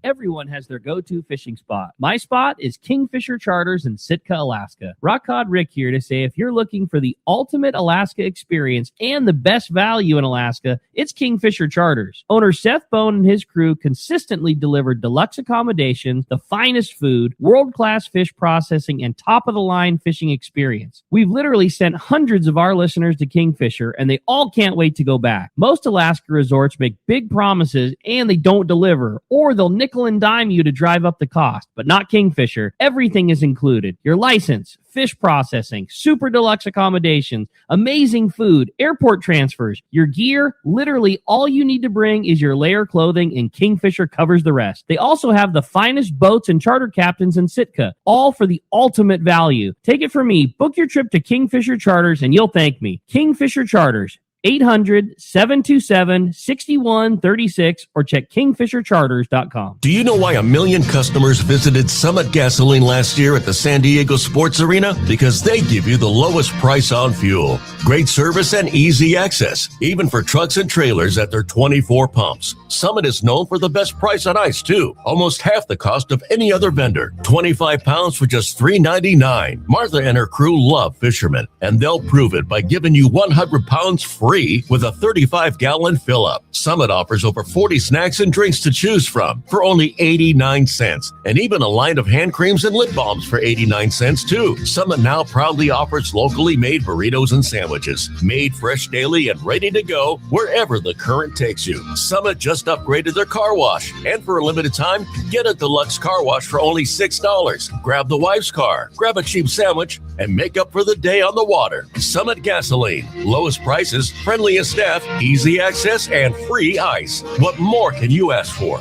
Everyone has their go-to fishing spot. My spot is Kingfisher Charters in Sitka, Alaska. Rock Cod Rick here to say if you're looking for the ultimate Alaska experience and the best value in Alaska, it's Kingfisher Charters. Owner Seth Bone and his crew consistently deliver deluxe accommodations, the finest food, world-class fish processing, and top-of-the-line fishing experience. We've literally sent hundreds of our listeners to Kingfisher, and they all can't wait to go back. Most Alaska resorts make big promises, and they don't deliver, or they'll nickel and dime you to drive up the cost, but not Kingfisher. Everything is included. Your license, fish processing, super deluxe accommodations, amazing food, airport transfers, your gear. Literally all you need to bring is your layer clothing, and Kingfisher covers the rest. They also have the finest boats and charter captains in Sitka, all for the ultimate value. Take it from me, book your trip to Kingfisher Charters and you'll thank me. Kingfisher Charters, 800-727-6136 or check kingfishercharters.com. Do you know why 1 million customers visited Summit Gasoline last year at the San Diego Sports Arena? Because they give you the lowest price on fuel, great service, and easy access, even for trucks and trailers at their 24 pumps. Summit is known for the best price on ice, too. Almost half the cost of any other vendor. 25 pounds for just $3.99. Martha and her crew love fishermen, and they'll prove it by giving you 100 pounds free with a 35-gallon fill-up. Summit offers over 40 snacks and drinks to choose from for only 89 cents, and even a line of hand creams and lip balms for 89 cents, too. Summit now proudly offers locally made burritos and sandwiches, made fresh daily and ready to go wherever the current takes you. Summit just upgraded their car wash, and for a limited time, get a deluxe car wash for only $6. Grab the wife's car, grab a cheap sandwich, and make up for the day on the water. Summit Gasoline. Lowest prices, friendliest staff, easy access, and free ice. What more can you ask for?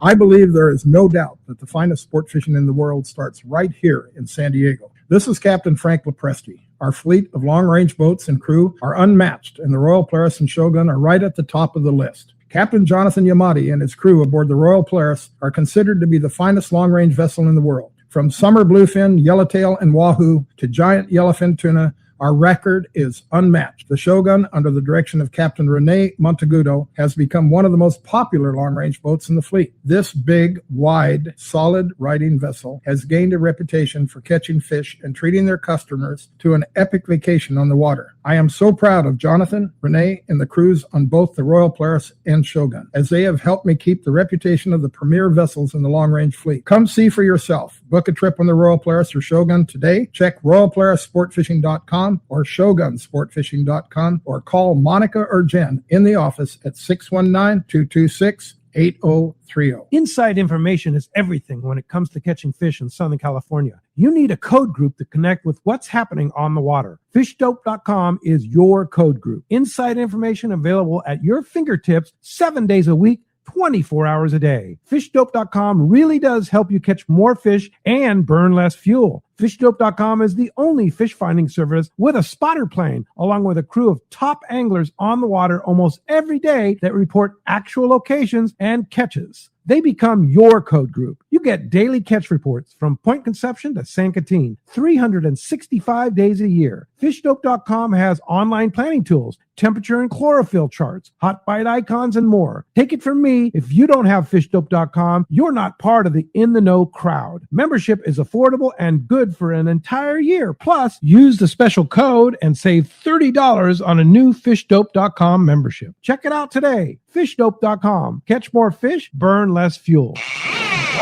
I believe there is no doubt that the finest sport fishing in the world starts right here in San Diego. This is Captain Frank Lopresti. Our fleet of long-range boats and crew are unmatched, and the Royal Polaris and Shogun are right at the top of the list. Captain Jonathan Yamati and his crew aboard the Royal Polaris are considered to be the finest long-range vessel in the world. From summer bluefin, yellowtail, and wahoo to giant yellowfin tuna, our record is unmatched. The Shogun, under the direction of Captain Rene Monteagudo, has become one of the most popular long-range boats in the fleet. This big, wide, solid riding vessel has gained a reputation for catching fish and treating their customers to an epic vacation on the water. I am so proud of Jonathan, Rene, and the crews on both the Royal Polaris and Shogun, as they have helped me keep the reputation of the premier vessels in the long-range fleet. Come see for yourself. Book a trip on the Royal Polaris or Shogun today. Check RoyalPolarisSportFishing.com or ShogunSportFishing.com, or call Monica or Jen in the office at 619-226-8030. Inside information is everything when it comes to catching fish in Southern California. You need a code group to connect with what's happening on the water. FishDope.com is your code group. Inside information available at your fingertips 7 days a week, 24 hours a day. FishDope.com really does help you catch more fish and burn less fuel. FishDope.com is the only fish finding service with a spotter plane, along with a crew of top anglers on the water almost every day that report actual locations and catches. They become your code group. You get daily catch reports from Point Conception to San Catine, 365 days a year. FishDope.com has online planning tools, temperature and chlorophyll charts, hot bite icons, and more. Take it from me, if you don't have FishDope.com, you're not part of the in-the-know crowd. Membership is affordable and good for an entire year. Plus, use the special code and save $30 on a new FishDope.com membership. Check it out today. FishDope.com. Catch more fish, burn less fuel.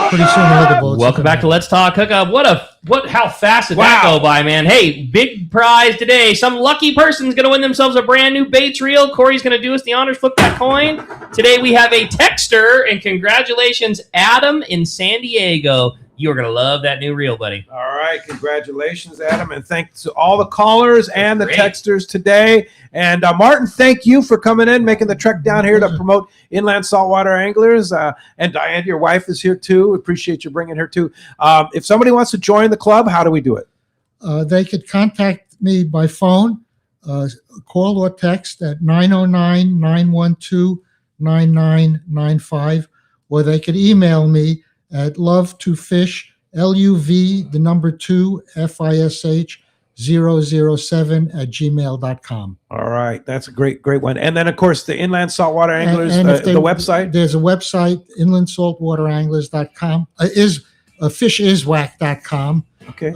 Pretty soon all the boats. Welcome back to Let's Talk Hookup. How fast did that go by, man? Hey, big prize today. Some lucky person's going to win themselves a brand new baits reel. Corey's going to do us the honors, flip that coin. Today we have a texter, and congratulations, Adam in San Diego. You're going to love that new reel, buddy. All right. Congratulations, Adam. And thanks to all the callers and the Great. texters today. And Martin, thank you for coming in, making the trek down here to promote inland saltwater anglers. And Diane, your wife, is here too. Appreciate you bringing her too. If somebody wants to join the club, how do we do it? They could contact me by phone, call or text at 909-912-9995, or they could email me at love2fish, LUV2FISH 007 All right. That's a great one. And then, of course, the Inland Saltwater Anglers, And if the website. There's a website, inlandsaltwateranglers.com, fishiswhack.com. Okay.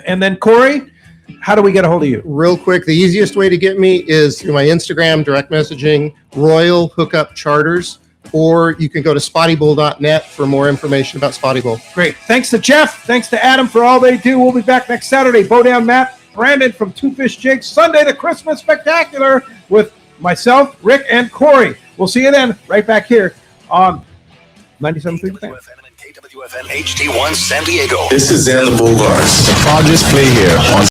And then, Cory, how do we get a hold of you? Real quick, the easiest way to get me is through my Instagram, direct messaging, Royal Hookup Charters, or you can go to spottybull.net for more information about Spotty Bull. Great. Thanks to Jeff. Thanks to Adam for all they do. We'll be back next Saturday. Bow down Matt, Brandon from Two Fish Jigs. Sunday, the Christmas Spectacular with myself, Rick, and Cory. We'll see you then right back here on 97.3 Fan. KWFN HD1 San Diego. This is Xander Bogarts. I'll just play here on